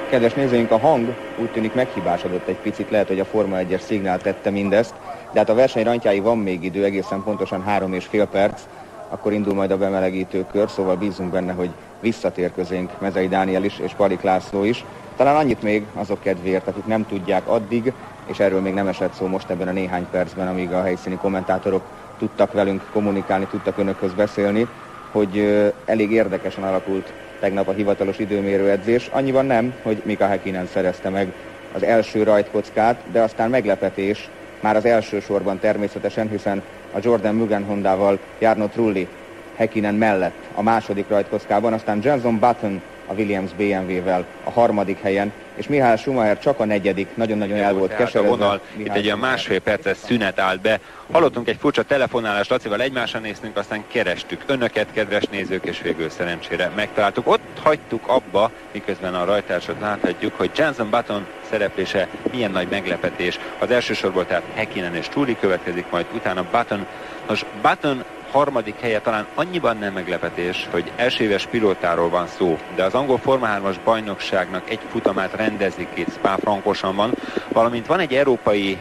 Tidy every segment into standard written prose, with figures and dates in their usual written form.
Kedves nézőink, a hang úgy tűnik meghibásodott egy picit, lehet, hogy a Forma 1-es szignál tette mindezt, de hát a verseny rantjáig van még idő, egészen pontosan 3,5 perc, akkor indul majd a bemelegítő kör, szóval bízunk benne, hogy visszatér közénk Mezei Dániel is és Palik László is. Talán annyit még azok kedvéért, akik nem tudják addig, és erről még nem esett szó most ebben a néhány percben, amíg a helyszíni kommentátorok tudtak velünk kommunikálni, tudtak önökhöz beszélni, hogy elég érdekesen alakult tegnap a hivatalos időmérőedzés. Annyiban nem, hogy Mika Häkkinen szerezte meg az első rajtkockát, de aztán meglepetés már az első sorban természetesen, hiszen a Jordan Mugen Hondával Jarno Trulli Häkkinen mellett a második rajtkockában, aztán Jenson Button a Williams BMW-vel a harmadik helyen, és Michael Schumacher csak a negyedik, nagyon-nagyon el volt keseredve. Itt egy ilyen másfél perces szünet állt be. Hallottunk egy furcsa telefonálást, Lacival egymásra néztünk, aztán kerestük önöket, kedves nézők, és végül szerencsére megtaláltuk. Ott hagytuk abba, miközben a rajtársat láthatjuk, hogy Jenson Button szereplése milyen nagy meglepetés. Az első sorból tehát Häkkinen és Trulli következik, majd utána Button. Nos, Button harmadik helye talán annyiban nem meglepetés, hogy elsőéves pilótáról van szó, de az angol Forma 3-as bajnokságnak egy futamát rendezik itt, Spa-Francorchamps van, valamint van egy európai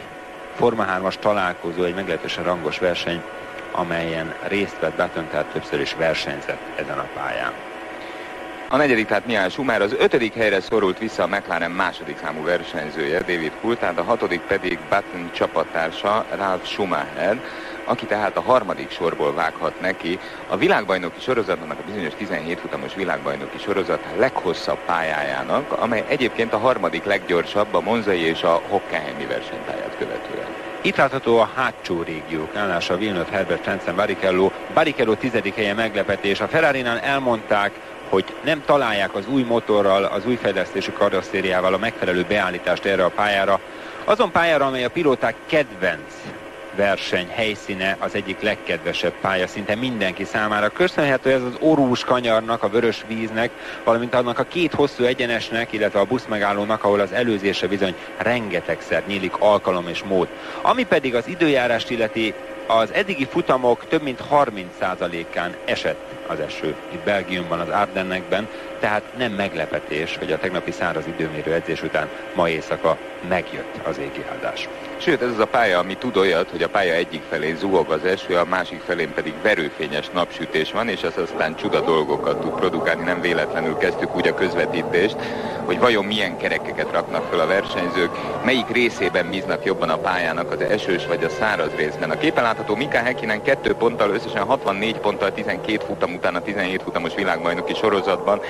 Forma 3-as találkozó, egy meglehetősen rangos verseny, amelyen részt vett Button, tehát többször is versenyzett ezen a pályán. A negyedik, tehát Michael Schumacher, az ötödik helyre szorult vissza a McLaren második számú versenyzője, David Coulthard, a hatodik pedig Button csapattársa, Ralf Schumacher, aki tehát a harmadik sorból vághat neki. A világbajnoki sorozatnak, a bizonyos 17 futamos világbajnoki sorozat leghosszabb pályájának, amely egyébként a harmadik leggyorsabb a monzai és a hockenheimi versenypályát követően. Itt látható a hátsó régiók állása, Villeneuve, Herbert, Frentzen, Barrichello 10. helye meglepetés. A Ferrarinál elmondták, hogy nem találják az új motorral, az új fejlesztésű karosszériával a megfelelő beállítást erre a pályára. Azon pályára, amely a pilóták kedvenc verseny helyszíne, az egyik legkedvesebb pálya szinte mindenki számára. Köszönhető ez az orrús kanyarnak, a vörös víznek, valamint annak a két hosszú egyenesnek, illetve a buszmegállónak, ahol az előzésre bizony rengetegszer nyílik alkalom és mód. Ami pedig az időjárást illeti, az eddigi futamok több mint 30%-án esett az eső itt Belgiumban, az Ardennekben, tehát nem meglepetés, hogy a tegnapi száraz időmérő edzés után ma éjszaka megjött az égi áldás. Sőt, ez az a pálya, ami tud olyat, hogy a pálya egyik felén zúg az eső, a másik felén pedig verőfényes napsütés van, és az aztán csuda dolgokat tud produkálni. Nem véletlenül kezdtük úgy a közvetítést, hogy vajon milyen kerekeket raknak fel a versenyzők, melyik részében bíznak jobban a pályának, az esős vagy a száraz részben. A képen látható Mika Häkkinen 2 ponttal, összesen 64 ponttal 12 futam után a 17 futamos világbajnoki sorozatban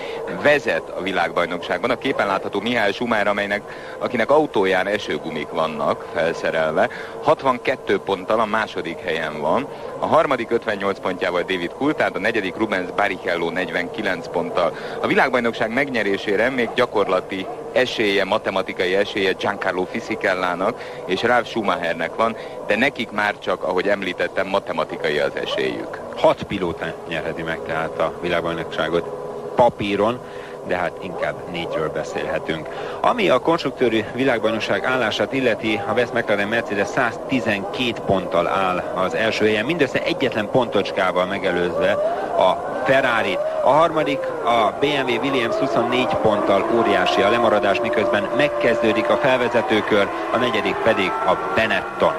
vezet a világbajnokságban. A képen látható Michael Schumacher, akinek autóján esőgumik vannak felszerelve, 62 ponttal a második helyen van. A harmadik 58 pontjával David Coulthard, a negyedik Rubens Barrichello 49 ponttal. A világbajnokság megnyerésére még gyakorlati esélye, matematikai esélye Giancarlo Fisichellának és Ralf Schumachernek van, de nekik már csak, ahogy említettem, matematikai az esélyük. 6 pilóta nyerheti meg tehát a világbajnokságot papíron, de hát inkább 4-ről beszélhetünk. Ami a konstruktőri világbajnokság állását illeti, a West McLaren Mercedes 112 ponttal áll az első helyen, mindössze egyetlen pontocskával megelőzve a Ferrarit. A harmadik a BMW Williams 24 ponttal, óriási a lemaradás, miközben megkezdődik a felvezetőkör, a negyedik pedig a Benetton.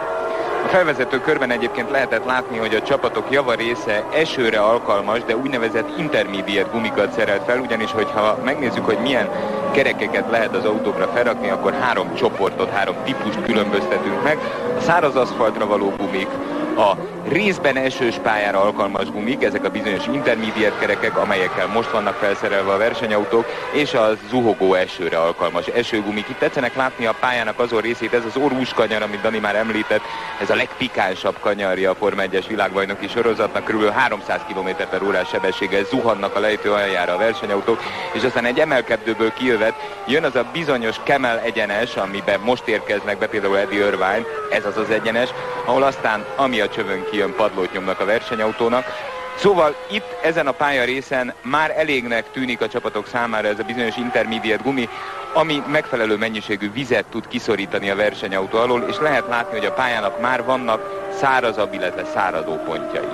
A felvezető körben egyébként lehetett látni, hogy a csapatok javarésze esőre alkalmas, de úgynevezett intermediate gumikat szerelt fel, ugyanis hogyha megnézzük, hogy milyen kerekeket lehet az autókra felrakni, akkor 3 csoportot, 3 típust különböztetünk meg. A száraz aszfaltra való gumik, a részben esős pályára alkalmas gumik, ezek a bizonyos intermediate kerekek, amelyekkel most vannak felszerelve a versenyautók, és a zuhogó esőre alkalmas esőgumik. Itt tetszenek látni a pályának azon részét, ez az orrús kanyar, amit Dani már említett, ez a legpikánsabb kanyarja a Forma 1-es világbajnoki sorozatnak, kb. 300 km/h sebességgel zuhannak a lejtő aljára a versenyautók, és aztán egy emelkedőből kijövet jön az a bizonyos Kemmel egyenes, amiben most érkeznek be például Eddie Irvine, ez az az egyenes, ahol aztán ami a csövön kijön, padlót nyomnak a versenyautónak. Szóval itt ezen a pálya-részen már elégnek tűnik a csapatok számára ez a bizonyos intermediate gumi, ami megfelelő mennyiségű vizet tud kiszorítani a versenyautó alól, és lehet látni, hogy a pályának már vannak szárazabb, illetve száradó pontjai.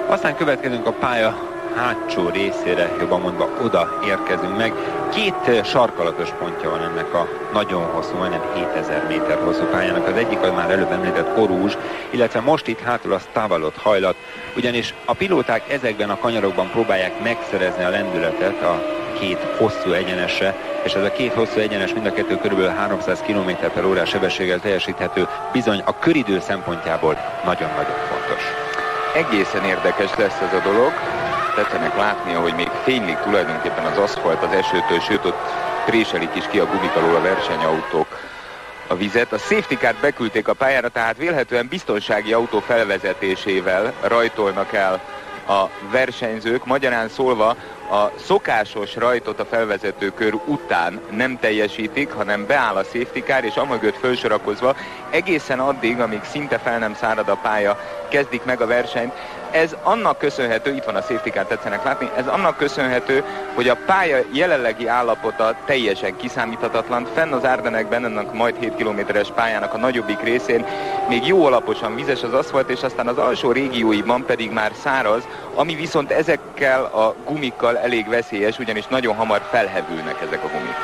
Aztán következünk a pálya hátsó részére, jobban mondva oda érkezünk meg. Két sarkalatos pontja van ennek a nagyon hosszú, majdnem 7000 méter hosszú pályának. Az egyik az már előbb említett Korúzs, illetve most itt hátul a Stavalot hajlat, ugyanis a pilóták ezekben a kanyarokban próbálják megszerezni a lendületet a két hosszú egyenesre, és ez a két hosszú egyenes mind a kettő körülbelül 300 km/h sebességgel teljesíthető, bizony a köridő szempontjából nagyon-nagyon fontos. Egészen érdekes lesz ez a dolog. Tetszenek látni, hogy még fénylik tulajdonképpen az aszfalt az esőtől, sőt ott préselik is ki a gumik alól a versenyautók a vizet. A safety cart beküldték a pályára, tehát vélhetően biztonsági autó felvezetésével rajtolnak el a versenyzők. Magyarán szólva a szokásos rajtot a felvezető kör után nem teljesítik, hanem beáll a safety car, és amögött fölsorakozva egészen addig, amíg szinte fel nem szárad a pálya, kezdik meg a versenyt. Ez annak köszönhető, itt van a safety car, tetszenek látni, ez annak köszönhető, hogy a pálya jelenlegi állapota teljesen kiszámíthatatlan. Fenn az Ardenekben, ennek majd 7 kilométeres pályának a nagyobbik részén még jó alaposan vizes az aszfalt, és aztán az alsó régióiban pedig már száraz, ami viszont ezekkel a gumikkal elég veszélyes, ugyanis nagyon hamar felhevülnek ezek a gumik.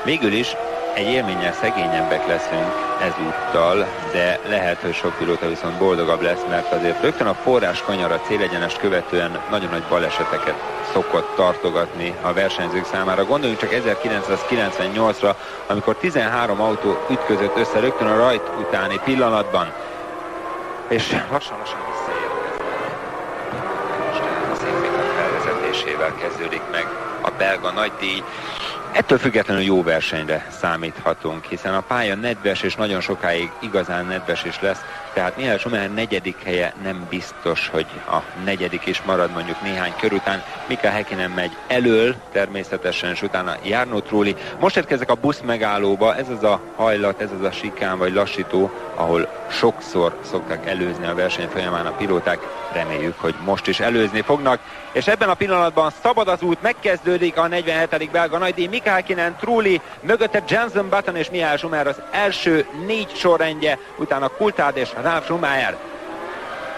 Végül is egy élménnyel szegényebbek leszünk ezúttal, de lehet, hogy sok pilóta viszont boldogabb lesz, mert azért rögtön a forrás kanyar a célegyenest követően nagyon nagy baleseteket szokott tartogatni a versenyzők számára. Gondoljunk csak 1998-ra, amikor 13 autó ütközött össze rögtön a rajt utáni pillanatban, és lassan-lassan visszaérkeznek. Most a szénfékek felvezetésével kezdődik meg a belga nagydíj. Ettől függetlenül jó versenyre számíthatunk, hiszen a pálya nedves, és nagyon sokáig igazán nedves is lesz, tehát Michael Schumacher negyedik helye nem biztos, hogy a negyedik is marad mondjuk néhány kör után. Mika Häkkinen megy elől természetesen, és utána Jarno Trulli. Most érkezek a busz megállóba, ez az a hajlat, ez az a sikán vagy lassító, ahol sokszor szoktak előzni a verseny folyamán a pilóták. Reméljük, hogy most is előzni fognak. És ebben a pillanatban szabad az út, megkezdődik a 47. belga nagydíj. Mika Häkkinen, Trulli, mögötte Jenson Button és Michael Schumacher az első 4 sorrendje, utána Coulthard és Ralf Schumacher.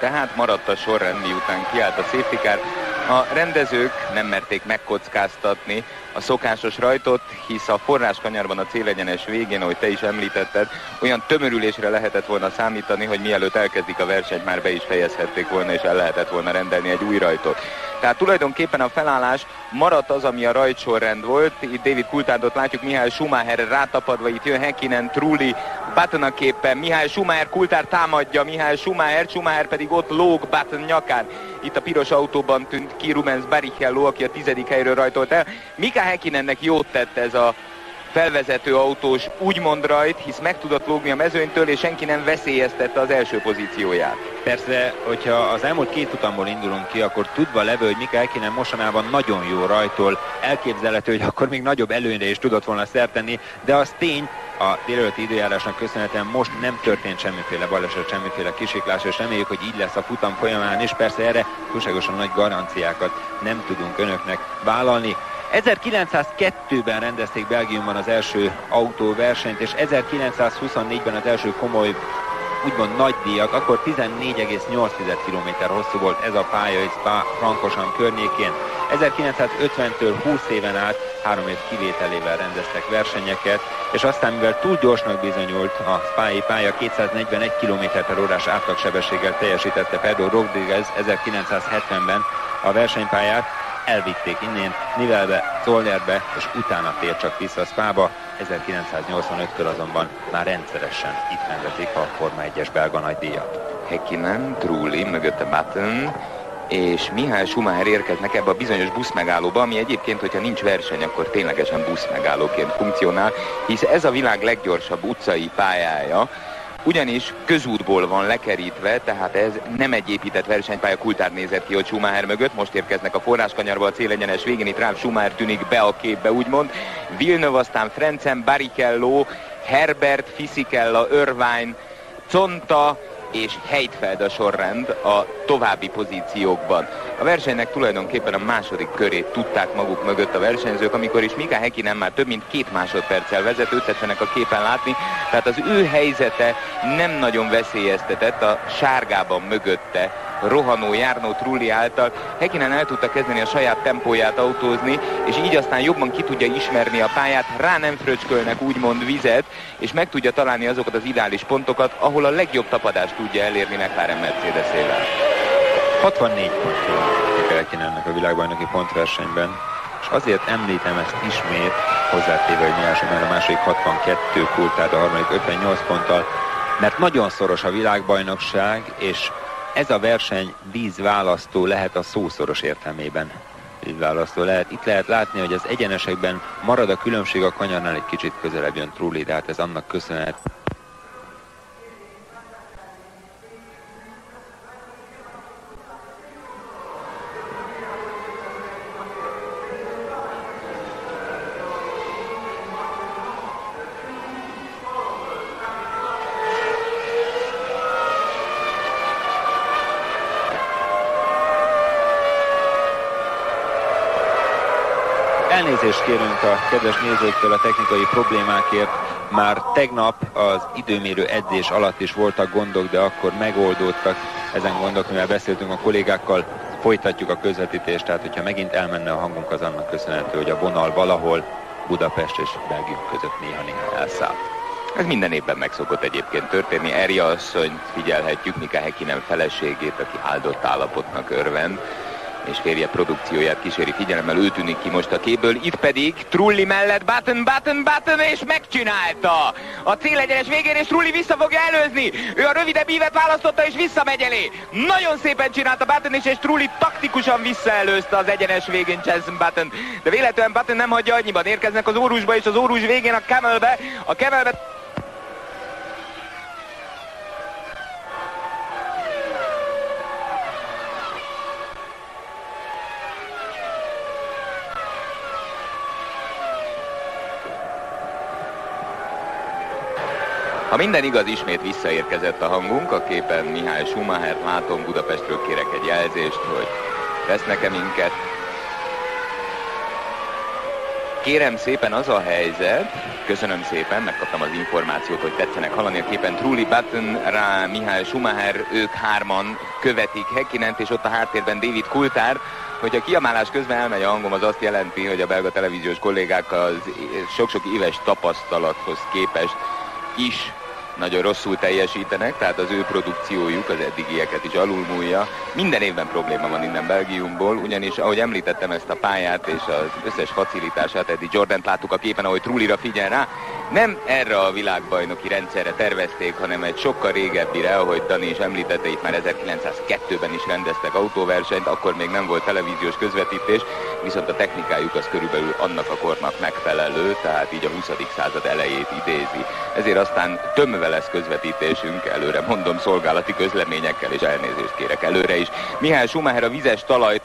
Tehát maradt a sorrend, miután kiállt a safety car. A rendezők nem merték megkockáztatni a szokásos rajtot, hisz a forráskanyarban a célegyenes végén, ahogy te is említetted, olyan tömörülésre lehetett volna számítani, hogy mielőtt elkezdik a versenyt, már be is fejezhették volna, és el lehetett volna rendelni egy új rajtot. Tehát tulajdonképpen a felállás maradt az, ami a rajtsorrend volt. Itt David Coulthardot látjuk, Michael Schumacher rátapadva, itt jön Häkkinen, Trulli, Buttonaképpen, Michael Schumacher, Coulthard támadja, Michael Schumacher pedig ott lóg Button nyakán. Itt a piros autóban tűnt ki Rubens Barrichello, aki a 10. helyről rajtolt el. Mika Häkkinennek jót tett ez a felvezető autós úgymond rajt, hisz meg tudott lógni a mezőnytől, és senki nem veszélyeztette az első pozícióját. Persze, hogyha az elmúlt 2 futamból indulunk ki, akkor tudva levő, hogy Mika Häkkinen mostanában nagyon jó rajtol, elképzelhető, hogy akkor még nagyobb előnyre is tudott volna szert tenni, de az tény, a délelőtti időjárásnak köszönhetően most nem történt semmiféle baleset, semmiféle kisiklás, és reméljük, hogy így lesz a futam folyamán is. Persze erre túlságosan nagy garanciákat nem tudunk önöknek vállalni. 1902-ben rendezték Belgiumban az első autóversenyt, és 1924-ben az első komoly, úgymond nagy díjak, akkor 14,8 km hosszú volt ez a pálya itt Spa-Francorchamps környékén. 1950-től 20 éven át 3 év kivételével rendeztek versenyeket, és aztán mivel túl gyorsnak bizonyult a Spa-i pálya, 241 km/h átlagsebességgel teljesítette Pedro Rodriguez 1970-ben a versenypályát, elvitték innen Nivelles-be, Zolderbe, és utána tér csak vissza Spába. 1985-től azonban már rendszeresen itt rendezik a Forma 1-es belga nagydíjat. Häkkinen, Trulli, mögötte Button, és Michael Schumacher érkeznek ebbe a bizonyos buszmegállóba, ami egyébként, hogyha nincs verseny, akkor ténylegesen buszmegállóként funkcionál, hisz ez a világ leggyorsabb utcai pályája, ugyanis közútból van lekerítve, tehát ez nem egy épített versenypálya. Coulthard nézett ki, hogy Schumacher mögött, most érkeznek a forráskanyarba a célegyenes végén, itt Ralf Schumacher tűnik be a képbe, úgymond. Villeneuve, aztán Frentzen, Barrichello, Herbert, Fisichella, Irvine, Conta és Heidfeld a sorrend a további pozíciókban. A versenynek tulajdonképpen a második körét tudták maguk mögött a versenyzők, amikor is Mika Häkkinen már több mint 2 másodperccel vezet, őt tetszenek a képen látni, tehát az ő helyzete nem nagyon veszélyeztetett, a sárgában mögötte rohanó, járnó Trulli által. Häkkinen el tudta kezdeni a saját tempóját autózni, és így aztán jobban ki tudja ismerni a pályát, rá nem fröcskölnek úgymond vizet, és meg tudja találni azokat az ideális pontokat, ahol a legjobb tapadást tudja elérni McLaren Mercedesével. 64 pontja Häkkinennek a világbajnoki pontversenyben, és azért említem ezt ismét, hozzátéve, hogy Mihály Schumacher a második 62, Coulthard a harmadik 58 ponttal, mert nagyon szoros a világbajnokság, és ez a verseny vízválasztó lehet a szószoros értelmében. Vízválasztó lehet. Itt lehet látni, hogy az egyenesekben marad a különbség, a kanyarnál egy kicsit közelebb jön Trulli, de hát ez annak köszönhet. Elnézést kérünk a kedves nézőktől a technikai problémákért. Már tegnap az időmérő edzés alatt is voltak gondok, de akkor megoldódtak ezen gondok, mivel beszéltünk a kollégákkal. Folytatjuk a közvetítést, tehát hogyha megint elmenne a hangunk, az annak köszönhető, hogy a vonal valahol Budapest és Belgium között néha elszállt. Ez minden évben meg szokott egyébként történni. Erja asszonyt figyelhetjük, Mika Häkkinen feleségét, aki áldott állapotnak örvend, és férje produkcióját kíséri figyelemmel, ő tűnik ki most a képből, itt pedig Trulli mellett Button, és megcsinálta a célegyenes végén, és Trulli vissza fogja előzni, ő a rövidebb ívet választotta, és visszamegy elé. Nagyon szépen csinálta Button is, és Trulli taktikusan visszaelőzte az egyenes végén Jenson Button, de véletlenül Button nem hagyja annyiban, érkeznek az órusba, és az órus végén a Camelbe. Ha minden igaz, ismét visszaérkezett a hangunk, a képen Mihály Schumachert látom, Budapestről kérek egy jelzést, hogy vesznek-e minket. Kérem szépen, az a helyzet, köszönöm szépen, megkaptam az információt, hogy tetszenek hallani a képen, Trulli, Button, rá Mihály Schumacher, ők hárman követik Häkkinent, és ott a háttérben David Coulthard. Hogy a kiabálás közben elmegy a hangom, az azt jelenti, hogy a belga televíziós kollégák az sok-sok éves tapasztalathoz képest is nagyon rosszul teljesítenek, tehát az ő produkciójuk az eddigieket is alulmúlja. Minden évben probléma van innen Belgiumból, ugyanis ahogy említettem ezt a pályát és az összes facilitását, Eddie Jordant láttuk a képen, ahogy Trullira figyel rá, nem erre a világbajnoki rendszerre tervezték, hanem egy sokkal régebbire, ahogy Dani is említette, itt már 1902-ben is rendeztek autóversenyt, akkor még nem volt televíziós közvetítés, viszont a technikájuk az körülbelül annak a kornak megfelelő, tehát így a 20. század elejét idézi. Ezért aztán tömve lesz közvetítésünk, előre mondom, szolgálati közleményekkel, és elnézést kérek előre is. Mihály Schumacher a vizes talajt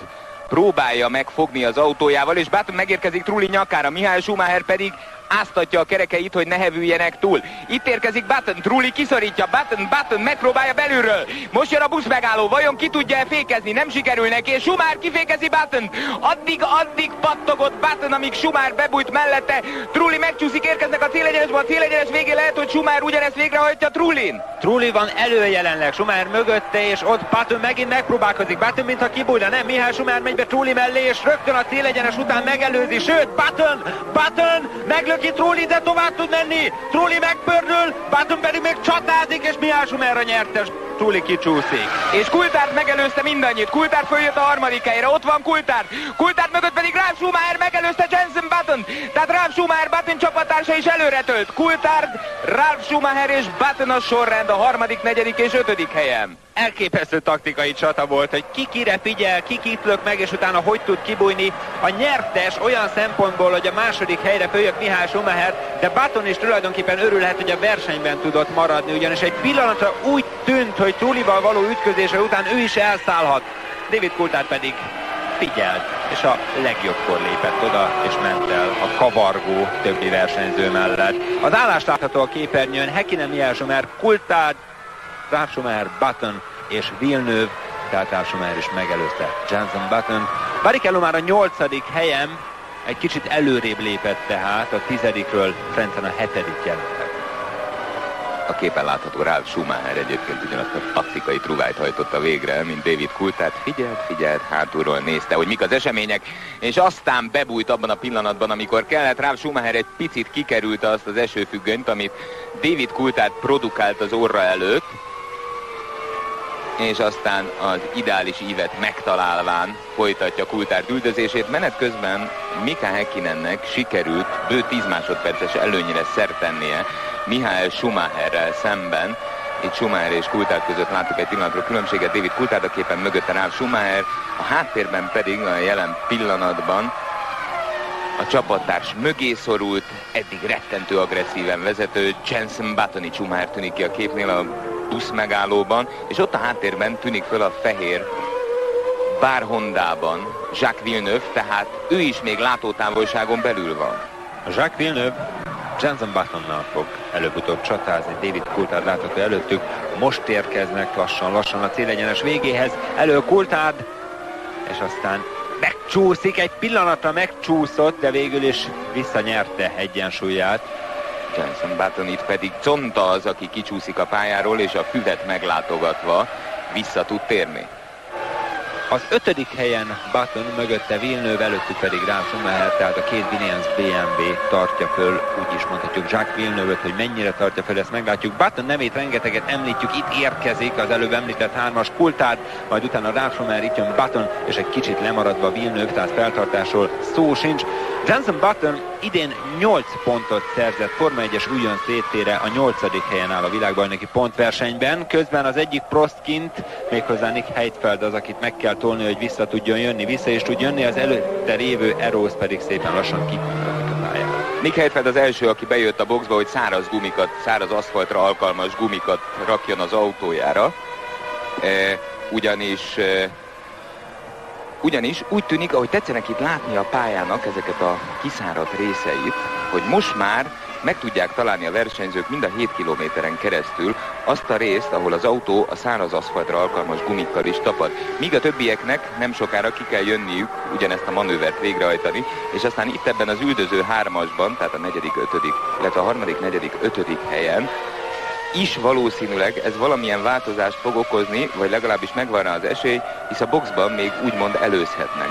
próbálja megfogni az autójával, és Button megérkezik Trulli nyakára, Mihály Schumacher pedig áztatja a kerekeit, hogy ne hevüljenek túl. Itt érkezik Button, Trulli kiszorítja, Button megpróbálja belülről. Most jön a busz megálló, vajon ki tudja-e fékezni? Nem sikerül neki, és Schumacher kifékezi Button. Addig pattogott Button, amíg Schumacher bebújt mellette. Trulli megcsúszik, érkeznek a célegyenesbe, a célegyenes végén lehet, hogy Schumacher ugyanezt végrehajtja Trullin. Trulli van jelenleg, Schumacher mögötte, és ott Button megint megpróbálkozik. Button mintha kibújna, nem, Mihály Schumacher megy be Trulli mellé, és rögtön a célegyenes után megelőzi, sőt, Button meglöki Trulli, de tovább tud menni. Trulli megpördül, Button pedig még csatázik, és Mihály Schumacher a nyertes. Trulli kicsúszik. És Coulthard megelőzte mindannyit. Coulthard följött a harmadik helyre, ott van Coulthard mögött pedig Ralf Schumacher megelőzte Jenson Button. Tehát Ralf Schumacher Button csapattársa is előre tölt. Coulthard, Ralf Schumacher és Button a sorrend a harmadik, negyedik és ötödik helyen. Elképesztő taktikai csata volt, hogy ki kire figyel, ki kit lök meg, és utána hogy tud kibújni. A nyertes olyan szempontból, hogy a második helyre följött Mihály Schumacher, de Button is tulajdonképpen örülhet, hogy a versenyben tudott maradni, ugyanis egy pillanatra úgy tűnt, hogy Trullival való ütközése után ő is elszállhat. David Coulthard pedig figyelt, és a legjobbkor lépett oda, és ment el a kavargó többi versenyző mellett. Az állás látható a képernyőn, Häkkinen, Mihály Schumacher, Coulthard, Ralf Schumacher, Button és Villeneuve, tehát Ralf Schumacher is megelőzte Jenson Button. Barrichello már a 8. helyen, egy kicsit előrébb lépett tehát, a 10-ről Frentzen a 7. jelenleg. A képen látható Ralf Schumacher egyébként ugyanazt a taktikai truvájt hajtotta végre, mint David Coulthard. Figyelt, hátulról nézte, hogy mik az események, és aztán bebújt abban a pillanatban, amikor kellett. Ralf Schumacher egy picit kikerülte azt az esőfüggönyt, amit David Coulthard produkált az orra előtt, és aztán az ideális ívet megtalálván folytatja Coulthard üldözését. Menet közben Mika Häkkinennek sikerült bő 10 másodperces előnyre szert tennie Michael Schumacherrel szemben. Itt Schumacher és Coulthard között láttuk egy pillanatra különbséget. David Coulthard a képen mögötte Ralf Schumacher, a háttérben pedig a jelen pillanatban a csapattárs mögé szorult, eddig rettentő agresszíven vezető Jenson Button Schumacher tűnik ki a képnél a busz megállóban, és ott a háttérben tűnik föl a fehér bár Hondában Jacques Villeneuve, tehát ő is még látótávolságon belül van. Jacques Villeneuve Jenson Buttonnal fog előbb-utóbb csatázni, David Coulthard látható előttük, most érkeznek lassan a célegyenes végéhez, elő Coulthard, és aztán megcsúszik, egy pillanatra megcsúszott, de végül is visszanyerte egyensúlyát. Jenson Button itt pedig Conta az, aki kicsúszik a pályáról, és a füvet meglátogatva vissza tud térni. Az 5. helyen Button, mögötte Villeneuve, előttük pedig Ralf Schumacher, tehát a két Williams BMW tartja föl, úgy is mondhatjuk Jacques Villeneuve-öt, hogy mennyire tartja föl, ezt meglátjuk. Button nevét rengeteget említjük, itt érkezik az előbb említett 3-as Coulthard, majd utána Ralf Schumacher, itt jön Button, és egy kicsit lemaradva Villeneuve, tehát feltartásról szó sincs. Jenson Button idén 8 pontot szerzett Forma 1-es újonc tétére, a 8. helyen áll a világbajnoki pontversenyben. Közben az egyik Prost kint, méghozzá Nick Heidfeld az, akit meg kell tolni, hogy vissza tudjon jönni, vissza is tud jönni, az előtte lévő Eros pedig szépen lassan kipuntatik a pályára. Nick Heidfeld az első, aki bejött a boxba, hogy száraz gumikat, száraz aszfaltra alkalmas gumikat rakjon az autójára, ugyanis úgy tűnik, ahogy tetszenek itt látni a pályának ezeket a kiszáradt részeit, hogy most már meg tudják találni a versenyzők mind a 7 kilométeren keresztül azt a részt, ahol az autó a száraz aszfaltra alkalmas gumikkal is tapad. Míg a többieknek nem sokára ki kell jönniük ugyanezt a manővert végrehajtani, és aztán itt ebben az üldöző 3-asban, tehát a 4., 5., illetve a 3., 4., 5. helyen is valószínűleg ez valamilyen változást fog okozni, vagy legalábbis megvan rá az esély, hisz a boxban még úgymond előzhetnek.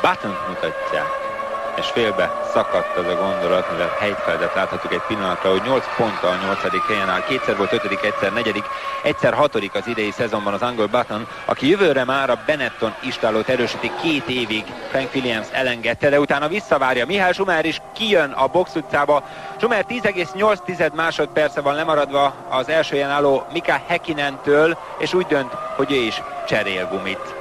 Buttont mutatják, és félbe szakadt az a gondolat, mivel Heidfeldet láthatjuk egy pillanatra, hogy 8 ponttal a 8. helyen áll, kétszer volt 5., egyszer 4., egyszer 6. az idei szezonban az angol Button, aki jövőre már a Benetton istállót erősíti, 2 évig Frank Williams elengedte, de utána visszavárja. Michael Schumacher is kijön a box utcába. Schumacher 10,8 másodperce van lemaradva az első helyen álló Mika Häkkinentől, és úgy dönt, hogy ő is cserél gumit.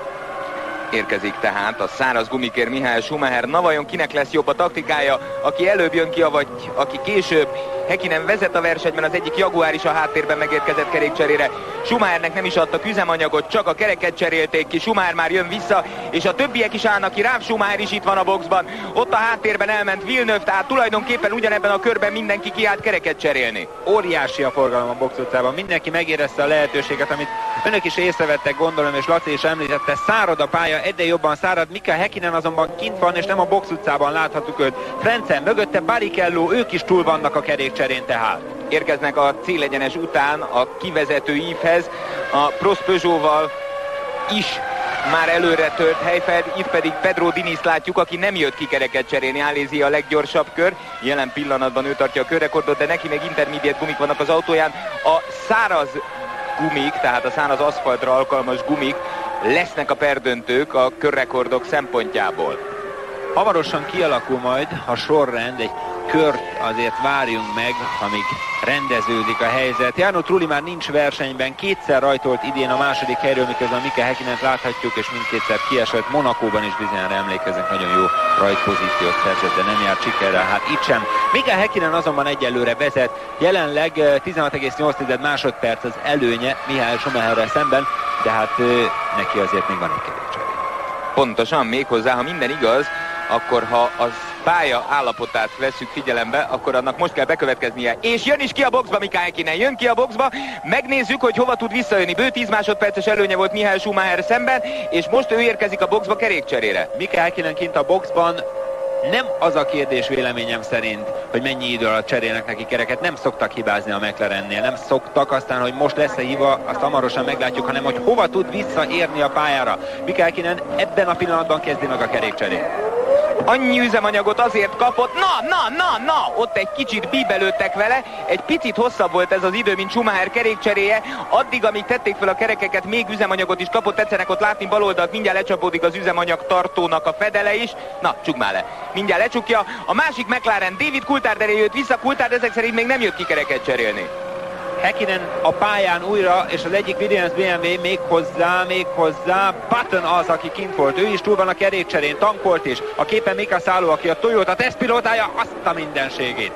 Érkezik tehát a száraz gumikért Michael Schumacher. Na vajon kinek lesz jobb a taktikája, aki előbb jön ki, vagy aki később? Häkkinen vezet a versenyben, az egyik Jaguar is a háttérben megérkezett kerékcserére. Schumachernek nem is adtak üzemanyagot, csak a kereket cserélték ki. Schumacher már jön vissza, és a többiek is állnak ki. Ralf Schumacher is itt van a boxban. Ott a háttérben elment Villeneuve, tehát tulajdonképpen ugyanebben a körben mindenki kiállt kereket cserélni. Óriási a forgalom a box utcában. Mindenki megérezte a lehetőséget, amit önök is észrevettek, gondolom, és Laci is említette. Szárad a pálya, egyre jobban szárad. Mika Häkkinen azonban kint van, és nem a box utcában láthatjuk őt. Frentzen, mögötte Barrichello, ők is túl vannak a kerékcserén tehát. Érkeznek a célegyenes után a kivezető ívhez, a Prost Peugeot-val is már előre tört Heidfeld, itt pedig Pedro Diniz látjuk, aki nem jött ki kereket cserélni. Alézi a leggyorsabb kör, jelen pillanatban ő tartja a körrekordot, de neki még intermediate gumik vannak az autóján. A száraz gumik, tehát a száraz aszfaltra alkalmas gumik lesznek a perdöntők a körrekordok szempontjából. Hamarosan kialakul majd a sorrend, egy kört azért várjunk meg, amíg rendeződik a helyzet. Jarno Trulli már nincs versenyben, kétszer rajtolt idén a második helyről, miközben Mika Häkkinent láthatjuk, és mindkétszer kiesett. Monakóban is bizonyára emlékeznek, nagyon jó rajtpozíciót szerzett, de nem járt sikerrel, hát itt sem. Mika Häkkinen azonban egyelőre vezet, jelenleg 16,8 másodperc az előnye Michael Schumacherrel szemben, de hát neki azért még van egy kerékcseré. Pontosan, méghozzá, ha minden igaz, akkor ha az pálya állapotát veszük figyelembe, akkor annak most kell bekövetkeznie. És jön is ki a boxba Mika Häkkinen, jön ki a boxba, megnézzük, hogy hova tud visszajönni. Bő 10 másodperces előnye volt Michael Schumacher szemben, és most ő érkezik a boxba kerékcserére. Mika Häkkinen kint a boxban, Nem az a kérdés véleményem szerint, hogy mennyi idő alatt cserélnek neki kereket, nem szoktak hibázni a McLarennél, nem szoktak, aztán, hogy most lesz-e hiba, azt hamarosan meglátjuk, hanem hogy hova tud visszaérni a pályára. Mika Häkkinen ebben a pillanatban kezdi meg a kerékcserét. Annyi üzemanyagot azért kapott, na, ott egy kicsit bíbelődtek vele, egy picit hosszabb volt ez az idő, mint Schumacher kerékcseréje, addig, amíg tették fel a kerekeket, még üzemanyagot is kapott, tetszenek ott látni baloldalt, mindjárt lecsapódik az üzemanyag tartónak a fedele is, na, csukd már le, mindjárt lecsukja, a másik McLaren, David Coulthard elé jött vissza, Coulthard ezek szerint még nem jött ki kereket cserélni. Häkkinen a pályán újra, és az egyik Williams BMW méghozzá Button az, aki kint volt. Ő is túl van a kerékcserén, tankolt is. A képen Mika Salo, aki a Toyota tesztpilótája, azt a mindenségét.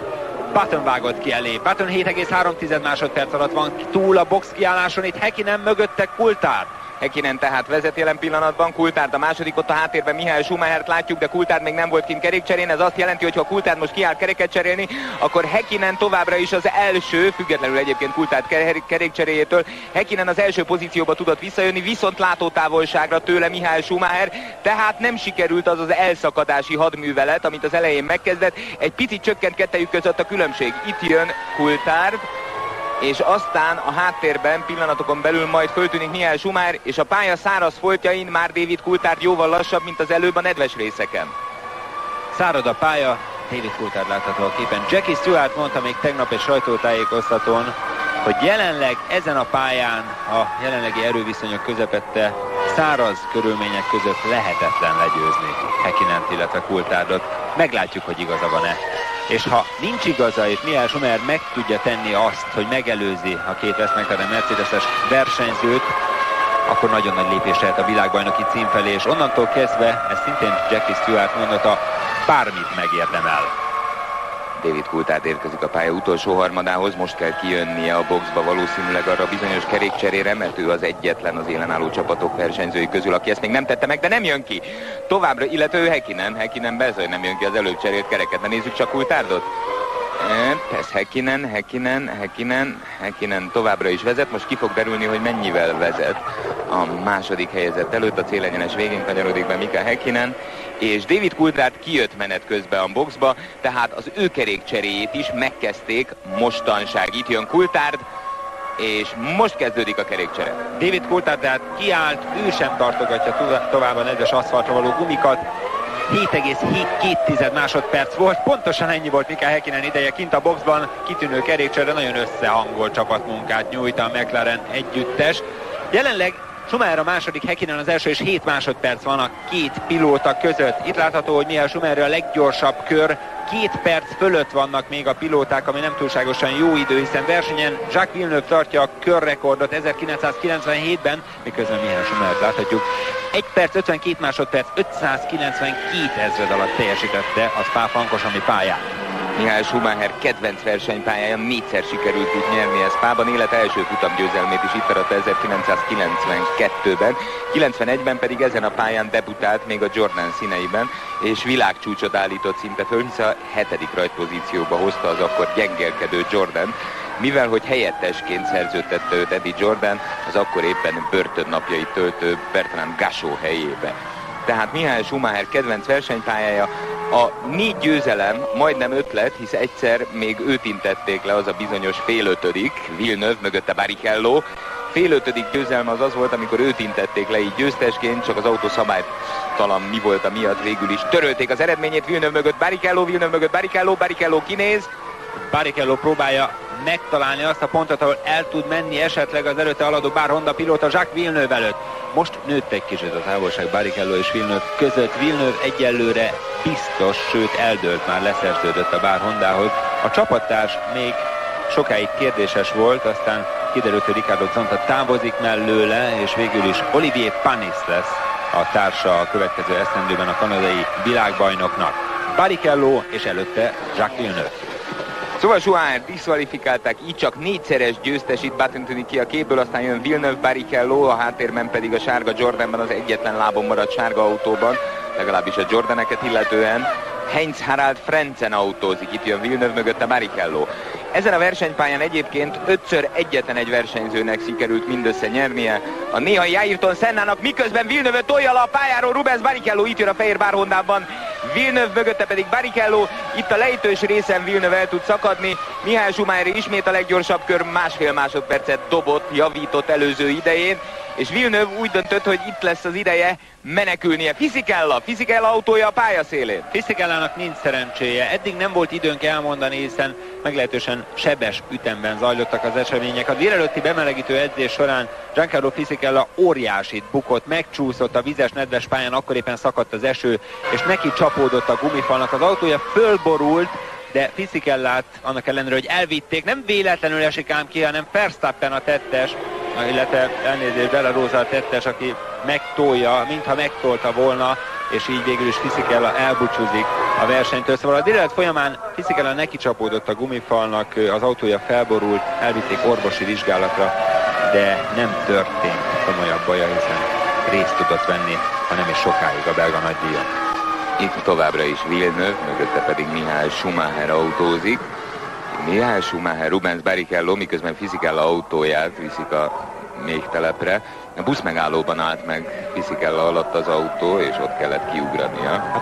Button vágott ki elé. Button 7,3 másodperc alatt van túl a box kiálláson, itt Häkkinen mögötte Coulthard. Häkkinen tehát vezet jelen pillanatban, Coulthard a második, ott a háttérben Michael Schumachert látjuk, de Coulthard még nem volt kint kerékcserén, ez azt jelenti, hogy ha Coulthard most kiáll kereket cserélni, akkor Häkkinen továbbra is az első, függetlenül egyébként Coulthard kerékcseréjétől, Häkkinen az első pozícióba tudott visszajönni, viszont látótávolságra tőle Michael Schumacher, tehát nem sikerült az az elszakadási hadművelet, amit az elején megkezdett, egy picit csökkent kettejük között a különbség. Itt jön Coulthard, és aztán a háttérben pillanatokon belül majd föltűnik Michael Schumacher, és a pálya száraz foltjain már David Coulthard jóval lassabb, mint az előbb a nedves részeken. Szárad a pálya, David Coulthard látható a képen. Jackie Stewart mondta még tegnap egy sajtótájékoztatón, hogy jelenleg ezen a pályán a jelenlegi erőviszonyok közepette száraz körülmények között lehetetlen legyőzni Häkkinent, illetve Coulthardot. Meglátjuk, hogy igaza van-e. És ha nincs igaza, és Michael Schumacher meg tudja tenni azt, hogy megelőzi a két West McLaren Mercedes-es versenyzőt, akkor nagyon nagy lépés lehet a világbajnoki cím felé, és onnantól kezdve, ez szintén Jackie Stewart mondata, bármit megérdemel. David Coulthard érkezik a pálya utolsó harmadához, most kell kijönnie a boxba valószínűleg arra bizonyos kerékcserére, mert ő az egyetlen az élen álló csapatok versenyzői közül, aki ezt még nem tette meg, de nem jön ki. Továbbra, illetve ő Häkkinen persze, hogy nem jön ki az előbb cserélt kereket, de nézzük csak Coulthardot. Ez Häkkinen továbbra is vezet, most ki fog derülni, hogy mennyivel vezet a második helyezett előtt, a célegyenes végén kanyarodik be Mika Häkkinen, és David Coulthard kijött menet közben a boxba, tehát az ő kerékcseréjét is megkezdték mostanság. Itt jön Coulthard, és most kezdődik a kerékcsere. David Coulthard tehát kiállt, ő sem tartogatja tovább a nedves aszfaltra való gumikat. 7,7 másodperc volt, pontosan ennyi volt Mika Häkkinen ideje kint a boxban, kitűnő kerékcsere, nagyon összehangolt csapatmunkát nyújt a McLaren együttes. Jelenleg Schumacher a második, Häkkinen az első, és 7 másodperc van a két pilóta között. Itt látható, hogy Michael Schumacher a leggyorsabb kör, 2 perc fölött vannak még a pilóták, ami nem túlságosan jó idő, hiszen versenyen Jacques Villeneuve tartja a körrekordot 1997-ben, miközben Michael Schumachert láthatjuk. 1 perc 52 másodperc 592 ezred alatt teljesítette a Spa-Francorchamps pályán. Michael Schumacher kedvenc versenypályája, 4-szer sikerült itt nyernie Spában, élet első futamgyőzelmét is itt aratta 1992-ben, 91-ben pedig ezen a pályán debutált még a Jordan színeiben, és világcsúcsot állított szinte föl, hisz a 7. rajtpozícióba hozta az akkor gyengelkedő Jordan, mivel hogy helyettesként szerződtette őt Eddie Jordan, az akkor éppen börtönnapjait töltő Bertrand Gachot helyébe. Tehát Michael Schumacher kedvenc versenypályája, a 4 győzelem majdnem 5 lett, hisz egyszer még őt intették le, az a bizonyos félötödik, Villeneuve mögötte Barrichello. Félötödik győzelme az volt, amikor őt intették le így győztesként, csak az autó szabálytalan mi volt miatt végül is törölték az eredményét. Villeneuve mögött Barrichello, Villeneuve mögött Barrichello kinéz. Barrichello próbálja megtalálni azt a pontot, ahol el tud menni esetleg az előtte haladó bár Honda pilóta Jacques Villeneuve előtt. Most nőtt egy kicsit a távolság Barrichello és Villeneuve között. Villeneuve egyelőre biztos, sőt eldőlt, már leszerződött a bár Hondához. A csapattárs még sokáig kérdéses volt, aztán kiderült, hogy Ricardo Zonta távozik mellőle, és végül is Olivier Panis lesz a társa a következő esztendőben a kanadai világbajnoknak. Barrichello és előtte Jacques Villeneuve. Szóval Schumacher diszkvalifikálták, így csak 4-szeres győztes, itt Button tűnik ki a képből, aztán jön Villeneuve, Barrichello, a háttérben pedig a sárga Jordanban, az egyetlen lábon maradt sárga autóban, legalábbis a Jordaneket illetően. Heinz-Harald Frentzen autózik, itt jön Villeneuve mögötte Barrichello. Ezen a versenypályán egyébként 5-ször egyetlen egy versenyzőnek sikerült mindössze nyernie. A néhai Ayrton Sennának, miközben Villeneuve tolja le a pályáról Rubens Barrichello, itt jön a fehér bár Hondában. Villeneuve mögötte pedig Barrichello. Itt a lejtős részen Villeneuve el tud szakadni. Michael Schumacher ismét a leggyorsabb kör, 1,5 másodpercet dobott, javított előző idején. És Villeneuve úgy döntött, hogy itt lesz az ideje menekülnie. Fisichella autója a pályaszélén. Fisichellának nincs szerencséje. Eddig nem volt időnk elmondani, hiszen meglehetősen sebes ütemben zajlottak az események. A délelőtti bemelegítő edzés során Giancarlo Fisichella óriásit bukott, megcsúszott a vizes nedves pályán, akkor éppen szakadt az eső, és neki csapódott a gumifalnak. Az autója fölborult, de Fisichellát annak ellenére, hogy elvitték, nem véletlenül esik ám ki, hanem Verstappen a tettes, illetve elnézést Della Rosa a tettes, aki megtolja, mintha megtolta volna, és így végül is Fisichella elbúcsúzik a versenytől. Szóval a délelőtt folyamán Fisichella neki csapódott a gumifalnak, az autója felborult, elvitték orvosi vizsgálatra, de nem történt komolyabb baja, hiszen részt tudott venni, ha nem is sokáig a belga nagydíjon. Itt továbbra is Villeneuve, mögötte pedig Michael Schumacher autózik. Michael Schumacher, Rubens Barrichello, miközben Fisichella autóját viszik a méhtelepre. A buszmegállóban állt meg Fisichella alatt az autó, és ott kellett kiugrania. Hát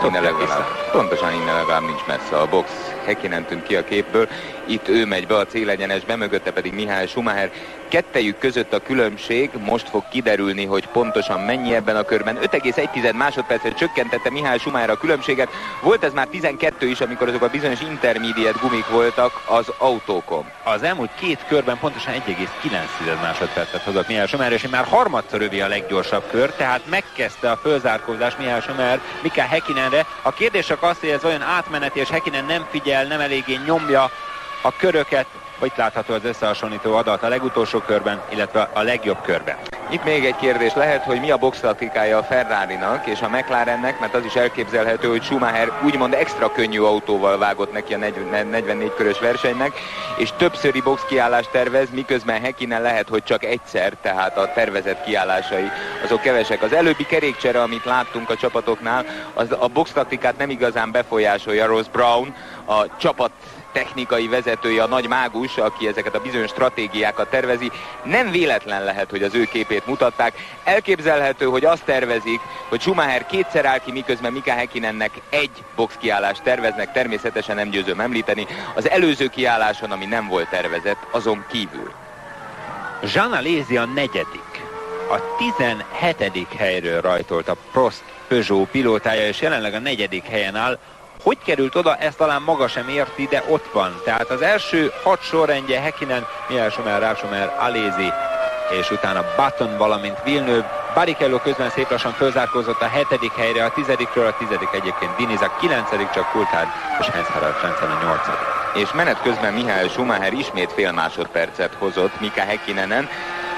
pontosan innen legalább nincs messze a box. Häkkinen tűnt ki a képből. Itt ő megy be a célegyenesbe, mögötte pedig Michael Schumacher. Kettejük között a különbség, most fog kiderülni, hogy pontosan mennyi ebben a körben. 5,1 másodpercre csökkentette Michael Schumacher a különbséget. Volt ez már 12 is, amikor azok a bizonyos intermediate gumik voltak az autókon. Az elmúlt két körben pontosan 1,9 másodpercet hozott Michael Schumacher, és már harmadszor övé a leggyorsabb kör, tehát megkezdte a fölzárkózás Michael Schumacher Mika Häkkinenre. A kérdés csak az, hogy ez olyan átmeneti, és Häkkinen nem figyel, nem eléggé nyomja a köröket. Itt látható az összehasonlító adat a legutolsó körben, illetve a legjobb körben. Itt még egy kérdés lehet, hogy mi a box taktikája a Ferrarinak és a McLarennek, mert az is elképzelhető, hogy Schumacher úgymond extra könnyű autóval vágott neki a 44 körös versenynek, és többszöri box kiállást tervez, miközben Häkkinen lehet, hogy csak egyszer, tehát a tervezett kiállásai azok kevesek. Az előbbi kerékcsere, amit láttunk a csapatoknál, az a box taktikát nem igazán befolyásolja. Ross Brown, a csapat technikai vezetője, a nagy mágus, aki ezeket a bizonyos stratégiákat tervezi. Nem véletlen lehet, hogy az ő képét mutatták. Elképzelhető, hogy azt tervezik, hogy Schumacher kétszer áll ki, miközben Mika Häkkinennek egy boxkiállást terveznek, természetesen nem győzöm említeni. Az előző kiálláson, ami nem volt tervezett, azon kívül. Jean Alesi a negyedik. A 17. helyről rajtolt a Prost Peugeot pilótája, és jelenleg a 4. helyen áll. Hogy került oda, ezt talán maga sem érti, de ott van. Tehát az első 6 sorrendje Häkkinen, Michael Schumacher, Ralf Schumacher, Alesi, és utána Button, valamint Villeneuve. Barrichello közben szép lassan fölzárkózott a 7. helyre, a 10-ről, a 10. egyébként Diniz, a 9. csak Coulthard, és Heinz-Harald Frentzen a 8. És menet közben Michael Schumacher ismét fél másodpercet hozott Mika Häkkinenen.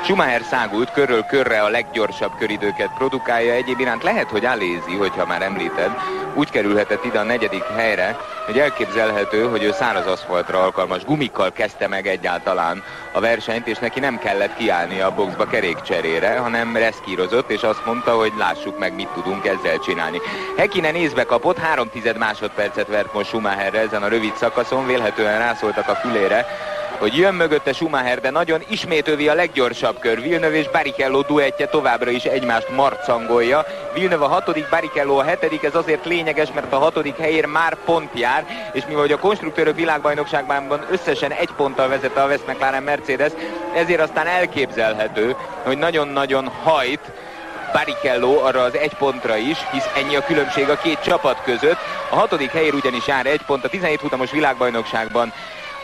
Schumacher szágult, körről körre a leggyorsabb köridőket produkálja. Egyéb iránt lehet, hogy Alesi, hogyha már említed, úgy kerülhetett ide a 4. helyre, hogy elképzelhető, hogy ő száraz aszfaltra alkalmas gumikkal kezdte meg egyáltalán a versenyt, és neki nem kellett kiállni a boxba kerékcserére, hanem reszkírozott, és azt mondta, hogy lássuk meg, mit tudunk ezzel csinálni. Häkkinen észbe kapott, 3/10 másodpercet vert most Schumacherre ezen a rövid szakaszon, vélhetően rászóltak a fülére, hogy jön mögötte Schumacher, de nagyon ismét övi a leggyorsabb kör. Villeneuve és Barrichello duettje továbbra is egymást marcangolja. Villeneuve a 6., Barrichello a 7., ez azért lényeges, mert a 6. helyért már pont jár, és mivel a konstruktőrök világbajnokságban összesen 1 ponttal vezette a West McLaren Mercedes, ezért aztán elképzelhető, hogy nagyon-nagyon hajt Barrichello arra az 1 pontra is, hisz ennyi a különbség a két csapat között. A 6. helyért ugyanis jár 1 pont, a 17 futamos világbajnokságban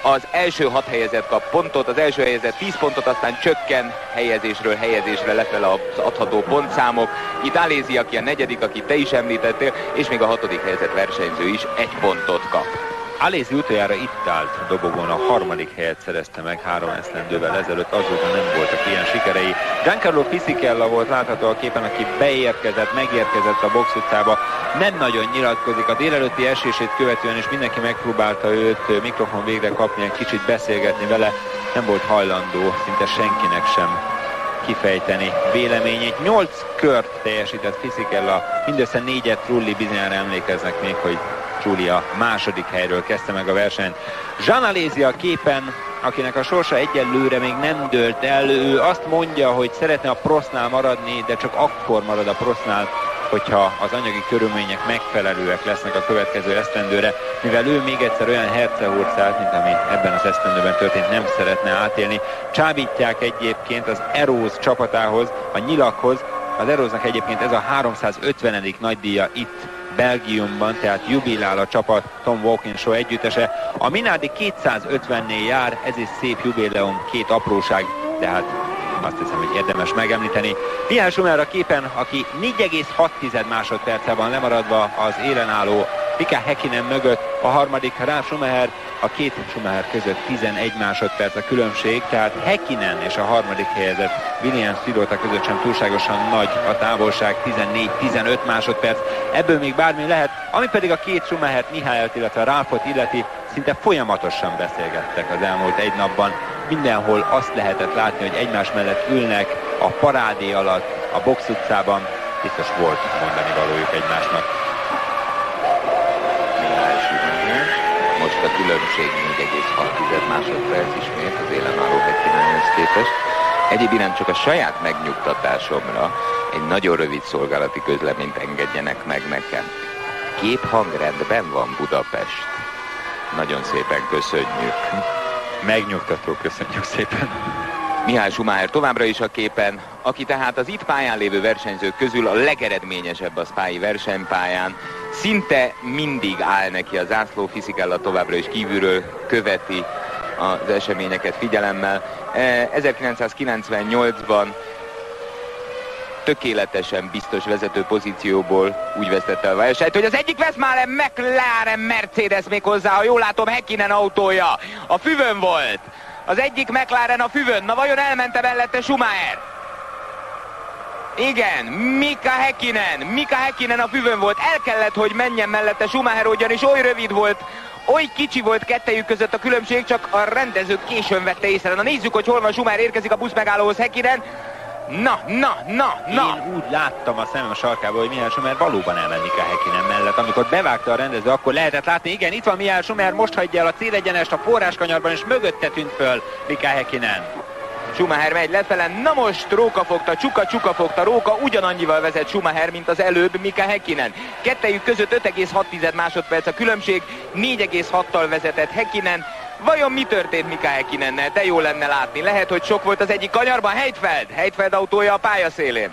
az első 6 helyezett kap pontot, az első helyezett 10 pontot, aztán csökken helyezésről helyezésre lefele az adható pontszámok. Itt Alesi, aki a 4., akit te is említettél, és még a 6. helyezett versenyző is 1 pontot kap. Alesi utoljára itt állt a dobogón, a 3. helyet szerezte meg 3 esztendővel ezelőtt, azóta nem voltak ilyen sikerei. Giancarlo Fisichella volt látható a képen, aki beérkezett, megérkezett a box utcába, nem nagyon nyilatkozik a délelőtti esését követően, és mindenki megpróbálta őt mikrofon végre kapni, egy kicsit beszélgetni vele, nem volt hajlandó szinte senkinek sem kifejteni véleményét. 8 kört teljesített Fisichella, mindössze 4-et Trulli, bizonyára emlékeznek még, hogy Trulli a 2. helyről kezdte meg a versenyt. Jean Alesi a képen, akinek a sorsa egyelőre még nem dőlt el. Ő azt mondja, hogy szeretne a Prostnál maradni, de csak akkor marad a Prostnál, hogyha az anyagi körülmények megfelelőek lesznek a következő esztendőre, mivel ő még egyszer olyan hercehurcát, mint ami ebben az esztendőben történt, nem szeretne átélni. Csábítják egyébként az Eróz csapatához, a nyilakhoz. Az Eróznak egyébként ez a 350. nagydíja itt Belgiumban, tehát jubilál a csapat Tom Walkinshaw együttese. A Minardi 250-nél jár, ez is szép jubileum, két apróság, de hát azt hiszem, hogy érdemes megemlíteni. Mihály Schumacher a képen, aki 4,6 másodperccel van lemaradva az élen álló Mika Häkkinen mögött, a harmadik Ralf Schumacher, a két Schumacher között 11 másodperc a különbség, tehát Häkkinen és a harmadik helyezett Williams pilóta között sem túlságosan nagy a távolság, 14-15 másodperc, ebből még bármi lehet, ami pedig a két Schumachert, Mihályt, illetve Ralfot illeti, szinte folyamatosan beszélgettek az elmúlt egy napban. Mindenhol azt lehetett látni, hogy egymás mellett ülnek a parádé alatt, a box utcában, biztos volt mondani valójuk egymásnak. Most a különbség 4,6 másodperc ismét az élen álló Häkkinenhez képest. Egyéb iránt csak a saját megnyugtatásomra egy nagyon rövid szolgálati közleményt engedjenek meg nekem. Képhangrendben van Budapest. Nagyon szépen köszönjük. Megnyugtató, köszönjük szépen. Mihály Schumacher továbbra is a képen, aki tehát az itt pályán lévő versenyzők közül a legeredményesebb a spái versenypályán. Szinte mindig áll neki a zászló, Fisichella továbbra is kívülről követi az eseményeket figyelemmel. 1998-ban tökéletesen biztos vezető pozícióból úgy vesztette a versenyt, hogy az egyik Westphalen McLaren Mercedes, méghozzá, ha jól látom, Häkkinen autója a füvön volt. Az egyik McLaren a füvön, na vajon elmente mellette Schumacher? Igen, Mika Häkkinen a füvön volt, el kellett, hogy menjen mellette Schumacher, ugyanis oly rövid volt, oly kicsi volt kettejük között a különbség, csak a rendezők későn vette észre. Na nézzük, hogy hol van Schumacher, érkezik a buszmegállóhoz Häkkinen. Na. Én úgy láttam a szemem sarkában, hogy Mihály Schumacher valóban elment Mika Häkkinen mellett. Amikor bevágta a rendező, akkor lehetett látni, igen, itt van Mihály Schumacher, most hagyja el a célegyenest a forráskanyarban, és mögötte tűnt föl Mika Häkkinen. Schumacher megy lefele, na most Róka fogta, Csuka fogta, Róka ugyanannyival vezet Schumacher, mint az előbb Mika Häkkinen. Kettejük között 5,6 másodperc a különbség, 4,6-tal vezetett Häkkinen. Vajon mi történt Mika Häkkinennel? De jó lenne látni. Lehet, hogy sok volt az egyik kanyarban. Heidfeld autója a pályaszélén.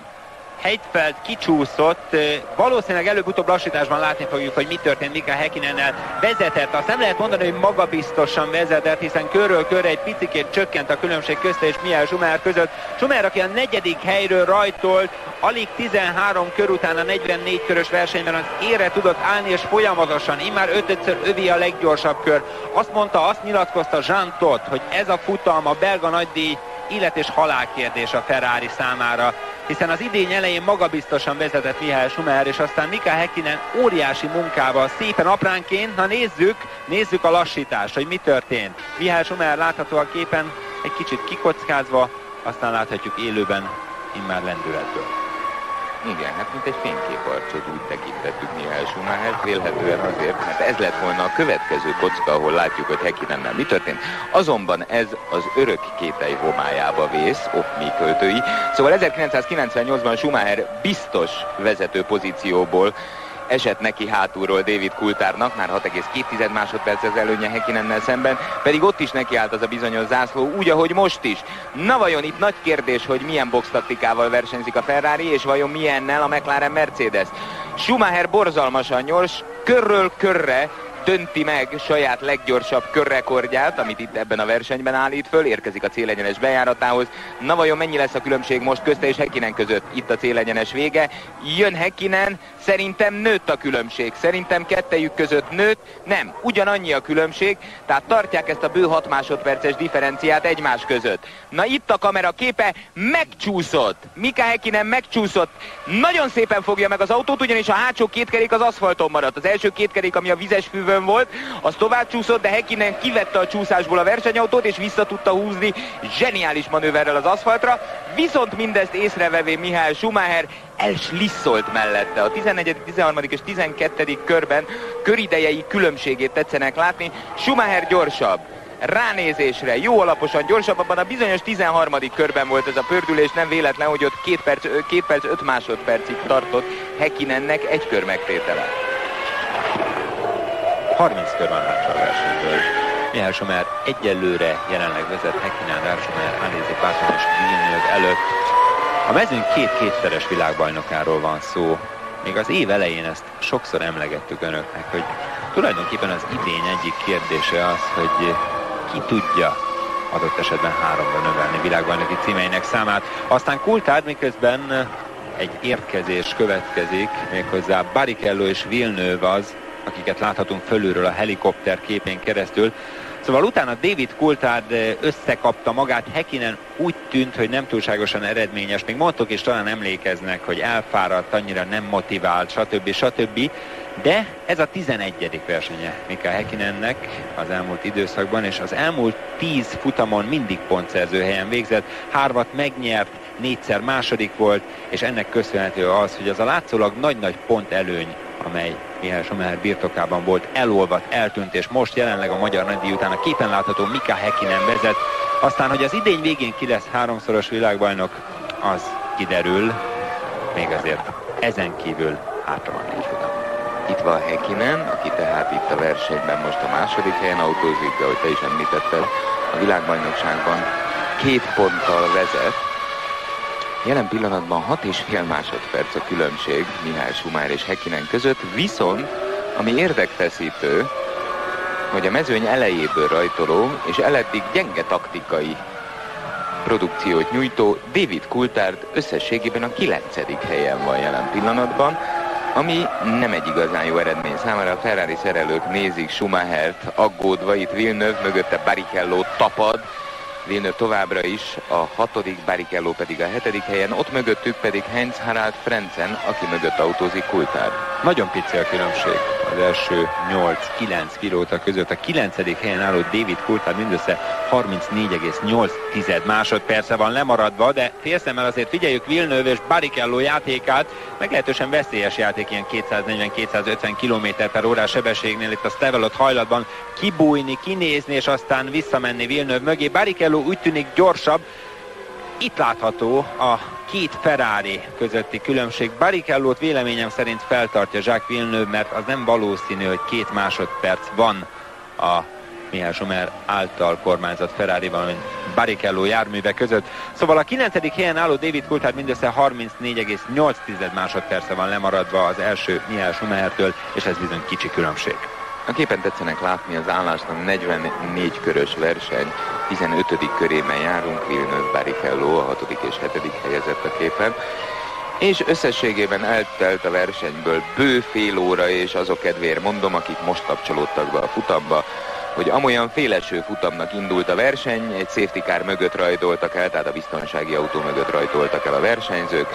Heidfeld kicsúszott, valószínűleg előbb-utóbb lassításban látni fogjuk, hogy mi történt Mika Häkkinennel. Vezetett, azt nem lehet mondani, hogy magabiztosan vezetett, hiszen körről körre egy picikét csökkent a különbség közte és Mihály Schumacher között. Schumacher, aki a 4. helyről rajtolt, alig 13 kör után a 44 körös versenyben az érre tudott állni, és folyamatosan, immár 5-ször övé a leggyorsabb kör. Azt nyilatkozta Jean Todt, hogy ez a futam a belga nagydíj élet és halál kérdés a Ferrari számára, hiszen az idény elején magabiztosan vezetett Mihály Schumacher, és aztán Mika Häkkinen óriási munkával, szépen apránként, na nézzük a lassítást, hogy mi történt. Mihály Schumacher látható a képen, egy kicsit kikockázva, aztán láthatjuk élőben immár lendületből. Igen, hát mint egy fényképarcot úgy tekintettük Mihály Schumachert, vélhetően azért, mert ez lett volna a következő kocka, ahol látjuk, hogy Häkkinennel mi történt. Azonban ez az örök kételj homályába vész, mi költői. Szóval 1998-ban Schumacher biztos vezető pozícióból esett neki hátulról David Coulthardnak, már 6,2 másodperc az előnye Häkkinennel szemben, pedig ott is nekiállt az a bizonyos zászló, úgy, ahogy most is. Na vajon itt nagy kérdés, hogy milyen boxtaktikával versenyzik a Ferrari, és vajon milyennel a McLaren Mercedes. Schumacher borzalmasan gyors, körről körre dönti meg saját leggyorsabb körrekordját, amit itt ebben a versenyben állít föl, érkezik a célegyenes bejáratához. Na vajon mennyi lesz a különbség most közte és Häkkinen között? Itt a célegyenes vége. Jön Häkkinen, szerintem nőtt a különbség. Szerintem kettejük között nőtt. Nem, ugyanannyi a különbség, tehát tartják ezt a bő 6 másodperces differenciát egymás között. Na itt a kamera képe, megcsúszott. Mika Häkkinen megcsúszott. Nagyon szépen fogja meg az autót, ugyanis a hátsó két kerék az aszfalton maradt. Az első két kerék, ami a vizes fűvön volt, az tovább csúszott, de Häkkinen kivette a csúszásból a versenyautót, és vissza tudta húzni zseniális manőverrel az aszfaltra, viszont mindezt észrevevé Mihály Schumacher elsliszolt mellette. A 14., 13. és 12. körben köridejei különbségét tetszenek látni. Schumacher gyorsabb, ránézésre, jó alaposan, gyorsabban, a bizonyos 13. körben volt ez a pördülés, nem véletlen, hogy ott 2 perc 5 másodpercig tartott Häkkinennek egy kör megtétele. 30 kör van hátra a versenyből. Mihály Schumacher egyelőre jelenleg vezet Häkkinen, Schumacher, Alesi, Button és Villeneuve előtt. A mezőny kétszeres világbajnokáról van szó. Még az év elején ezt sokszor emlegettük önöknek, hogy tulajdonképpen az idény egyik kérdése az, hogy ki tudja adott esetben 3-ra növelni világbajnoki címeinek számát. Aztán Coulthard, miközben egy érkezés következik, méghozzá Barrichello és Villeneuve az, akiket láthatunk fölülről a helikopter képén keresztül. Szóval utána David Coulthard összekapta magát, Häkkinen úgy tűnt, hogy nem túlságosan eredményes. Még mondtok is talán emlékeznek, hogy elfáradt, annyira nem motivált, stb. De ez a 11. versenye Mika Häkkinennek az elmúlt időszakban, és az elmúlt 10 futamon mindig pontszerző helyen végzett, 3-at megnyert, 4-szer második volt, és ennek köszönhető az, hogy az a látszólag nagy-nagy pont előny, amely Mihály Schumacher birtokában volt, elolvadt, eltűnt, és most jelenleg a magyar nagydíj után a képen látható Mika Häkkinen vezet. Aztán, hogy az idény végén ki lesz 3-szoros világbajnok, az kiderül, még azért ezen kívül hátra van 4 futam. Itt van Häkkinen, aki tehát itt a versenyben most a második helyen autózik, de ahogy te is említetted, a világbajnokságban 2 ponttal vezet. Jelen pillanatban 6,5 másodperc a különbség Mihály Schumacher és Häkkinen között, viszont ami érdekfeszítő, hogy a mezőny elejéből rajtoló és eleddig gyenge taktikai produkciót nyújtó David Coulthard összességében a 9. helyen van jelen pillanatban, ami nem egy igazán jó eredmény számára. A Ferrari szerelők nézik Schumachert aggódva, itt Villeneuve, mögötte Barrichello tapad, Villeneuve továbbra is a 6., Barrichello pedig a 7. helyen, ott mögöttük pedig Heinz-Harald Frentzen, aki mögött autózik Coulthard. Nagyon pici a különbség az első 8-9 pilóta között. A 9. helyen álló David Coulthard mindössze 34,8 másodperce van lemaradva, de félszemmel azért figyeljük Villeneuve és Barrichello játékát, meglehetősen veszélyes játék, ilyen 240-250 km/h sebességnél itt a Stavelot hajlatban kibújni, kinézni és aztán visszamenni Villeneuve mögé. Barrichello úgy tűnik gyorsabb. Itt látható a 2 Ferrari közötti különbség. Barrichello-t véleményem szerint feltartja Jacques Villeneuve, mert az nem valószínű, hogy 2 másodperc van a Mihály Schumacher által kormányzott Ferrari-ban, Barrichello járműve között. Szóval a 9. helyen álló David Coulthard mindössze 34,8 másodperce van lemaradva az első Mihály Schumachertől, és ez bizony kicsi különbség. A képen tetszenek látni az állást, a 44 körös verseny, 15. körében járunk, Villeneuve, Barrichello a 6. és 7. helyezett a képen. És összességében eltelt a versenyből bő fél óra, és azok kedvéért mondom, akik most kapcsolódtak be a futamba, hogy amolyan féleső futamnak indult a verseny, egy safety car mögött rajtoltak el, tehát a biztonsági autó mögött rajtoltak el a versenyzők.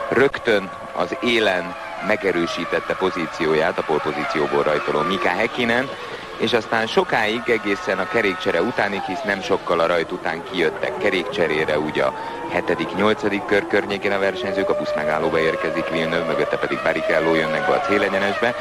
Rögtön az élen megerősítette pozícióját a polpozícióból rajtoló Mika Häkkinen, és aztán sokáig egészen a kerékcsere utánig, hisz nem sokkal a rajt után kijöttek kerékcserére, ugye a 7.-8. kör környékén a versenyzők, a buszmegállóba érkezik Villeneuve, mögötte pedig Barrichello jönnek be a célegyenesbe.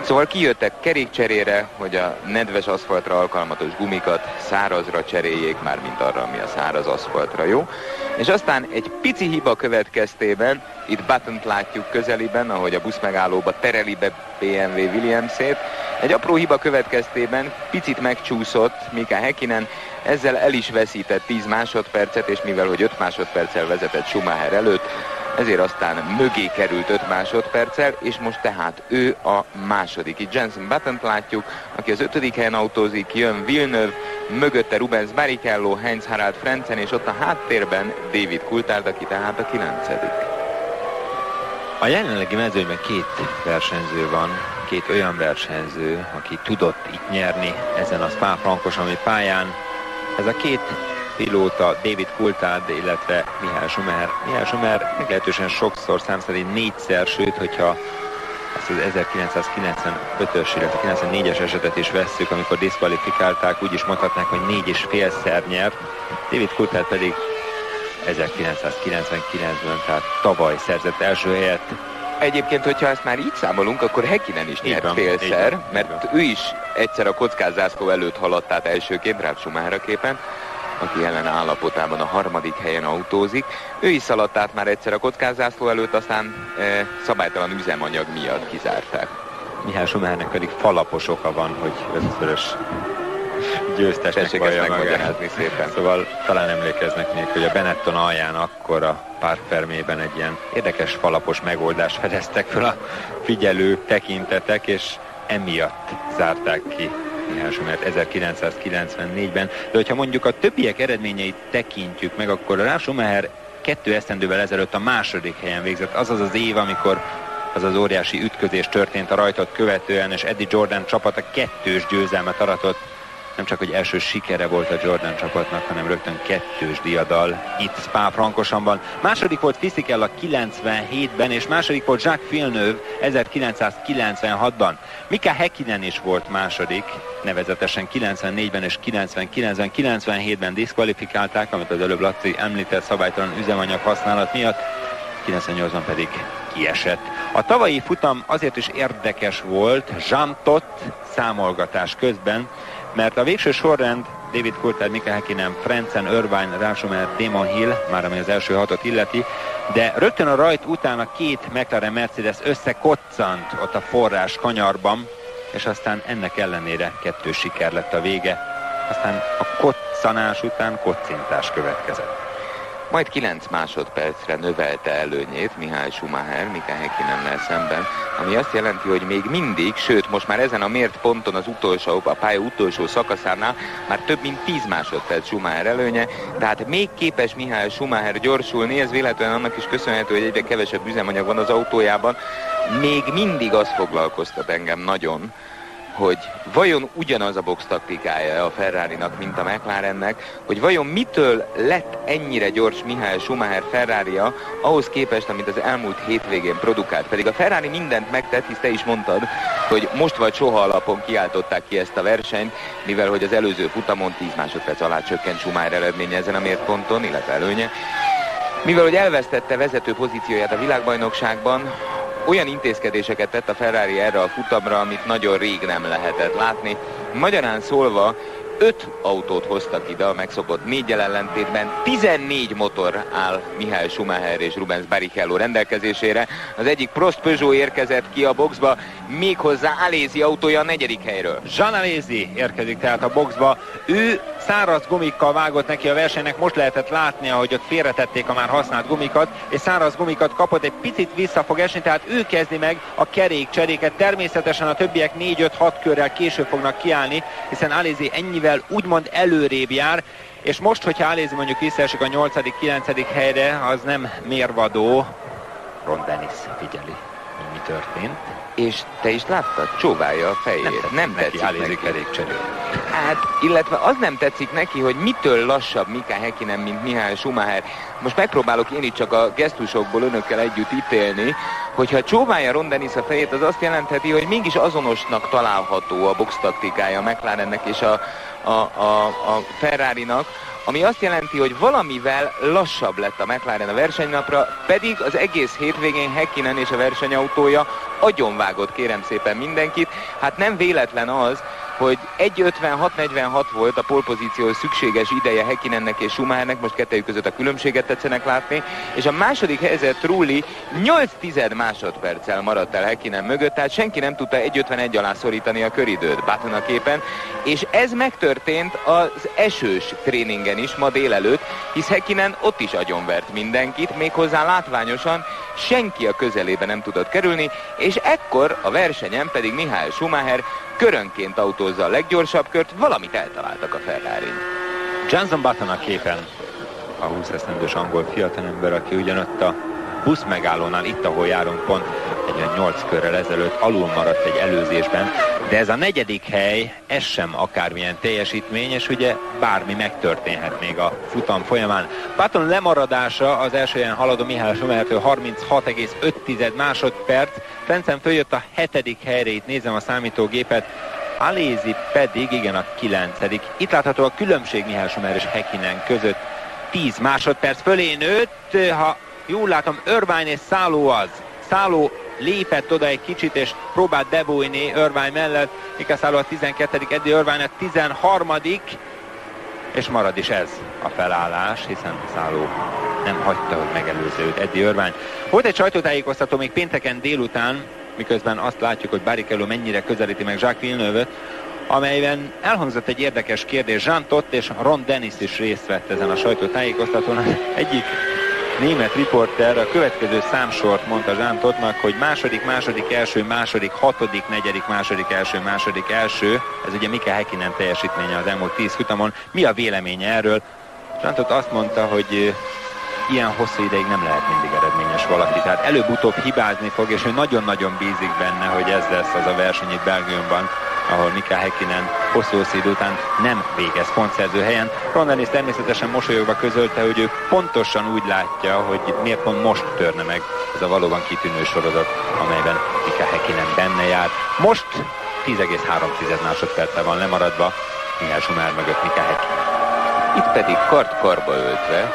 Szóval kijöttek kerékcserére, hogy a nedves aszfaltra alkalmatos gumikat szárazra cseréljék, mármint arra, ami a száraz aszfaltra jó. És aztán egy pici hiba következtében, itt Buttont látjuk közeliben, ahogy a buszmegállóba tereli be BMW Williamsét, egy apró hiba következtében picit megcsúszott Mika Häkkinen, ezzel el is veszített 10 másodpercet, és mivel hogy 5 másodperccel vezetett Schumacher előtt, ezért aztán mögé került 5 másodperccel, és most tehát ő a második. Itt Jenson Buttont látjuk, aki az 5. helyen autózik, jön Villeneuve, mögötte Rubens Barrichello, Heinz-Harald Frentzen, és ott a háttérben David Coulthard, aki tehát a 9. A jelenlegi mezőnyben 2 versenyző van, 2 olyan versenyző, aki tudott itt nyerni ezen a Spa-Francorchamps pályán. Ez a 2 pilóta, David Coulthard, illetve Mihály Schumacher. Mihály Schumacher meglehetősen sokszor, szám szerint 4-szer, sőt, hogyha azt az 1995-ös, illetve 94-es esetet is vesszük, amikor diszkvalifikálták, úgy is mondhatnánk, hogy 4,5-szer nyert. David Coulthard pedig 1999-ben, tehát tavaly szerzett első helyet Egyébként, hogyha ezt már így számolunk, akkor Häkkinen is nyert félszer, mert ő is egyszer a kockázászló előtt haladt át elsőként, Ralf Schumacher képen, aki jelen állapotában a harmadik helyen autózik. Ő is szaladt át már egyszer a kockázászló előtt, aztán szabálytalan üzemanyag miatt kizárták. Mihály Schumachernek pedig falapos oka van, hogy ötszörös győztesnek vallja magát. Szépen. Szóval talán emlékeznek még, hogy a Benetton alján akkor a Parc Fermében egy ilyen érdekes falapos megoldást fedeztek fel a figyelő tekintetek, és emiatt zárták ki Mihály Schumachert 1994-ben. De hogyha mondjuk a többiek eredményeit tekintjük meg, akkor a Ralf Schumacher 2 esztendővel ezelőtt a második helyen végzett. Az az év, amikor az az óriási ütközés történt a rajtot követően, és Eddie Jordan csapata 2-s győzelmet aratott. Nem csak, hogy első sikere volt a Jordan csapatnak, hanem rögtön 2-s diadal itt Spa-Francorchamban. Második volt Fisichella 97-ben, és második volt Jacques Villeneuve 1996-ban. Mika Häkkinen is volt második, nevezetesen 94-ben és 99-ben, 97-ben diszkvalifikálták, amit az előbb Laci említett szabálytalan üzemanyag használat miatt, 98-ban pedig kiesett. A tavalyi futam azért is érdekes volt Jean Todt számolgatás közben, mert a végső sorrend David Coulthard, Mika Häkkinen, Frentzen, Irvine, Ralf Schumacher, Damon Hill, már ami az első 6-ot illeti, de rögtön a rajt után a 2 McLaren Mercedes összekoccant ott a forrás kanyarban, és aztán ennek ellenére 2 siker lett a vége. Aztán a koccanás után kocintás következett. Majd 9 másodpercre növelte előnyét Mihály Schumacher Mika Häkkinennel szemben, ami azt jelenti, hogy még mindig, sőt most már ezen a mért ponton a pálya utolsó szakaszánál már több mint 10 másodperc Schumacher előnye, tehát még képes Mihály Schumacher gyorsulni, ez véletlenül annak is köszönhető, hogy egyre kevesebb üzemanyag van az autójában. Még mindig az foglalkoztat engem nagyon, hogy vajon ugyanaz a box taktikája a Ferrarinak, mint a McLarennek, hogy vajon mitől lett ennyire gyors Mihály Schumacher Ferraria ahhoz képest, amit az elmúlt hétvégén produkált. Pedig a Ferrari mindent megtett, hisz te is mondtad, hogy most vagy soha alapon kiáltották ki ezt a versenyt, mivel hogy az előző futamon 10 másodperc alá csökkent Schumacher eredménye ezen a mértponton, illetve előnye. Mivel hogy elvesztette vezető pozícióját a világbajnokságban, olyan intézkedéseket tett a Ferrari erre a futamra, amit nagyon rég nem lehetett látni. Magyarán szólva 5 autót hoztak ide a megszokott 4-jel ellentétben, 14 motor áll Mihály Schumacher és Rubens Barrichello rendelkezésére. Az egyik Prost Peugeot érkezett ki a boxba, méghozzá Alesi autója a 4. helyről. Jean Alesi érkezik tehát a boxba. Ő száraz gumikkal vágott neki a versenynek, most lehetett látni, ahogy ott félretették a már használt gumikat, és száraz gumikat kapott, egy picit vissza fog esni, tehát ő kezdi meg a kerékcseréket. Természetesen a többiek 4-5-6 körrel később fognak kiállni, hiszen Alesi ennyivel úgymond előrébb jár, és most, hogyha Alesi mondjuk visszaesik a 8.-9. helyre, az nem mérvadó. Ron Dennis figyeli, mi történt. És te is láttad? Csóválja a fejét. Nem tetszik Alesi kerékcseré. Hát, illetve az nem tetszik neki, hogy mitől lassabb Mika Häkkinen, mint Mihály Schumacher. Most megpróbálok én itt csak a gesztusokból önökkel együtt ítélni, hogyha csóválja Ron Dennis a fejét, az azt jelentheti, hogy mégis azonosnak található a box taktikája a McLarennek és a Ferrarinak, ami azt jelenti, hogy valamivel lassabb lett a McLaren a versenynapra, pedig az egész hétvégén Häkkinen és a versenyautója agyonvágott, kérem szépen mindenkit. Hát nem véletlen az, hogy 1.56.46 volt a polpozíció szükséges ideje Häkkinennek és Schumachernek, most kettejük között a különbséget tetszenek látni, és a második helyzet Trulli 8 másodperccel maradt el Häkkinen mögött, tehát senki nem tudta 1.51 alá szorítani a köridőt Button a képen, és ez megtörtént az esős tréningen is ma délelőtt, hisz Häkkinen ott is agyonvert mindenkit, méghozzá látványosan, senki a közelébe nem tudott kerülni, és ekkor a versenyen pedig Mihály Schumacher körönként autózza a leggyorsabb kört, valamit eltaláltak a Ferrarin. Jenson Button a képen, a 20 esztendős angol fiatalember, aki ugyanott a busz megállónál, itt ahol járunk pont, egy olyan 8 körrel ezelőtt alul maradt egy előzésben, de ez a 4. hely, ez sem akármilyen teljesítmény, és ugye bármi megtörténhet még a futam folyamán. Button lemaradása az első helyen haladó Mihály Schumachertől 36,5 másodperc, Frentzen följött a 7. helyre, itt nézem a számítógépet, Alesi pedig, igen, a 9. Itt látható a különbség Mihály Schumacher és Häkkinen között, 10 másodperc fölé nőtt, ha jól látom, Irvine és Száló az. Száló lépett oda egy kicsit, és próbált bebújni Irvine mellett. Mika Salo a 12., Eddie Irvine a 13., és marad is ez a felállás, hiszen Salo nem hagyta, hogy megelőzze őt Eddie Irvine. Volt egy sajtótájékoztató még pénteken délután, miközben azt látjuk, hogy Barrichello mennyire közelíti meg Jacques Villeneuve-öt, amelyben elhangzott egy érdekes kérdés. Jean Todt és Ron Dennis is részt vett ezen a sajtótájékoztatón. Egyik német riporter a következő számsort mondta Jean Todtnak, hogy második, első, második, hatodik, negyedik, második, első. Ez ugye Mika Häkkinen teljesítménye az elmúlt 10 futamon. Mi a véleménye erről? Jean Todt azt mondta, hogy ilyen hosszú ideig nem lehet mindig eredményes valaki. Tehát előbb-utóbb hibázni fog, és ő nagyon-nagyon bízik benne, hogy ez lesz az a verseny itt Belgiumban, ahol Mika Häkkinen hosszú idő után nem végez pontszerző helyen. Ron Dennis természetesen mosolyogva közölte, hogy ő pontosan úgy látja, hogy miért pont most törne meg ez a valóban kitűnő sorozat, amelyben Mika Häkkinen benne jár. Most 10,3 másodperccel van lemaradva Michael Schumacher mögött Mika Häkkinen. Itt pedig kart-karba öltve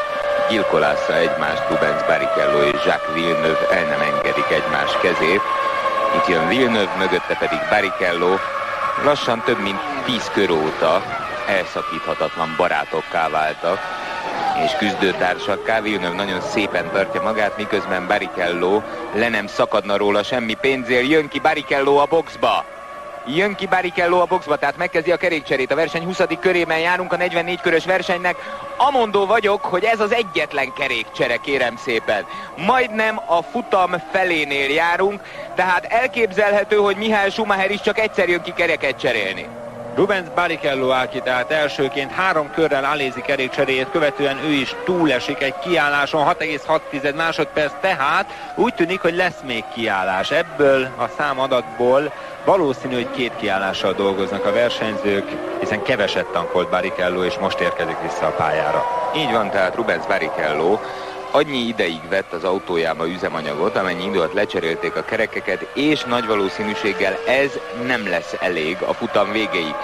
gyilkolássza egymást Rubens Barrichello és Jacques Villeneuve, el nem engedik egymás kezét. Itt jön Villeneuve, mögötte pedig Barrichello. Lassan több mint 10 kör óta elszakíthatatlan barátokká váltak, és küzdőtársakká. Villeneuve nagyon szépen tartja magát, miközben Barrichello le nem szakadna róla semmi pénzért. Jön ki Barrichello a boxba! Tehát megkezdi a kerékcserét. A verseny 20. körében járunk a 44 körös versenynek. Amondó vagyok, hogy ez az egyetlen kerékcsere, kérem szépen. Majdnem a futam felénél járunk, tehát elképzelhető, hogy Michael Schumacher is csak egyszer jön ki kereket cserélni. Rubens Barrichello áll ki, tehát elsőként 3 körrel Alesi kerékcseréjét követően ő is túlesik egy kiálláson, 6,6 másodperc, tehát úgy tűnik, hogy lesz még kiállás. Ebből a számadatból valószínű, hogy 2 kiállással dolgoznak a versenyzők, hiszen keveset tankolt Barrichello, és most érkezik vissza a pályára. Így van, tehát Rubens Barrichello annyi ideig vett az autójába üzemanyagot, amennyi idő alatt lecserélték a kerekeket, és nagy valószínűséggel ez nem lesz elég a futam végéig.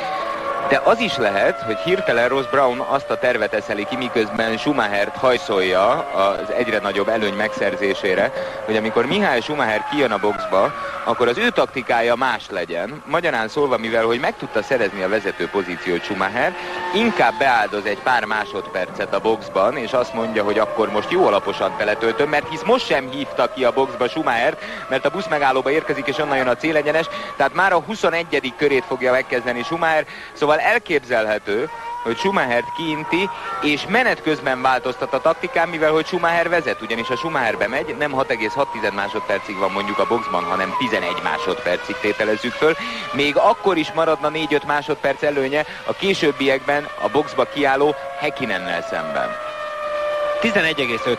De az is lehet, hogy hirtelen Ross Brown azt a tervet eszeli ki, miközben Schumachert hajszolja az egyre nagyobb előny megszerzésére, hogy amikor Michael Schumacher kijön a boxba, akkor az ő taktikája más legyen. Magyarán szólva, mivel hogy meg tudta szerezni a vezető pozíciót Schumacher, inkább beáldoz egy pár másodpercet a boxban, és azt mondja, hogy akkor most jó alaposan beletöltöm, mert hisz most sem hívta ki a boxba Schumachert, mert a busz megállóba érkezik, és onnan jön a célegyenes, tehát már a 21. körét fogja megkezdeni Schumacher, szóval elképzelhető, hogy Schumachert kiinti, és menet közben változtat a taktikán, mivel hogy Schumacher vezet, ugyanis a Schumacher bemegy, nem 6,6 másodpercig van mondjuk a boxban, hanem 11 másodpercig tételezzük föl, még akkor is maradna 4-5 másodperc előnye a későbbiekben a boxba kiálló Häkkinennel szemben. 11,5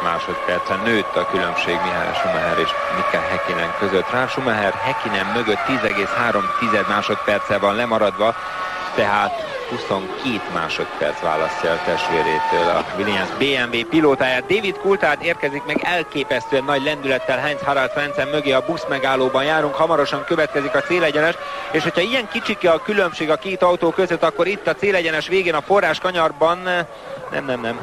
másodpercen nőtt a különbség Michael Schumacher és Mika Häkkinen között. Ralf Schumacher Häkkinen mögött 10,3 másodperccel van lemaradva, tehát 22 másodperc választja a testvérétől a Williams BMW pilótáját. David Coulthard érkezik meg elképesztően nagy lendülettel Heinz-Harald Frentzen mögé, a busz megállóban járunk, hamarosan következik a célegyenes, és hogyha ilyen kicsike a különbség a két autó között, akkor itt a célegyenes végén a forráskanyarban nem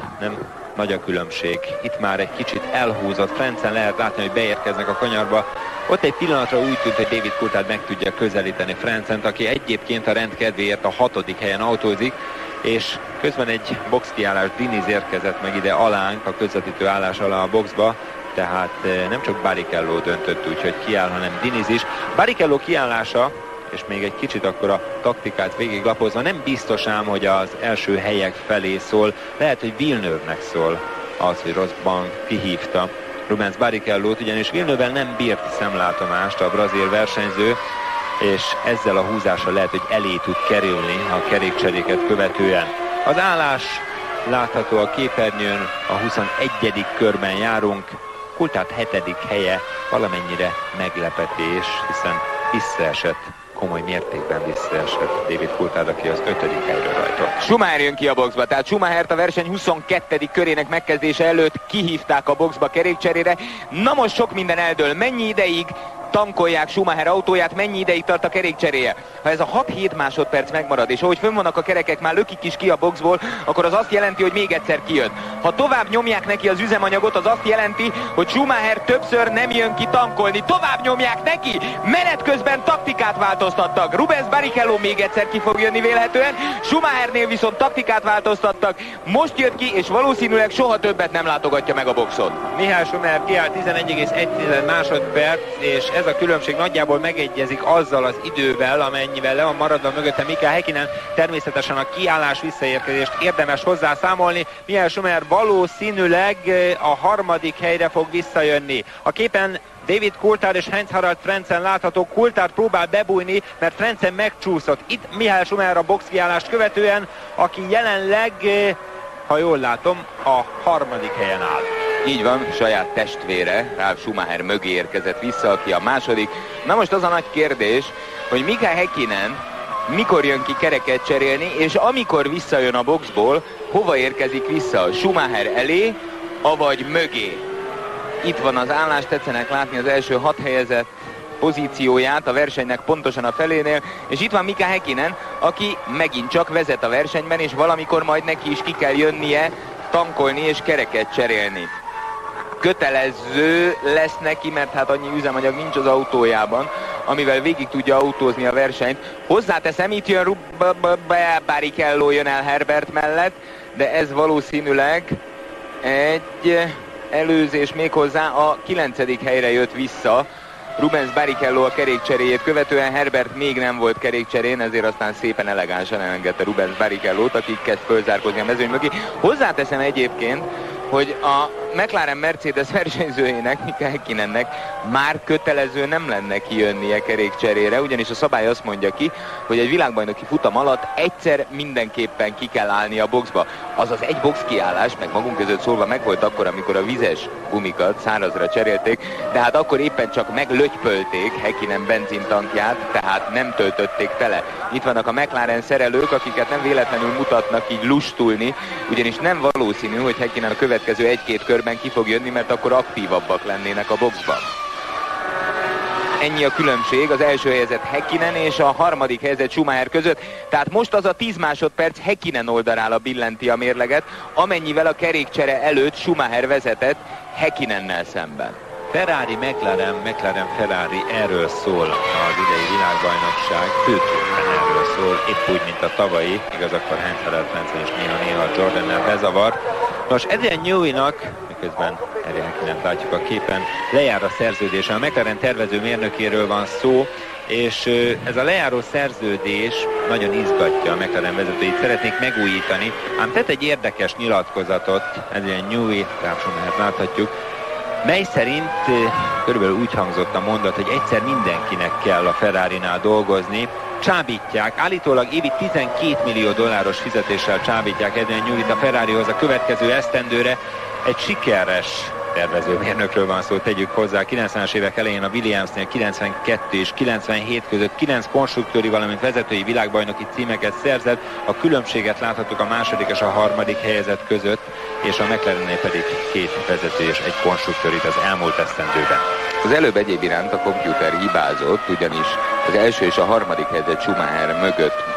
nagy a különbség. Itt már egy kicsit elhúzott Frentzen, lehet látni, hogy beérkeznek a kanyarba. Ott egy pillanatra úgy tűnt, hogy David Coulthard meg tudja közelíteni Frentzent, aki egyébként a rend kedvéért a 6. helyen autózik, és közben egy boxkiállás Diniz érkezett meg ide alánk, a közvetítő állás alá a boxba, tehát nem csak Barrichello döntött úgy, hogy kiáll, hanem Diniz is. Barrichello kiállása, és még egy kicsit akkor a taktikát végiglapozva, nem biztos ám, hogy az első helyek felé szól. Lehet, hogy Villeneuve-nek szól az, hogy Rosban kihívta Rubens Barrichello-t, ugyanis Villeneuve-vel nem bírt szemlátomást a brazil versenyző, és ezzel a húzással lehet, hogy elé tud kerülni a kerékcseréket követően. Az állás látható a képernyőn, a 21. körben járunk, Coulthard 7. helye valamennyire meglepetés, hiszen visszaesett, komoly mértékben visszaesett David Coulthard, aki az 5. helyről rajtott. Schumacher jön ki a boxba, tehát Schumachert a verseny 22. körének megkezdése előtt kihívták a boxba kerékcserére. Na most sok minden eldől. Mennyi ideig tankolják Schumacher autóját, mennyi ideig tart a kerékcseréje. Ha ez a 6-7 másodperc megmarad, és ahogy fönn vannak a kerekek, már lökik is ki a boxból, akkor az azt jelenti, hogy még egyszer kijön. Ha tovább nyomják neki az üzemanyagot, az azt jelenti, hogy Schumacher többször nem jön ki tankolni. Tovább nyomják neki, menet közben taktikát változtattak. Rubens Barrichello még egyszer ki fog jönni vélhetően, Schumachernél viszont taktikát változtattak. Most jött ki, és valószínűleg soha többet nem látogatja meg a boxot. Michael Schumacher kiáll 11,1 másodperc, és ez a különbség nagyjából megegyezik azzal az idővel, amennyivel le van maradva mögötte Mika Häkkinen. Természetesen a kiállás visszaérkezést érdemes hozzászámolni. Michael Schumacher valószínűleg a harmadik helyre fog visszajönni. A képen David Coulthard és Heinz-Harald Frentzen látható. Coulthard próbál bebújni, mert Frentzen megcsúszott. Itt Michael Schumacher a box kiállást követően, aki jelenleg, ha jól látom, a harmadik helyen áll. Így van, saját testvére, Ralf Schumacher mögé érkezett vissza, aki a második. Na most az a nagy kérdés, hogy Mika Häkkinen mikor jön ki kereket cserélni, és amikor visszajön a boxból, hova érkezik vissza? Schumacher elé, avagy mögé? Itt van az állás, tetszenek látni az első 6 helyezett pozícióját a versenynek pontosan a felénél, és itt van Mika Häkkinen, aki megint csak vezet a versenyben, és valamikor majd neki is ki kell jönnie tankolni és kereket cserélni. Kötelező lesz neki, mert hát annyi üzemanyag nincs az autójában, amivel végig tudja autózni a versenyt. Hozzáteszem, itt jön Barrichello, jön el Herbert mellett, de ez valószínűleg egy előzés, méghozzá a 9. helyre jött vissza Rubens Barrichello a kerékcseréjét követően. Herbert még nem volt kerékcserén, ezért aztán szépen elegánsan elengedte Rubens Barrichello-t, aki kezd fölzárkozni a mezőny mögé. Hozzáteszem egyébként, hogy a McLaren Mercedes versenyzőjének, Mika Häkkinennek már kötelező nem lenne kijönnie kerékcserére, ugyanis a szabály azt mondja ki, hogy egy világbajnoki futam alatt egyszer mindenképpen ki kell állni a boxba. Azaz egy box kiállás, meg magunk között szólva megvolt akkor, amikor a vizes gumikat szárazra cserélték, de hát akkor éppen csak meglötypölték Häkkinen benzintankját, tehát nem töltötték tele. Itt vannak a McLaren szerelők, akiket nem véletlenül mutatnak így lustulni, ugyanis nem valószínű, hogy Häkkinen a következő 1-2 körben ki fog jönni, mert akkor aktívabbak lennének a boxban. Ennyi a különbség az első helyezett Häkkinen és a harmadik helyezett Schumacher között. Tehát most az a 10 másodperc Häkkinen oldalára billenti a mérleget, amennyivel a kerékcsere előtt Schumacher vezetett Häkkinennel szemben. Ferrari, McLaren, Ferrari, erről szól az idei világbajnokság, főképpen erről szól, épp úgy, mint a tavalyi, igaz, akkor Heinz-Harald Frentzen és néha Jordannel bezavar. Nos, Adrian Newey-nak, miközben Adrian Häkkinent látjuk a képen, lejár a szerződése. A McLaren tervező mérnökéről van szó, és ez a lejáró szerződés nagyon izgatja a McLaren vezetőit, szeretnék megújítani, ám tett egy érdekes nyilatkozatot, Adrian Newey, Ralf Schumachert láthatjuk, mely szerint körülbelül úgy hangzott a mondat, hogy egyszer mindenkinek kell a Ferrarinál dolgozni. Csábítják, állítólag évi $12 millió fizetéssel csábítják Adrian Newey-t a Ferrarihoz a következő esztendőre. Egy sikeres tervezőmérnökről van szó, tegyük hozzá. A 90-es évek elején a Williamsnél 92 és 97 között 9 konstruktőri, valamint vezetői világbajnoki címeket szerzett. A különbséget láthatjuk a második és a harmadik helyezett között, és a McLarennél pedig 2 vezető és 1 konstruktőrit az elmúlt esztendőben. Az előbb egyéb iránt a komputer hibázott, ugyanis az első és a harmadik helyezett Schumacher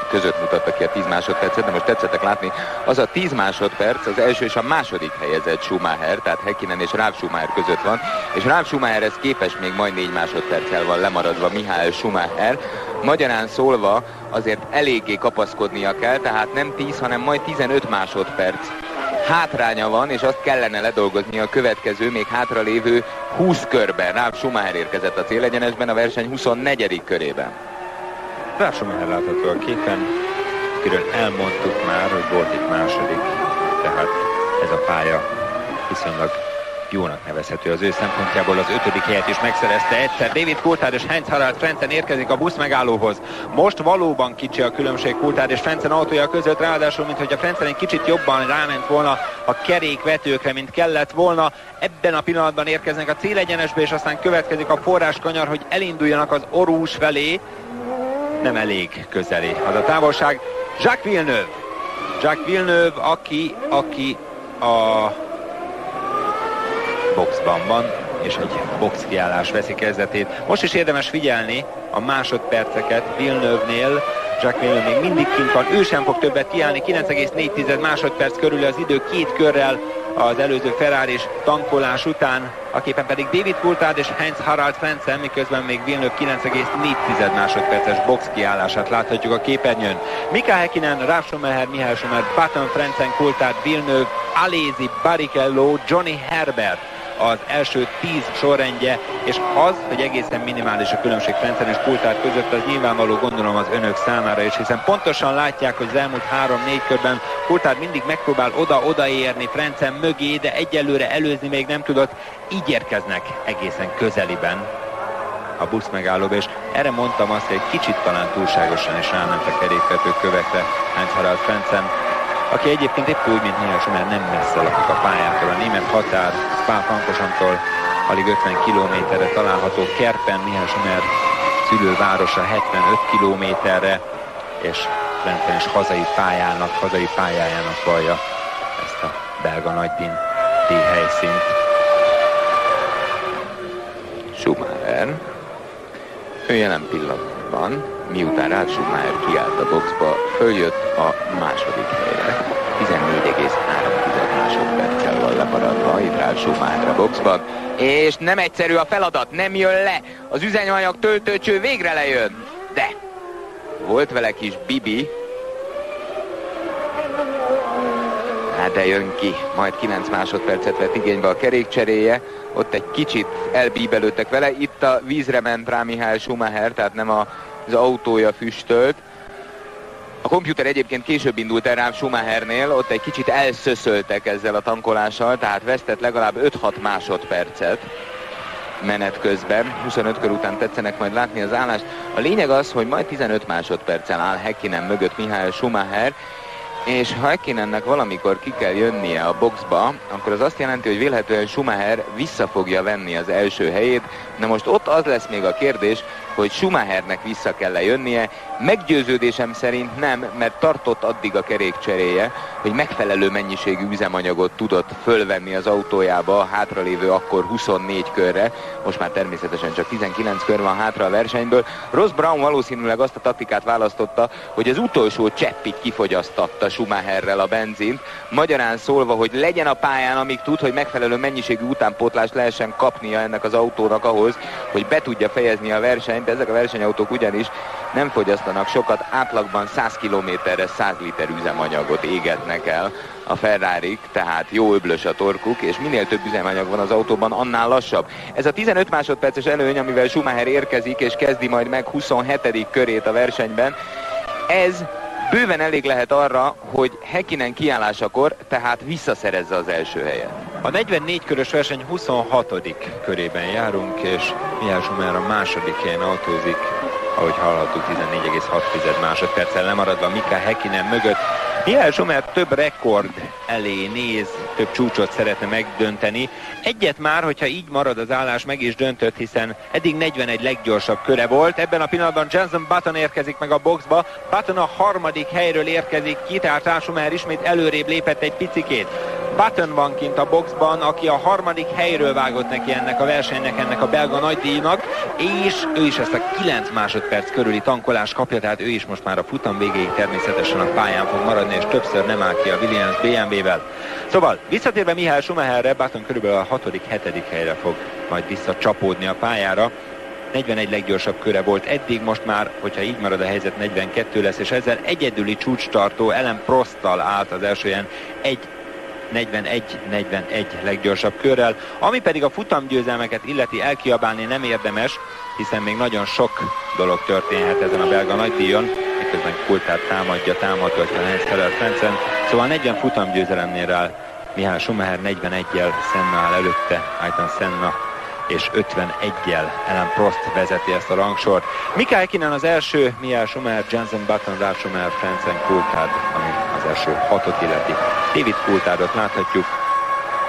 között mutatta ki a 10 másodpercet, de most tetszettek látni, az a 10 másodperc az első és a második helyezett Schumacher, tehát Häkkinen és Ralf Schumacher között van, és Ralf Schumacherhez képest még majd 4 másodperccel van lemaradva Michael Schumacher. Magyarán szólva azért eléggé kapaszkodnia kell, tehát nem 10, hanem majd 15 másodperc hátránya van, és azt kellene ledolgozni a következő, még hátralévő 20 körben. Ralf Schumacher érkezett a célegyenesben a verseny 24. körében. Ralf Schumacher látható a képen, akiről elmondtuk már, hogy volt itt második, tehát ez a pálya viszonylag jónak nevezhető az ő szempontjából. Az 5. helyet is megszerezte egyszer. David Coulthard és Heinz-Harald Frentzen érkezik a busz megállóhoz. Most valóban kicsi a különbség Coulthard és Frentzen autója között, ráadásul, mintha Frentzen egy kicsit jobban ráment volna a kerékvetőkre, mint kellett volna. Ebben a pillanatban érkeznek a célegyenesbe, és aztán következik a forráskanyar, hogy elinduljanak az orrús felé. Nem elég közeli az a távolság. Jacques Villeneuve, aki a boxban van, és egy box kiállás veszi kezdetét. Most is érdemes figyelni a másodperceket Villeneuve-nél. Jacques Villeneuve még mindig kint van, ő sem fog többet kiállni, 9,4 másodperc körül az idő, 2 körrel az előző Ferraris tankolás után, a képen pedig David Coulthard és Heinz-Harald Frentzen, miközben még Villeneuve 9,4 másodperces box kiállását láthatjuk a képernyőn. Mika Häkkinen, Ralf Schumacher, Michael Schumacher, Button, Frentzen, Coulthard, Villeneuve, Alesi, Barrichello, Johnny Herbert az első 10 sorrendje, és az, hogy egészen minimális a különbség Frentzen és Coulthard között, az nyilvánvaló, gondolom, az önök számára is, hiszen pontosan látják, hogy az elmúlt 3-4 körben Coulthard mindig megpróbál oda-oda érni Frentzen mögé, de egyelőre előzni még nem tudott, így érkeznek egészen közeliben a buszmegállóba, és erre mondtam azt, hogy egy kicsit talán túlságosan is ráment a kerékvető kövekre Heinz-Harald Frentzen, aki egyébként épp úgy, mint Michael Schumacher, nem messze lakik a pályától. A német határ Spa-Francorchamps-tól alig 50 kilométerre található Kerpen, Michael Schumacher szülővárosa 75 kilométerre, és Frentzen is hazai pályájának vallja ezt a belga nagydíj helyszínt. Schumacher, ő jelen pillanatban, miután Ralf Schumacher kiállt a boxba, följött a második helyre. 14,3 másodperccel van lemaradva itt Ralf Schumacher a boxban. És nem egyszerű a feladat, nem jön le. Az üzemanyag töltőcső végre lejön. De volt vele kis Bibi. Hát de jön ki, majd 9 másodpercet vett igénybe a kerékcseréje. Ott egy kicsit elbíbelődtek vele. Itt a vízre ment rá Michael Schumacher, tehát nem az autója füstölt. A komputer egyébként később indult el Ralf Schumachernél, ott egy kicsit elszöszöltek ezzel a tankolással, tehát vesztett legalább 5-6 másodpercet menet közben. 25 kör után tetszenek majd látni az állást. A lényeg az, hogy majd 15 másodperccel áll Häkkinen mögött Michael Schumacher, és ha Häkkinennek valamikor ki kell jönnie a boxba, akkor az azt jelenti, hogy vélhetően Schumacher vissza fogja venni az első helyét. Na most ott az lesz még a kérdés, hogy Schumachernek vissza kell jönnie. Meggyőződésem szerint nem, mert tartott addig a kerékcseréje, hogy megfelelő mennyiségű üzemanyagot tudott fölvenni az autójába a hátralévő akkor 24 körre. Most már természetesen csak 19 kör van hátra a versenyből. Ross Brawn valószínűleg azt a taktikát választotta, hogy az utolsó cseppig kifogyasztatta Schumacherrel a benzint. Magyarán szólva, hogy legyen a pályán, amíg tud, hogy megfelelő mennyiségű utánpótlást lehessen kapnia ennek az autónak ahhoz, hogy be tudja fejezni a versenyt. Ezek a versenyautók ugyanis nem fogyasztanak sokat, átlagban 100 kilométerre 100 liter üzemanyagot égetnek el a Ferrarik, tehát jó öblös a torkuk, és minél több üzemanyag van az autóban, annál lassabb. Ez a 15 másodperces előny, amivel Schumacher érkezik, és kezdi majd meg 27. körét a versenyben, ez bőven elég lehet arra, hogy Häkkinen kiállásakor tehát visszaszerezze az első helyet. A 44 körös verseny 26. körében járunk, és Michael Schumacher a második helyen autózik, ahogy hallhattuk, 14,6 másodperccel lemaradva Mika Häkkinen mögött. Michael Schumacher több rekord elé néz, több csúcsot szeretne megdönteni. Egyet már, hogyha így marad az állás, meg is döntött, hiszen eddig 41 leggyorsabb köre volt. Ebben a pillanatban Jenson Button érkezik meg a boxba. Button a harmadik helyről érkezik ki, tehát Ralf Schumacher ismét előrébb lépett egy picikét. Button van kint a boxban, aki a harmadik helyről vágott neki ennek a versenynek, ennek a belga nagydíjnak, és ő is ezt a 9 másodperc körüli tankolást kapja, tehát ő is most már a futam végéig természetesen a pályán fog maradni, és többször nem áll ki a Williams BMW-vel. Szóval visszatérve Michael Schumacherre, Button körülbelül a 6.-7. helyre fog majd visszacsapódni a pályára. 41 leggyorsabb köre volt eddig, most már, hogyha így marad a helyzet, 42 lesz, és ezzel egyedüli csúcstartó Alain Prosttal állt az első ilyen 41 leggyorsabb körrel, ami pedig a futamgyőzelmeket illeti, elkiabálni nem érdemes, hiszen még nagyon sok dolog történhet ezen a belga nagydíjon, miközben Coulthard támadja Heinz-Harald Frentzen, szóval 40 futamgyőzelemnél áll Michael Schumacher, 41-jel Senna áll előtte, Ayrton Senna, és 51-jel Alain Prost vezeti ezt a rangsort. Mika Häkkinen az első, Michael Schumacher, Jenson Button, Ralf Schumacher, Frentzen, Coulthard, ami az első 6-ot illeti. David Coulthardot láthatjuk,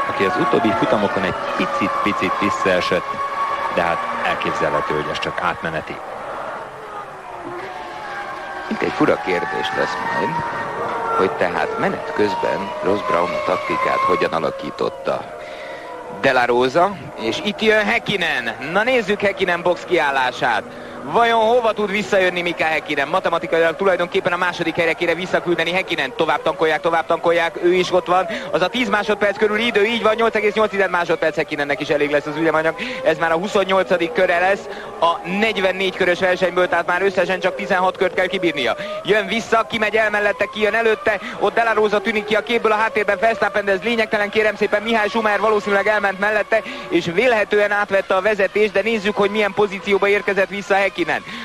aki az utóbbi futamokon egy picit visszaesett, de hát elképzelhető, hogy ez csak átmeneti. Itt egy fura kérdés lesz majd, hogy tehát menet közben Ross Brawn a taktikát hogyan alakította. De La Rosa, és itt jön Häkkinen. Na nézzük Häkkinen box kiállását. Vajon hova tud visszajönni Mika Häkkinen? Matematikailag tulajdonképpen a második helyre kéne visszaküldeni Häkkinen. Tovább tankolják, ő is ott van. Az a 10 másodperc körül idő, így van, 8,8 másodperc Häkkinennek is elég lesz az üzemanyag. Ez már a 28. köre lesz a 44 körös versenyből, tehát már összesen csak 16 kört kell kibírnia. Jön vissza, kimegy el mellette, kijön előtte, ott De La Rosa tűnik ki a képből, a háttérben Verstappen, de ez lényegtelen, kérem szépen, Mihály Schumacher valószínűleg elment mellette, és vélhetően átvette a vezetést, de nézzük, hogy milyen pozícióba érkezett vissza Häkkinen.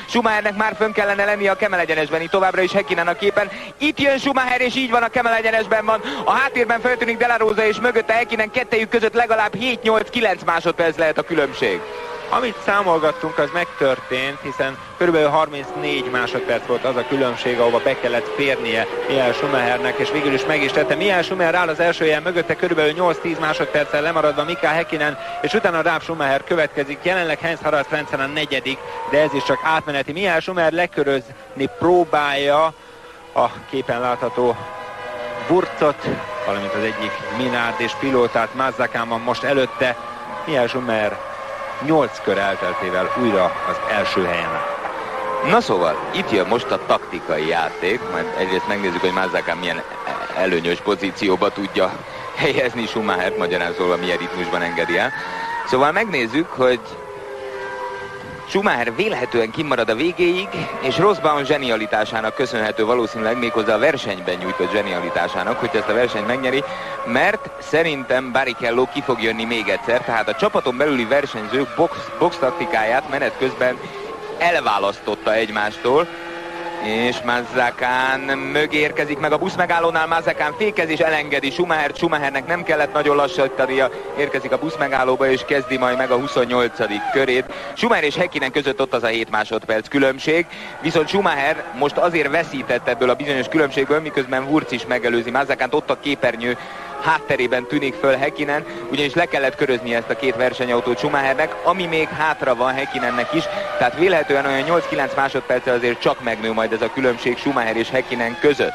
Schumachernek már fönn kellene lennie a kemelegyenesben, itt továbbra is Häkkinen a képen. Itt jön Schumacher, és így van, a kemelegyenesben van. A háttérben feltűnik De La Rosa, és mögötte Häkkinen, kettejük között legalább 7-8-9 másodperc lehet a különbség. Amit számolgattunk, az megtörtént, hiszen körülbelül 34 másodperc volt az a különbség, ahova be kellett férnie Michael Schumachernek, és végül is meg is tette. Michael Schumacher áll az első helyen, mögötte körülbelül 8-10 másodperccel lemaradva Mika Häkkinen, és utána Ralf Schumacher következik. Jelenleg Heinz-Harald Frentzen a negyedik, de ez is csak átmeneti. Michael Schumacher lekörözni próbálja a képen látható Wurzot, valamint az egyik Minard és pilótát, Mazzacán van most előtte. Michael Schumacher 8 kör elteltével újra az első helyen. Na szóval, itt jön most a taktikai játék, majd egyrészt megnézzük, hogy Mazzacán milyen előnyös pozícióba tudja helyezni Schumachert, magyarán szólva milyen ritmusban engedi el. Szóval megnézzük, hogy Schumacher vélhetően kimarad a végéig, és Rosbaum zsenialitásának köszönhető valószínűleg, méghozzá a versenyben nyújtott zsenialitásának, hogy ezt a versenyt megnyeri, mert szerintem Barrichello ki fog jönni még egyszer, tehát a csapaton belüli versenyzők box taktikáját menet közben elválasztotta egymástól, és Mazzacán mögé érkezik meg a buszmegállónál, Mazzacán fékez és elengedi Schumachert, Schumachernek nem kellett nagyon lassítania, érkezik a buszmegállóba és kezdi majd meg a 28. körét. Schumacher és Häkkinen között ott az a 7 másodperc különbség, viszont Schumacher most azért veszített ebből a bizonyos különbségből, miközben Wurz is megelőzi Mazzacánt, ott a képernyő hátterében tűnik föl Häkkinen, ugyanis le kellett körözni ezt a két versenyautót Schumachernek, ami még hátra van Häkkinennek is, tehát vélhetően olyan 8-9 másodperccel azért csak megnő majd ez a különbség Schumacher és Häkkinen között.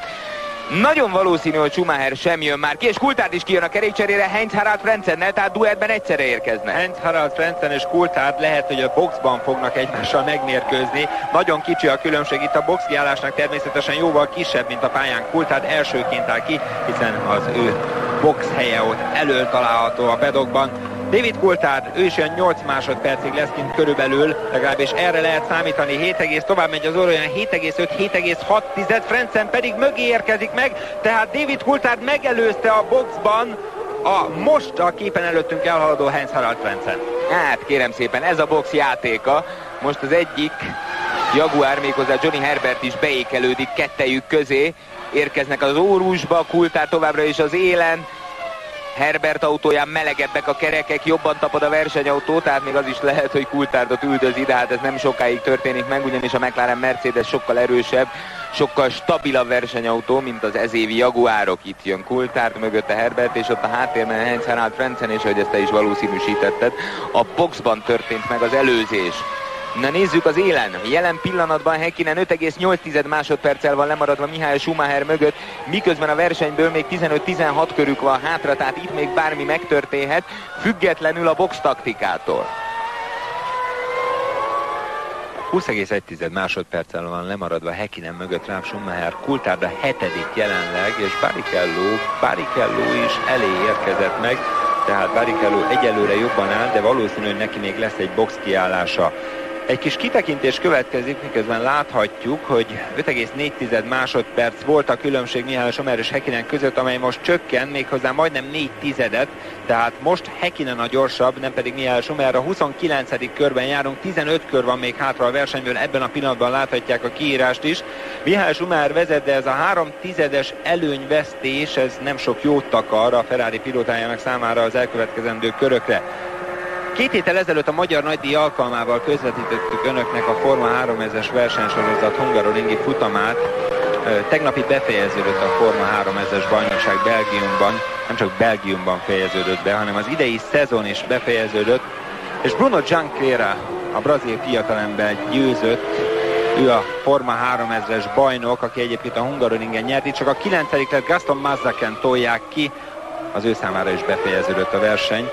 Nagyon valószínű, hogy Schumacher sem jön már ki, és Coulthard is kijön a kerékcserére Heinz-Harald Frenzennel, tehát duettben egyszerre érkezne. Heinz-Harald Frentzen és Coulthard lehet, hogy a boxban fognak egymással megmérkőzni. Nagyon kicsi a különbség, itt a box kiállásnak természetesen jóval kisebb, mint a pályán. Coulthard elsőként áll ki, hiszen az ő box helye ott elől található a paddockban. David Coulthard, ő is olyan 8 másodpercig lesz kint körülbelül, legalábbis erre lehet számítani, 7, tovább megy az orra, olyan 7,5-7,6, Frentzen pedig mögé érkezik meg, tehát David Coulthard megelőzte a boxban a most a képen előttünk elhaladó Heinz-Harald Frentzen. Hát kérem szépen, ez a box játéka, most az egyik Jaguar, méghozzá Johnny Herbert is beékelődik kettejük közé, érkeznek az órusba, Coulthard továbbra is az élen, Herbert autóján melegebbek a kerekek, jobban tapad a versenyautó, tehát még az is lehet, hogy Coulthardot üldözi, de hát ez nem sokáig történik meg, ugyanis a McLaren Mercedes sokkal erősebb, sokkal stabilabb versenyautó, mint az ezévi Jaguárok. Itt jön Coulthard, mögötte Herbert, és ott a háttérben Heinz-Harald Frentzen, és hogy ezt te is valószínűsítetted, a boxban történt meg az előzés. Na nézzük az élen. Jelen pillanatban Häkkinen 5,8 másodperccel van lemaradva Michael Schumacher mögött, miközben a versenyből még 15-16 körük van hátra, tehát itt még bármi megtörténhet, függetlenül a box taktikától. 20,1 másodperccel van lemaradva Häkkinen mögött Ralf Schumacher, Coulthard a 7. jelenleg, és Barrichello is elé érkezett meg, tehát Barrichello egyelőre jobban áll, de valószínű, hogy neki még lesz egy box kiállása. Egy kis kitekintés következik, miközben láthatjuk, hogy 5,4 másodperc volt a különbség Michael Schumacher és Häkkinen között, amely most csökken, méghozzá majdnem 4, tehát most Häkkinen a gyorsabb, nem pedig Michael Schumacher. A 29. körben járunk, 15 kör van még hátra a versenyből, ebben a pillanatban láthatják a kiírást is. Michael Schumacher vezet, de ez a 3/10 előnyvesztés, ez nem sok jót takar a Ferrari pilótájának számára az elkövetkezendő körökre. 2 héttel ezelőtt a Magyar Nagydíj alkalmával közvetítettük önöknek a Forma 3000-es versenysorozat hungaroringi futamát. Tegnapi befejeződött a Forma 3000-es bajnokság Belgiumban, nem csak Belgiumban fejeződött be, hanem az idei szezon is befejeződött, és Bruno Junqueira, a brazil fiatalember győzött, ő a Forma 3000-es bajnok, aki egyébként a hungaroringen nyert, itt csak a 9. lett, Gaston Mazzacán tolják ki, az ő számára is befejeződött a verseny.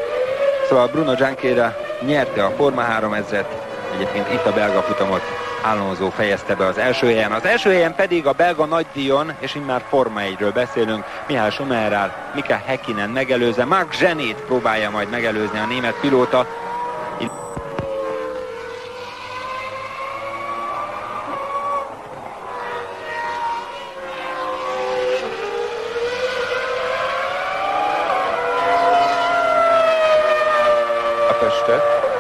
Szóval Bruno Giancheira nyerte a Forma 3000-et, egyébként itt a belga futamot Alonso fejezte be az első helyen. Az első helyen pedig a belga nagydíjon, és immár Forma 1-ről beszélünk, Michael Schumacher, Mika Häkkinen megelőzze, Marc Zsenét próbálja majd megelőzni a német pilóta.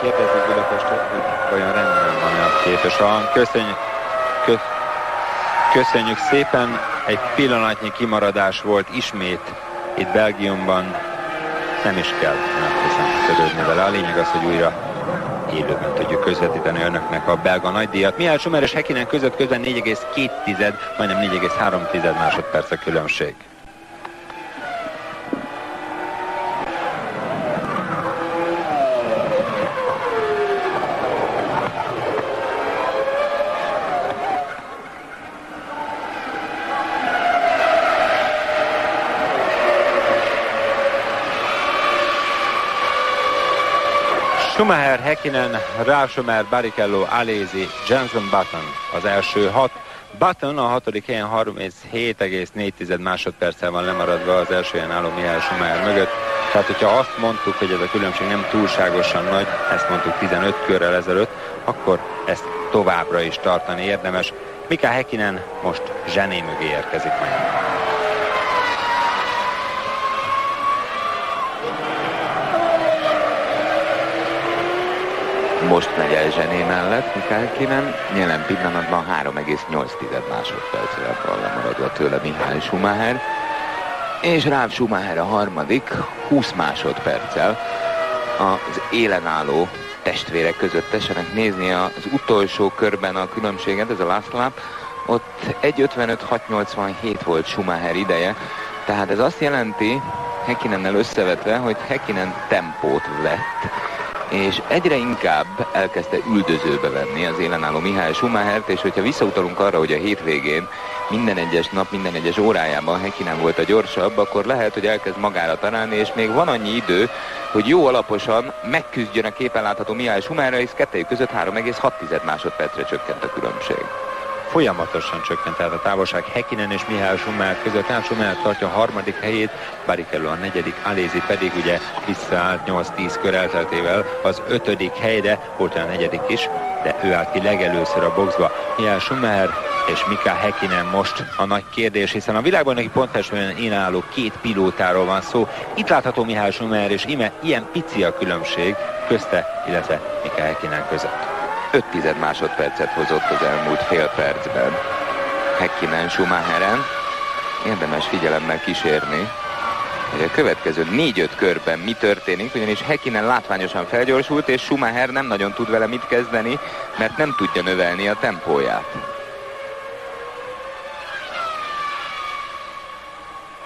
Kérdezzük Budapestet, hogy vajon rendben van a kép, és köszönjük szépen, egy pillanatnyi kimaradás volt ismét itt Belgiumban, nem is kell, nem hiszem törődni vele, a lényeg az, hogy újra élőben tudjuk közvetíteni önöknek a belga nagydíjat. Michael Schumacher és Häkkinen között közben 4,2, majdnem 4,3 másodperc a különbség. Schumacher, Häkkinen, Ralf Schumacher, Barrichello, Alesi, Jenson Button az első 6. Button a 6. helyen 37,4 másodperccel van lemaradva az első helyen álló Michael Schumacher mögött. Tehát, hogyha azt mondtuk, hogy ez a különbség nem túlságosan nagy, ezt mondtuk 15 körrel ezelőtt, akkor ezt továbbra is tartani érdemes. Mika Häkkinen most Zsené mögé érkezik majd. Most megy el Zsené mellett Mika Häkkinen, jelen pillanatban 3,8 másodperccel van lemaradva tőle Michael Schumacher, és Ralf Schumacher a harmadik, 20 másodperccel az élen álló testvérek között. Tessenek nézni az utolsó körben a különbséget, ez a last lap, ott 1.55.687 volt Schumacher ideje, tehát ez azt jelenti, Häkkinennel összevetve, hogy Häkkinen tempót vett, és egyre inkább elkezdte üldözőbe venni az élen álló Michael Schumachert, és hogyha visszautalunk arra, hogy a hétvégén minden egyes nap, minden egyes órájában Häkkinen volt a gyorsabb, akkor lehet, hogy elkezd magára találni, és még van annyi idő, hogy jó alaposan megküzdjön a képen látható Michael Schumacherrel, és kettejük között 3,6 másodpercre csökkent a különbség. Folyamatosan csökkent tehát a távolság Häkkinen és Michael Schumacher között. Ralf Schumacher tartja a harmadik helyét, Barrichello a negyedik, Alesi pedig ugye visszaállt 8-10 kör elteltével az 5. helyre, volt olyan a negyedik is, de ő állt ki legelőször a boxba. Michael Schumacher és Mika Häkkinen most a nagy kérdés, hiszen a világbajnoki pontfestően álló két pilótáról van szó. Itt látható Michael Schumacher, és ime ilyen pici a különbség közte, illetve Mika Häkkinen között. 5 másodpercet hozott az elmúlt fél percben Häkkinen Schumacheren. Érdemes figyelemmel kísérni, hogy a következő 4-5 körben mi történik, ugyanis Häkkinen látványosan felgyorsult, és Schumacher nem nagyon tud vele mit kezdeni, mert nem tudja növelni a tempóját.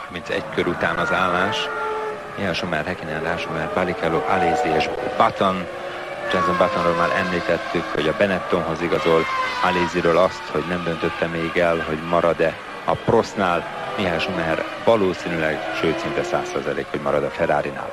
31 kör után az állás. Michael Schumacher, Häkkinen, Ralf Schumacher, Barrichello, Alesi és Button. Jenson Buttonról már említettük, hogy a Benettonhoz igazol, Alesiről azt, hogy nem döntötte még el, hogy marad-e a Prostnál. Michael Schumacher valószínűleg, sőt szinte 100%, hogy marad a Ferrarinál.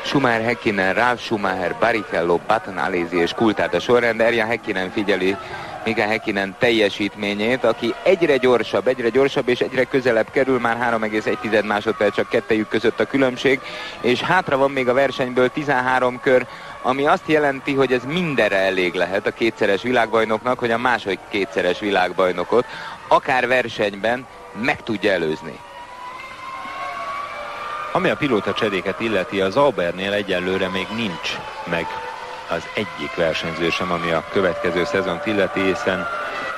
Schumacher, Häkkinen, Ralf Schumacher, Barrichello, Button, Alesi és Coulthard a sorrend. Erjan Häkkinen figyeli Mika Häkkinen teljesítményét, aki egyre gyorsabb és egyre közelebb kerül, már 3,1 másodperc csak kettejük között a különbség, és hátra van még a versenyből 13 kör, ami azt jelenti, hogy ez mindenre elég lehet a kétszeres világbajnoknak, hogy a második kétszeres világbajnokot akár versenyben meg tudja előzni. Ami a pilóta cseréket illeti, az Saubernél egyelőre még nincs meg az egyik versenyző sem, ami a következő szezont illeti, hiszen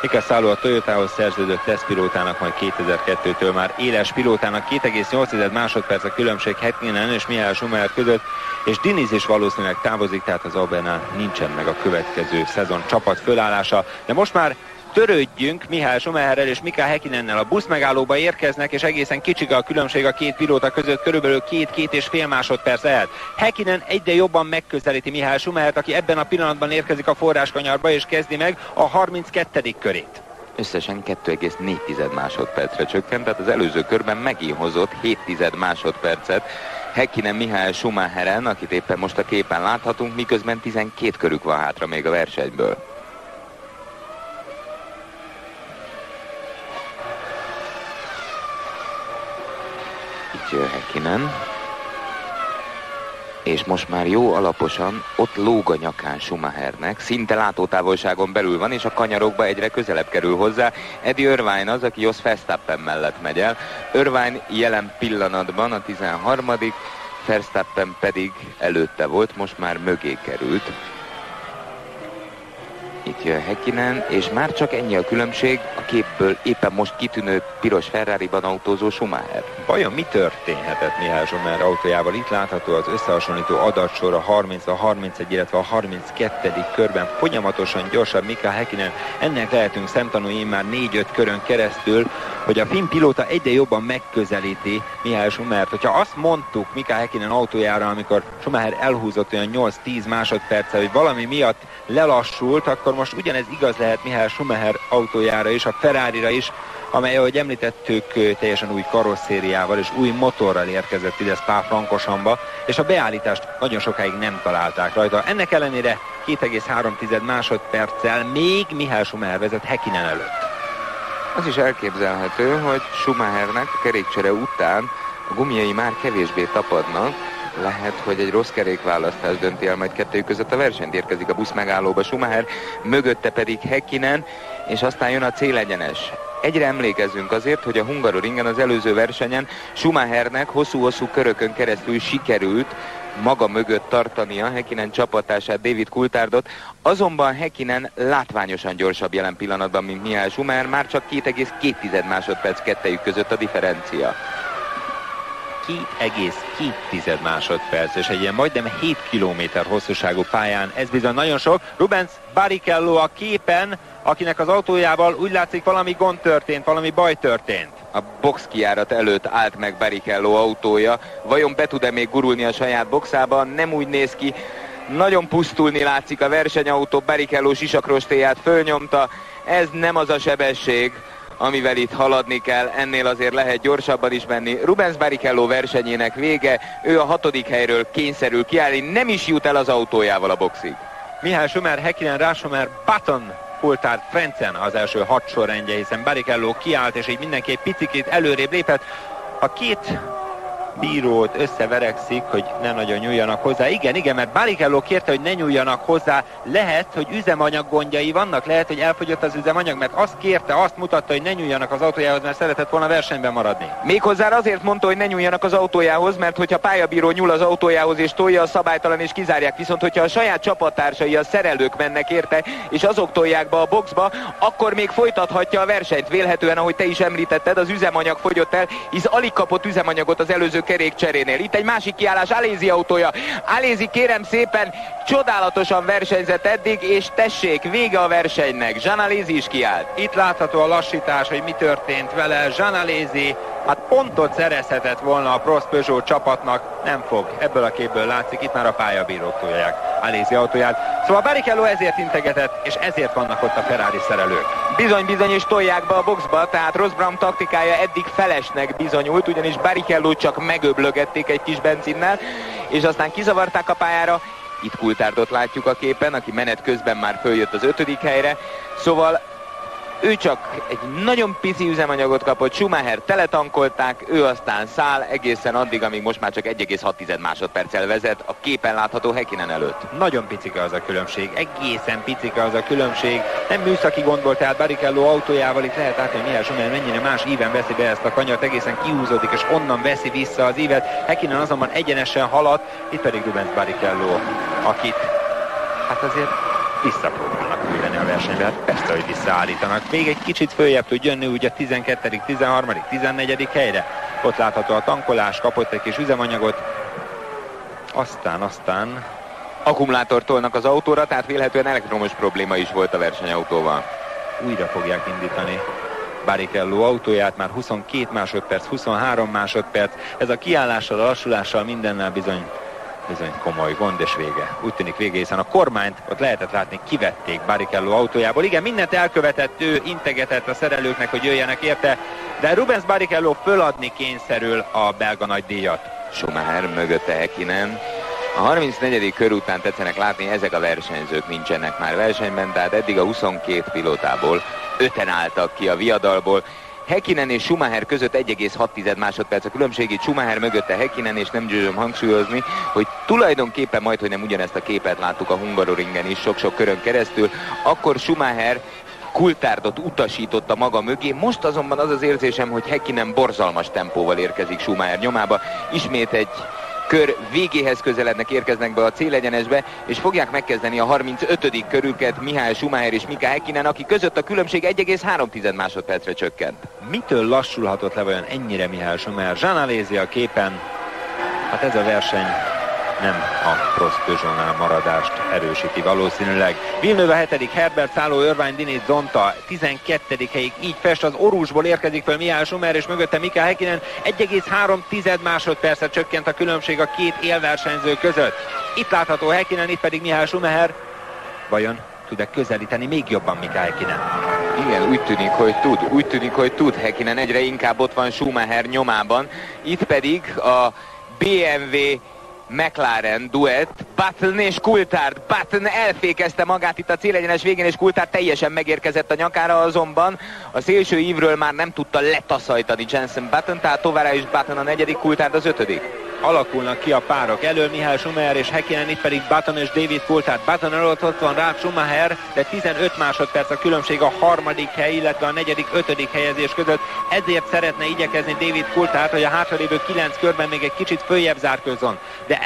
Mika Salo a Toyotához szerződött tesztpilótának, majd 2002-től már éles pilótának. 2,8 másodperc a különbség Häkkinen és Michael Schumacher között, és Diniz is valószínűleg távozik, tehát az Saubernál nincsen meg a következő szezon csapat fölállása. De most már törődjünk Michael Schumacherrel és Mika Häkkinennel. A busz megállóba érkeznek, és egészen kicsike a különbség a két pilóta között, körülbelül 2-2,5 másodperc lehet. Häkkinen egyre jobban megközelíti Michael Schumachert, aki ebben a pillanatban érkezik a forráskanyarba, és kezdi meg a 32. körét. összesen 2,4 másodpercre csökkent, tehát az előző körben megint hozott 0,7 másodpercet Häkkinen Mihály Schumacheren, akit éppen most a képen láthatunk, miközben 12 körük van hátra még a versenyből. Itt jön Häkkinen. És most már jó alaposan ott lóg a nyakán Schumachernek, szinte látótávolságon belül van, és a kanyarokba egyre közelebb kerül hozzá. Eddie Irvine az, aki Jos Verstappen mellett megy el. Irvine jelen pillanatban a 13., Verstappen pedig előtte volt, most már mögé került. Itt jön Häkkinen, és már csak ennyi a különbség a képből éppen most kitűnő piros Ferrariban autózó Schumacher. Vajon mi történhetett Mihály Schumacher autójával? Itt látható az összehasonlító adatsor a 30, a 31, illetve a 32. körben folyamatosan gyorsabb Mika Häkkinen. Ennek lehetünk szemtanúi már 4-5 körön keresztül, hogy a finn pilóta egyre jobban megközelíti Mihály Schumachert. Hogyha azt mondtuk Mika Häkkinen autójára, amikor Schumacher elhúzott olyan 8-10 másodperccel, hogy valami miatt lelassult, akkor most ugyanez igaz lehet Mihály Schumacher autójára is, a Ferrarira is, amely, ahogy említettük, teljesen új karosszériával és új motorral érkezett ide Spa-Francorchamps-ba, és a beállítást nagyon sokáig nem találták rajta. Ennek ellenére 2,3 másodperccel még Mihály Schumacher vezet Häkkinen előtt. Az is elképzelhető, hogy Schumachernek a kerékcsere után a gumiai már kevésbé tapadnak. Lehet, hogy egy rossz kerékválasztás dönti el majd kettőjük között a versenyt. Érkezik a busz megállóba Schumacher, mögötte pedig Häkkinen, és aztán jön a célegyenes. Egyre emlékezzünk azért, hogy a Hungaroringen az előző versenyen Schumachernek hosszú-hosszú körökön keresztül sikerült maga mögött tartania Häkkinen csapatását, David Coulthardot, azonban Häkkinen látványosan gyorsabb jelen pillanatban, mint Mihály Schumacher, már csak 2,2 másodperc kettejük között a differencia. 2,2 másodperc, és egy ilyen majdnem 7 kilométer hosszúságú pályán, ez bizony nagyon sok. Rubens Barrichello a képen, akinek az autójával úgy látszik valami gond történt, valami baj történt. A box kijárat előtt állt meg Barrichello autója, vajon be tud-e még gurulni a saját boxába? Nem úgy néz ki, nagyon pusztulni látszik a versenyautó, Barrichello sisakrostéját fölnyomta, ez nem az a sebesség, amivel itt haladni kell, ennél azért lehet gyorsabban is menni. Rubens Barrichello versenyének vége, ő a 6. helyről kényszerül kiállni, nem is jut el az autójával a boxig. Mihály Schumacher, Häkkinen, Rasmussen, Button, Coulthard, Frentzen az első 6 sorrendje, hiszen Barrichello kiállt, és így mindenki picikét előrébb lépett. A két bírót összeverekszik, hogy ne nagyon nyúljanak hozzá. Igen, mert Barrichello kérte, hogy ne nyúljanak hozzá. Lehet, hogy üzemanyag gondjai vannak, lehet, hogy elfogyott az üzemanyag, mert azt kérte, azt mutatta, hogy ne nyúljanak az autójához, mert szeretett volna versenyben maradni. Méghozzá azért mondta, hogy ne nyúljanak az autójához, mert hogyha pályabíró nyúl az autójához és tolja, a szabálytalan és kizárják. Viszont hogyha a saját csapattársai, a szerelők mennek érte, és azok tolják be a boxba, akkor még folytathatja a versenyt. Vélhetően, ahogy te is említetted, az üzemanyag fogyott el, hisz alig kapott üzemanyagot az előző kerékcserénél. Itt egy másik kiállás, Alesi autója. Alesi, kérem szépen, csodálatosan versenyzett eddig, és tessék, vége a versenynek. Jean Alesi is kiállt. Itt látható a lassítás, hogy mi történt vele. Jean Alesi, hát pontot szerezhetett volna a Prost Peugeot csapatnak, nem fog. Ebből a képből látszik, itt már a pályabírók tolják Alesi autóját. Szóval Barrichello ezért integetett, és ezért vannak ott a Ferrari szerelők. Bizony, és tolják be a boxba, tehát Ross Brown taktikája eddig felesnek bizonyult, ugyanis Barrichello csak megöblögették egy kis benzinnel, és aztán kizavarták a pályára. Itt Coulthardot látjuk a képen, aki menet közben már följött az 5. helyre, szóval ő csak egy nagyon pici üzemanyagot kapott, Schumacher teletankolták, ő aztán száll egészen addig, amíg most már csak 1,6 másodperccel vezet a képen látható Häkkinen előtt. Nagyon picike az a különbség, egészen picike az a különbség. Nem műszaki gond volt, tehát Barrichello autójával itt lehet látni, hogy Mihály Schumacher mennyire más íven veszi be ezt a kanyart, egészen kihúzódik és onnan veszi vissza az ívet. Häkkinen azonban egyenesen halad, itt pedig Rubens Barrichello, akit hát azért visszapróbálnak küldeni a versenybe, hát persze, hogy visszaállítanak. Még egy kicsit följebb tud jönni, ugye a 12., 13., 14. helyre. Ott látható a tankolás, kapott egy kis üzemanyagot. Aztán... Akkumulátort tolnak az autóra, tehát vélhetően elektromos probléma is volt a versenyautóval. Újra fogják indítani Barrichello autóját, már 22 másodperc, 23 másodperc. Ez a kiállással, a lassulással mindennel bizony Bizony komoly gond és vége. Úgy tűnik vége, hiszen a kormányt ott lehetett látni, kivették Barrichello autójából. Igen, mindent elkövetett, ő integetett a szerelőknek, hogy jöjjenek érte, de Rubens Barrichello föladni kényszerül a belga nagydíjat. Schumacher mögötte Häkkinen. A 34. kör után tetszenek látni, ezek a versenyzők nincsenek már versenyben, tehát eddig a 22 pilótából 5-en álltak ki a viadalból. Häkkinen és Schumacher között 1,6 másodperc a különbség, itt Schumacher mögötte Häkkinen, és nem győzöm hangsúlyozni, hogy tulajdonképpen majdhogy nem ugyanezt a képet láttuk a Hungaroringen is sok-sok körön keresztül, akkor Schumacher Coulthardot utasította maga mögé, most azonban az az érzésem, hogy Häkkinen borzalmas tempóval érkezik Schumacher nyomába, ismét egy kör végéhez közelednek, érkeznek be a célegyenesbe, és fogják megkezdeni a 35. körüket Michael Schumacher és Mika Häkkinen, aki között a különbség 1,3 másodpercre csökkent. Mitől lassulhatott le vajon ennyire Michael Schumacher? Jean Alesi a képen. Hát ez a verseny nem a Prost Peugeotnál maradást erősíti valószínűleg. Villeneuve 7., Herbert, Szálló, Irvine, Diniz, Zonta 12. helyig így fest, az orúsból érkezik fel Michael Schumacher, és mögötte Mika Häkkinen. 1,3 másodpercre csökkent a különbség a két élversenyző között. Itt látható Häkkinen, itt pedig Michael Schumacher. Vajon tud-e közelíteni még jobban Mika Häkkinen? Igen, úgy tűnik, hogy tud Häkkinen, egyre inkább ott van Schumacher nyomában. Itt pedig a BMW McLaren duett, Button és Coulthard. Button elfékezte magát itt a célegyenes végén, és Coulthard teljesen megérkezett a nyakára, azonban a szélső ívről már nem tudta letaszajtani Jenson Button, tehát továbbra is Button a 4., Coulthard az 5. Alakulnak ki a párok elől, Michael Schumacher és Häkkinen, itt pedig Button és David Coulthard. Button előtt ott van Ralf Schumacher, de 15 másodperc a különbség a 3. hely, illetve a 4., 5. helyezés között. Ezért szeretne igyekezni David Coulthard, hogy a hátralévő 9 körben még egy kicsit följebb zárkózzon. De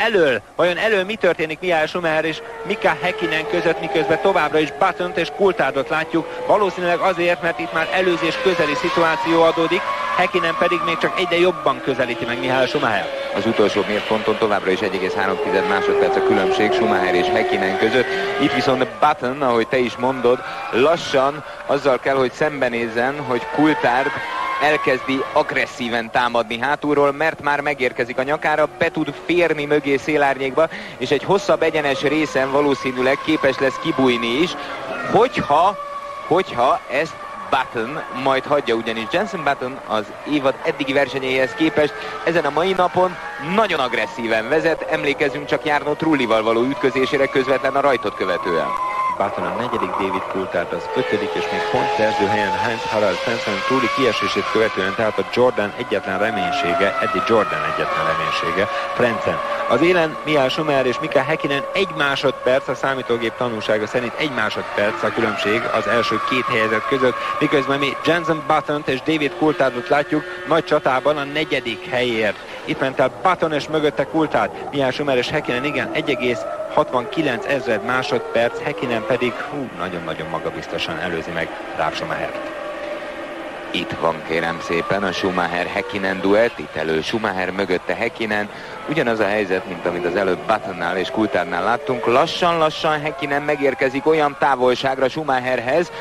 vajon elől mi történik Michael Schumacher és Mika Häkkinen között, miközben továbbra is Buttont és Coulthardot látjuk? Valószínűleg azért, mert itt már előzés közeli szituáció adódik, Häkkinen pedig még csak egyre jobban közelíti meg Michael Schumacher. Az utolsó mérponton továbbra is 1,3 másodperc a különbség Schumacher és Häkkinen között. Itt viszont Button, ahogy te is mondod, lassan azzal kell, hogy szembenézzen, hogy Coulthard elkezdi agresszíven támadni hátulról, mert már megérkezik a nyakára, be tud férni mögé szélárnyékba, és egy hosszabb egyenes részen valószínűleg képes lesz kibújni is, hogyha ezt Button majd hagyja, ugyanis Jenson Button az évad eddigi versenyéhez képest ezen a mai napon nagyon agresszíven vezet, emlékezzünk csak Jarno Trullival való ütközésére közvetlen a rajtot követően. Button a 4., David Coulthard az 5. és még pontszerző helyen Heinz-Harald Frentzen Trulli kiesését követően, tehát a Jordan egyetlen reménysége, Frentzen. Az élen Michael Schumacher és Mika Häkkinen 1 másodperc, a számítógép tanúsága szerint 1 másodperc a különbség az első 2 helyezett között, miközben mi Jenson Buttont és David Coulthardot látjuk nagy csatában a 4. helyért. Itt ment el Button és mögötte Coulthard, Michael Schumacher és Häkkinen, igen, 1,69 másodperc, Häkkinen pedig nagyon-nagyon magabiztosan előzi meg Ralf Schumachert. Itt van kérem szépen a Schumacher-Häkkinen duett, itt elő Schumacher, mögötte Häkkinen. Ugyanaz a helyzet, mint amit az előbb Buttonnál és Coulthardnál láttunk. Lassan-lassan Häkkinen megérkezik olyan távolságra Schumacherhez,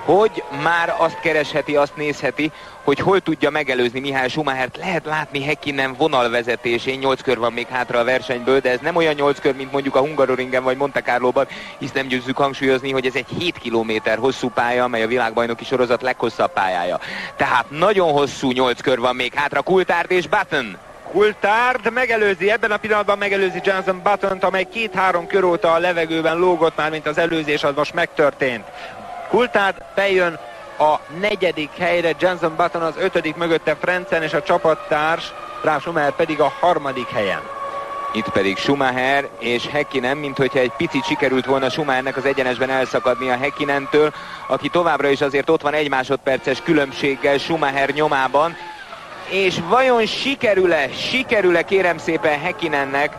hogy már azt keresheti, azt nézheti, hogy hol tudja megelőzni Michael Schumachert. Lehet látni Häkkinen vonalvezetésén, 8 kör van még hátra a versenyből, de ez nem olyan 8 kör, mint mondjuk a Hungaroringen vagy Monte Carlóban, hisz nem győzzük hangsúlyozni, hogy ez egy 7 kilométer hosszú pálya, amely a világbajnoki sorozat leghosszabb pályája. Tehát nagyon hosszú 8 kör van még hátra. Coulthard és Button. Coulthard ebben a pillanatban megelőzi Jenson Buttont, amely 2-3 kör óta a levegőben lógott már, mint az előzés, az most megtörtént. Coulthard bejön a 4. helyre, Jenson Button az 5. mögötte Frentzen, és a csapattárs Ralf Schumacher pedig a 3. helyen. Itt pedig Schumacher és Häkkinen, mint hogyha egy picit sikerült volna Schumachernek az egyenesben elszakadni a Häkkinentől, aki továbbra is azért ott van 1 másodperces különbséggel Schumacher nyomában. És vajon sikerül-e kérem szépen Häkkinennek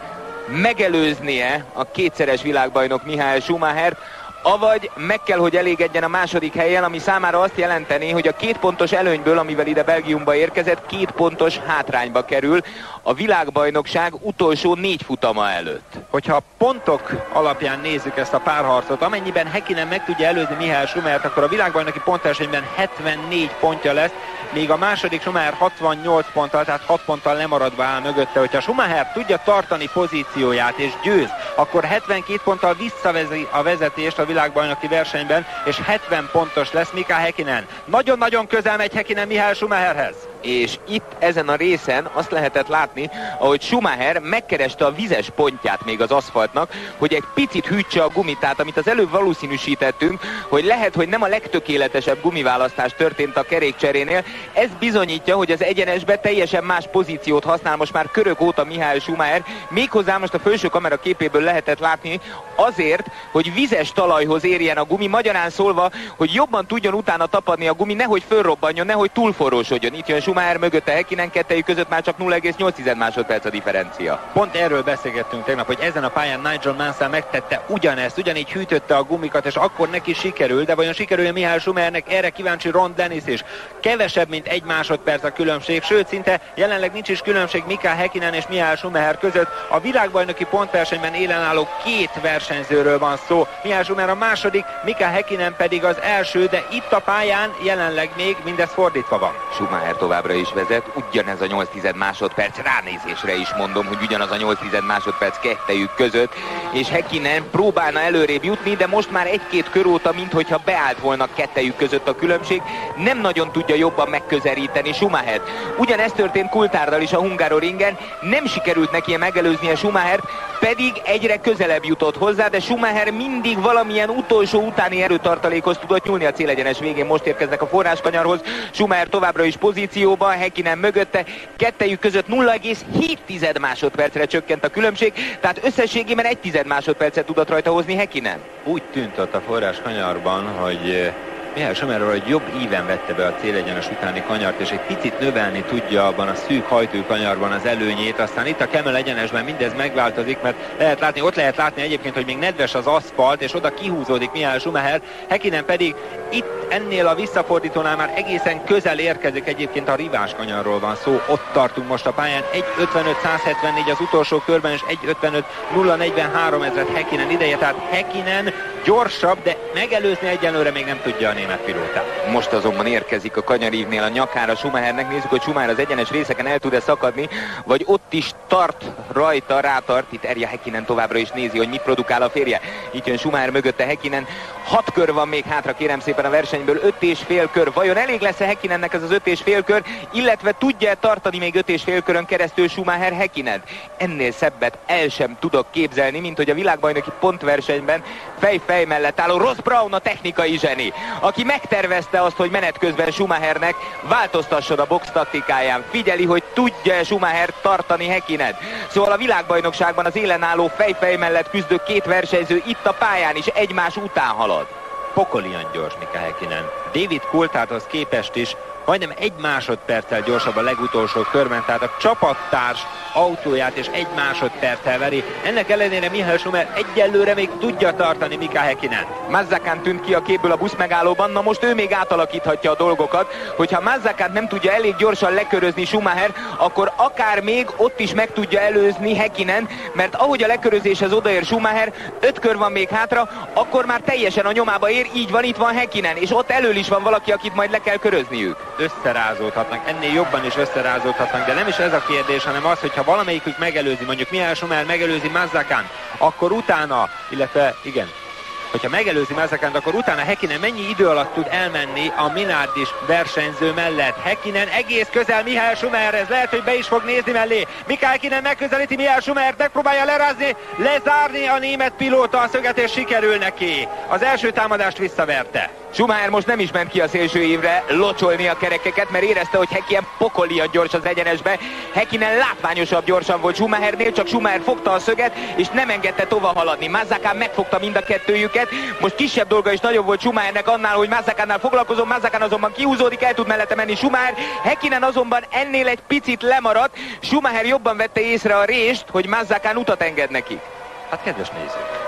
megelőznie a 2-szeres világbajnok Michael Schumachert, avagy meg kell, hogy elégedjen a második helyen, ami számára azt jelenteni, hogy a 2 pontos előnyből, amivel ide Belgiumba érkezett, 2 pontos hátrányba kerül a világbajnokság utolsó 4 futama előtt. Hogyha a pontok alapján nézzük ezt a párharcot, amennyiben Häkkinen meg tudja előzni Michael Schumachert, akkor a világbajnoki pontversenyben 74 pontja lesz, míg a második Schumacher 68 ponttal, tehát 6 ponttal lemaradva áll mögötte. Hogyha Schumacher tudja tartani pozícióját és győz, akkor 72 ponttal visszavezi a vezetést a világbajnoki versenyben, és 70 pontos lesz Mika Häkkinen. Nagyon-nagyon közel megy Häkkinen Michael Schumacherhez. És itt ezen a részen azt lehetett látni, ahogy Schumacher megkereste a vizes pontját még az aszfaltnak, hogy egy picit hűtse a gumit, tehát amit az előbb valószínűsítettünk, hogy lehet, hogy nem a legtökéletesebb gumiválasztás történt a kerékcserénél. Ez bizonyítja, hogy az egyenesbe teljesen más pozíciót használ most már körök óta Michael Schumacher, méghozzá most a felső kamera képéből lehetett látni, azért, hogy vizes talajhoz érjen a gumi, magyarán szólva, hogy jobban tudjon utána tapadni a gumi, nehogy fölrobbanjon, nehogy túlforrósodjon. Itt jön Schumacher mögötte Häkkinen, kettejük között már csak 0,8 másodperc a differencia. Pont erről beszélgettünk tegnap, hogy ezen a pályán Nigel Mansell megtette ugyanezt, ugyanígy hűtötte a gumikat, és akkor neki sikerül, de vajon sikerül Michael Schumachernek? Erre kíváncsi Ron Dennis is. Kevesebb, mint 1 másodperc a különbség, sőt, szinte jelenleg nincs is különbség Mika Häkkinen és Michael Schumacher között. A világbajnoki pontversenyben élen álló 2 versenyzőről van szó. Michael Schumacher a második, Mika Häkkinen pedig az első, de itt a pályán jelenleg még mindez fordítva van. Schumacher továbbra is vezet, ugyanez a 8 másodperc, ránézésre is mondom, hogy ugyanaz a 8 másodperc kettejük között, és Häkkinen próbálna előrébb jutni, de most már 1-2 kör óta, minthogyha beállt volna kettejük között a különbség, nem nagyon tudja jobban megközelíteni Schumachert. Ugyanezt történt Coulthardal is a Hungaroringen, nem sikerült neki megelőznie Schumachert, pedig egyre közelebb jutott hozzá, de Schumacher mindig valamilyen utolsó utáni erőtartalékhoz tudott nyúlni a célegyenes végén. Most érkeznek a forráskanyarhoz, Schumacher továbbra is pozícióban, Häkkinen mögötte, kettejük között 0,7 másodpercre csökkent a különbség, tehát összességében 1 másodpercet tudott rajta hozni Häkkinen. Úgy tűnt ott a forráskanyarban, hogy Michael Schumacher egy jobb íven vette be a célegyenes utáni kanyart, és egy picit növelni tudja abban a szűk hajtókanyarban az előnyét. Aztán itt a Kemmel egyenesben mindez megváltozik, mert ott lehet látni egyébként, hogy még nedves az aszfalt, és oda kihúzódik Michael Schumacher. Häkkinen pedig itt ennél a visszafordítónál már egészen közel érkezik, egyébként a rivás kanyarról van szó. Ott tartunk most a pályán, 1.55.174 az utolsó körben, és 1.55.043 ezret Häkkinen ideje, tehát Häkkinen gyorsabb, de megelőzni egyenlőre még nem tudja a német pilótát. Most azonban érkezik a kanyarívnél a nyakára Schumachernek, nézzük, hogy Schumacher az egyenes részeken el tud-e szakadni, vagy ott is tart rajta, rátart. Itt Erja Häkkinen továbbra is nézi, hogy mit produkál a férje. Itt jön Schumacher mögötte Häkkinen, 6 kör van még hátra, kérem szépen, a versenyből 5,5 kör. Vajon elég lesz-e Häkkinennek ez az 5,5 kör, illetve tudja tartani még 5,5 körön keresztül Schumacher Häkkinen? Ennél szebbet el sem tudok képzelni, mint hogy a világbajnoki pontversenyben fej mellett álló Ross Brawn, a technikai zseni, aki megtervezte azt, hogy menet közben Schumachernek változtasson a box taktikáján. Figyeli, hogy tudja Schumacher tartani Häkkinen. Szóval a világbajnokságban az élen álló fej mellett küzdő 2 versenyző itt a pályán is egymás után halad. Pokolian gyors Mika Häkkinen. David Coulthardhoz képest is majdnem 1 másodperccel gyorsabb a legutolsó körben, tehát a csapattárs autóját és 1 másodperccel veri. Ennek ellenére Michael Schumacher egyelőre még tudja tartani Mika Häkkinen. Mazzacán tűnt ki a képből a buszmegállóban, na most ő még átalakíthatja a dolgokat, hogyha Mazzacánt nem tudja elég gyorsan lekörözni Schumacher, akkor akár még ott is meg tudja előzni Häkkinen, mert ahogy a lekörözéshez odaér Schumacher, 5 kör van még hátra, akkor már teljesen a nyomába ér, így van, itt van Häkkinen, és ott elől is van valaki, akit majd le kell körözniük. Összerázódhatnak, ennél jobban is összerázódhatnak, de nem is ez a kérdés, hanem az, hogyha valamelyikük megelőzi, mondjuk Michael Schumacher megelőzi Mazzacánt, akkor utána, illetve igen, hogyha megelőzi Mazzacánt, akkor utána Häkkinen mennyi idő alatt tud elmenni a Minardis versenyző mellett. Häkkinen egész közel Michael Schumacherhez, lehet, hogy be is fog nézni mellé. Mika Häkkinen megközelíti Michael Schumachert, megpróbálja lerázni, lezárni a német pilóta a szöget, és sikerül neki. Az első támadást visszaverte. Schumacher most nem is ment ki a szélső évre locsolni a kerekeket, mert érezte, hogy Häkkinen pokolian gyors az egyenesbe. Häkkinen látványosabb gyorsan volt Schumachernél, csak Schumacher fogta a szöget, és nem engedte tovább haladni. Mazzacán megfogta mind a kettőjüket. Most kisebb dolga is nagyobb volt Schumachernek annál, hogy Mazzacánnál foglalkozom. Mazzacán azonban kihúzódik, el tud mellette menni Schumacher. Häkkinen azonban ennél egy picit lemaradt. Schumacher jobban vette észre a rést, hogy Mazzacán utat enged neki. Hát kedves nézők,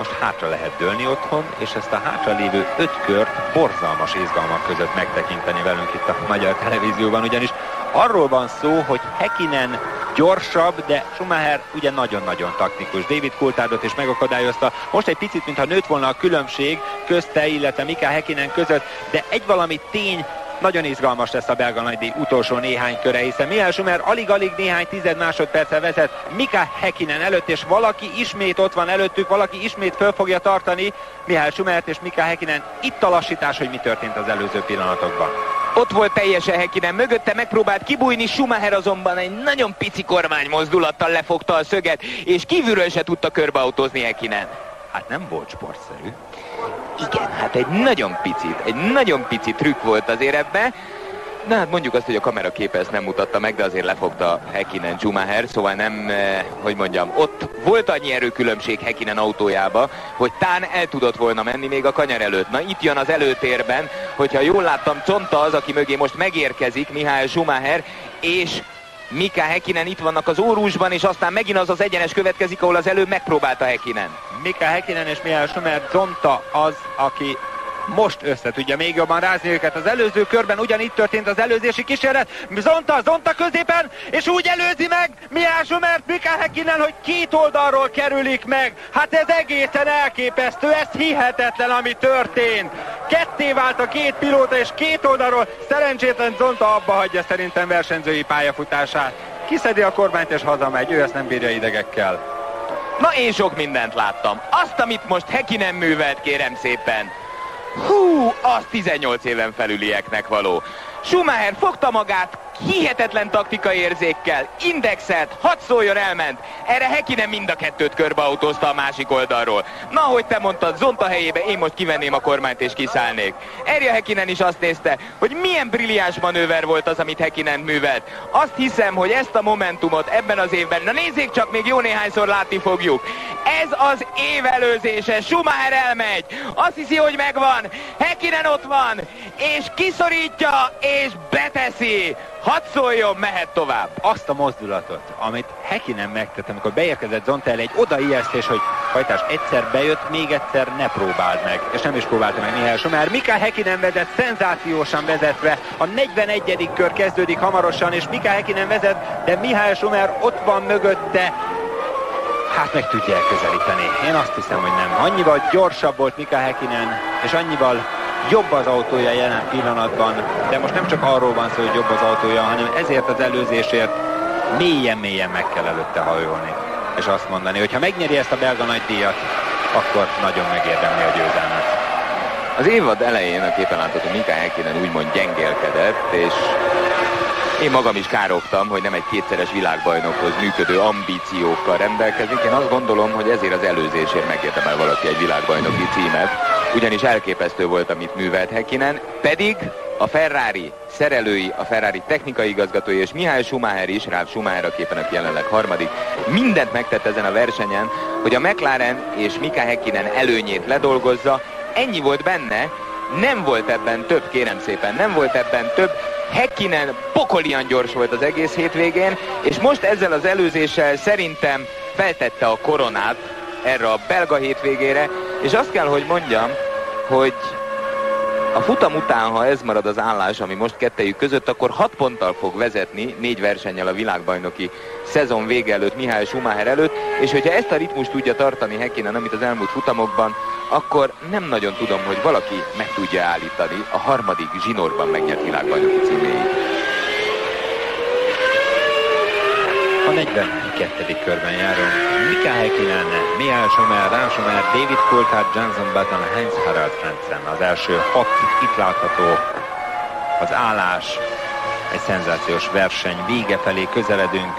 most hátra lehet dőlni otthon, és ezt a hátra lévő 5 kört borzalmas izgalmak között megtekinteni velünk itt a magyar televízióban, ugyanis arról van szó, hogy Häkkinen gyorsabb, de Schumacher ugye nagyon-nagyon taktikus. David Coulthardot is megakadályozta. Most egy picit, mintha nőtt volna a különbség közte, illetve Mika Häkkinen között, de egy valami tény, nagyon izgalmas lesz a belga nagydíj utolsó néhány köre, hiszen Michael Schumacher alig-alig néhány tized másodperccel vezet Mika Häkkinen előtt, és valaki ismét ott van előttük, valaki ismét föl fogja tartani Michael Schumachert és Mika Häkkinen. Itt a lassítás, hogy mi történt az előző pillanatokban. Ott volt teljesen Häkkinen mögötte, megpróbált kibújni, Schumacher azonban egy nagyon pici kormány mozdulattal lefogta a szöget, és kívülről se tudta körbeautózni Häkkinen. Hát nem volt sportszerű. Igen, hát egy nagyon pici trükk volt azért ebbe. Na hát mondjuk azt, hogy a kameraképe ezt nem mutatta meg, de azért lefogta Häkkinen Schumacher, szóval nem, hogy mondjam, ott volt annyi erőkülönbség Häkkinen autójába, hogy tán el tudott volna menni még a kanyar előtt. Na itt jön az előtérben, hogyha jól láttam, Csonta az, aki mögé most megérkezik, Michael Schumacher, és Mika Häkkinen itt vannak az órusban, és aztán megint az az egyenes következik, ahol az előbb megpróbálta Häkkinen. Mika Häkkinen és Michael Schumacher, Csonta az, aki most össze tudja még jobban rázni őket. Az előző körben ugyanígy történt az előzési kísérlet. Zonta középen, és úgy előzi meg Michael Schumachert Mika Häkkinen, hogy két oldalról kerülik meg. Hát ez egészen elképesztő, ez hihetetlen, ami történt. Ketté vált a két pilóta, és két oldalról szerencsétlen Zonta abba hagyja szerintem versenyzői pályafutását. Kiszedi a kormányt és hazamegy, ő ezt nem bírja idegekkel. Na én sok mindent láttam. Azt, amit most Häkkinen művelt, kérem szépen. Hú, az 18 éven felülieknek való. Schumacher fogta magát hihetetlen taktikai érzékkel, indexelt, 6 szóljon elment. Erre Häkkinen mind a kettőt körbeautózta a másik oldalról. Na, ahogy te mondtad, Zonta helyébe én most kivenném a kormányt és kiszállnék. Erja Häkkinen is azt nézte, hogy milyen brilliáns manőver volt az, amit Häkkinen művelt. Azt hiszem, hogy ezt a momentumot ebben az évben, na nézzék csak, még jó néhányszor látni fogjuk. Ez az év előzése, Schumacher elmegy, azt hiszi, hogy megvan, Häkkinen ott van, és kiszorítja, és beteszi. Hadd szóljon, mehet tovább. Azt a mozdulatot, amit Häkkinen megtett, amikor beérkezett Zonta elé, egy odaijesztés, hogy hajtás egyszer bejött, még egyszer ne próbáld meg. És nem is próbálta meg Michael Schumacher. Mika Häkkinen vezet, szenzációsan vezetve. A 41. kör kezdődik hamarosan, és Mika Häkkinen vezet, de Michael Schumacher ott van mögötte. Hát meg tudja elközelíteni. Én azt hiszem, hogy nem. Annyival gyorsabb volt Mika Häkkinen, és annyival jobb az autója jelen pillanatban, de most nem csak arról van szó, hogy jobb az autója, hanem ezért az előzésért mélyen-mélyen meg kell előtte hajolni. És azt mondani, hogy ha megnyeri ezt a belga nagydíjat, akkor nagyon megérdemli a győzelmet. Az évad elején a képen látható Mika Häkkinen úgymond gyengélkedett, és én magam is károgtam, hogy nem egy kétszeres világbajnokhoz működő ambíciókkal rendelkezik. Én azt gondolom, hogy ezért az előzésért megérdemel valaki egy világbajnoki címet, ugyanis elképesztő volt, amit művelt Häkkinen, pedig a Ferrari szerelői, a Ferrari technikai igazgatói és Michael Schumacher is, Ralf Schumacher a képen, aki jelenleg harmadik, mindent megtett ezen a versenyen, hogy a McLaren és Mika Häkkinen előnyét ledolgozza. Ennyi volt benne, nem volt ebben több, kérem szépen, nem volt ebben több. Häkkinen pokolian gyors volt az egész hétvégén, és most ezzel az előzéssel szerintem feltette a koronát erre a belga hétvégére, és azt kell, hogy mondjam, hogy a futam után, ha ez marad az állás, ami most kettejük között, akkor 6 ponttal fog vezetni 4 versennyel a világbajnoki szezon vége előtt Michael Schumacher előtt, és hogyha ezt a ritmust tudja tartani Häkkinen, amit az elmúlt futamokban, akkor nem nagyon tudom, hogy valaki meg tudja állítani a harmadik zsinórban megnyert világbajnoki címéig. A 42. körben járunk. Mika Häkkinen, Michael Schumacher, Ralf Schumacher, David Coulthard, Jenson Button, Heinz-Harald Frentzen. Az első 6 itt látható az állás. Egy szenzációs verseny vége felé közeledünk.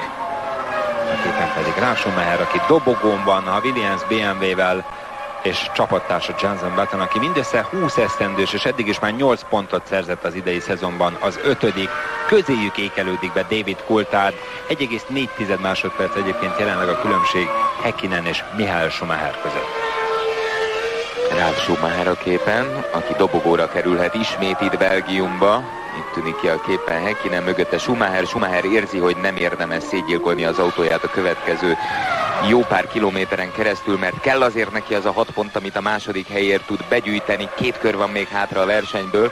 A képen pedig Ralf Schumacher, aki dobogón van a Williams BMW-vel, és csapattársa Jenson Button, aki mindössze 20 esztendős, és eddig is már 8 pontot szerzett az idei szezonban, az 5. Közéjük ékelődik be David Coulthard, 1,4 másodperc egyébként jelenleg a különbség Häkkinen és Michael Schumacher között. Ralf Schumacher a képen, aki dobogóra kerülhet ismét itt Belgiumba. Itt tűnik ki a képen Häkkinen, mögötte Schumacher. Schumacher érzi, hogy nem érdemes szétgyilkolni az autóját a következő jó pár kilométeren keresztül, mert kell azért neki az a 6 pont, amit a második helyért tud begyűjteni. 2 kör van még hátra a versenyből.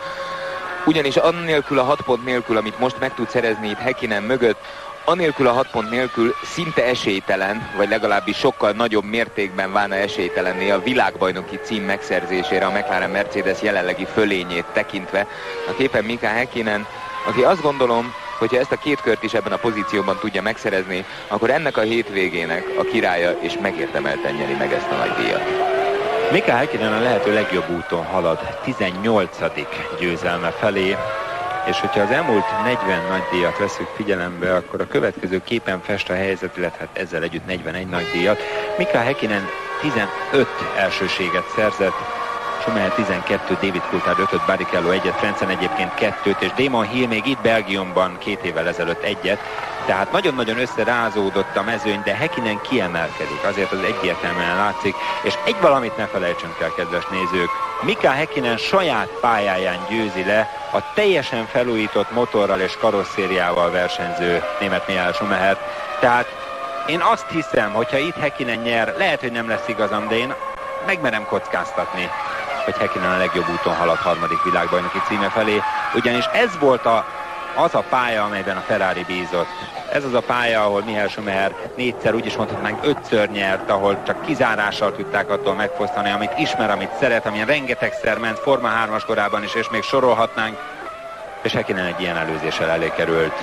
Ugyanis annélkül a 6 pont nélkül, amit most meg tud szerezni itt Häkkinen mögött, anélkül a 6 pont nélkül szinte esélytelen, vagy legalábbis sokkal nagyobb mértékben válna esélytelenné a világbajnoki cím megszerzésére a McLaren Mercedes jelenlegi fölényét tekintve. A képen Mika Häkkinen, aki azt gondolom, hogyha ezt a 2 kört is ebben a pozícióban tudja megszerezni, akkor ennek a hétvégének a királya, és megérdemelten nyeri meg ezt a nagy díjat. Mika Häkkinen a lehető legjobb úton halad, 18. győzelme felé, és hogyha az elmúlt 40 nagydíjat veszük figyelembe, akkor a következő képen fest a helyzet, illetve ezzel együtt 41 nagydíjat. Mika Häkkinen 15 elsőséget szerzett, Schumacher 12, David Coulthard 5, Barrichello 1-et, Frentzen egyébként 2-t, és Damon Hill még itt Belgiumban 2 évvel ezelőtt 1-et. Tehát nagyon-nagyon összerázódott a mezőny, de Häkkinen kiemelkedik, azért az egyértelműen látszik. És egy valamit ne felejtsünk el, kedves nézők, Mika Häkkinen saját pályáján győzi le a teljesen felújított motorral és karosszériával versenyző német Michael Schumacher. Tehát én azt hiszem, hogyha itt Häkkinen nyer, lehet, hogy nem lesz igazam, de én megmerem kockáztatni, hogy Häkkinen a legjobb úton halad 3. világbajnoki címe felé, ugyanis ez volt az a pálya, amelyben a Ferrari bízott. Ez az a pálya, ahol Michael Schumacher 4-szer, úgyis mondhatnánk 5-ször nyert, ahol csak kizárással tudták attól megfosztani, amit ismer, amit szeret, amilyen rengetegszer ment Forma 3-as korában is, és még sorolhatnánk, és Häkkinen egy ilyen előzéssel elé került.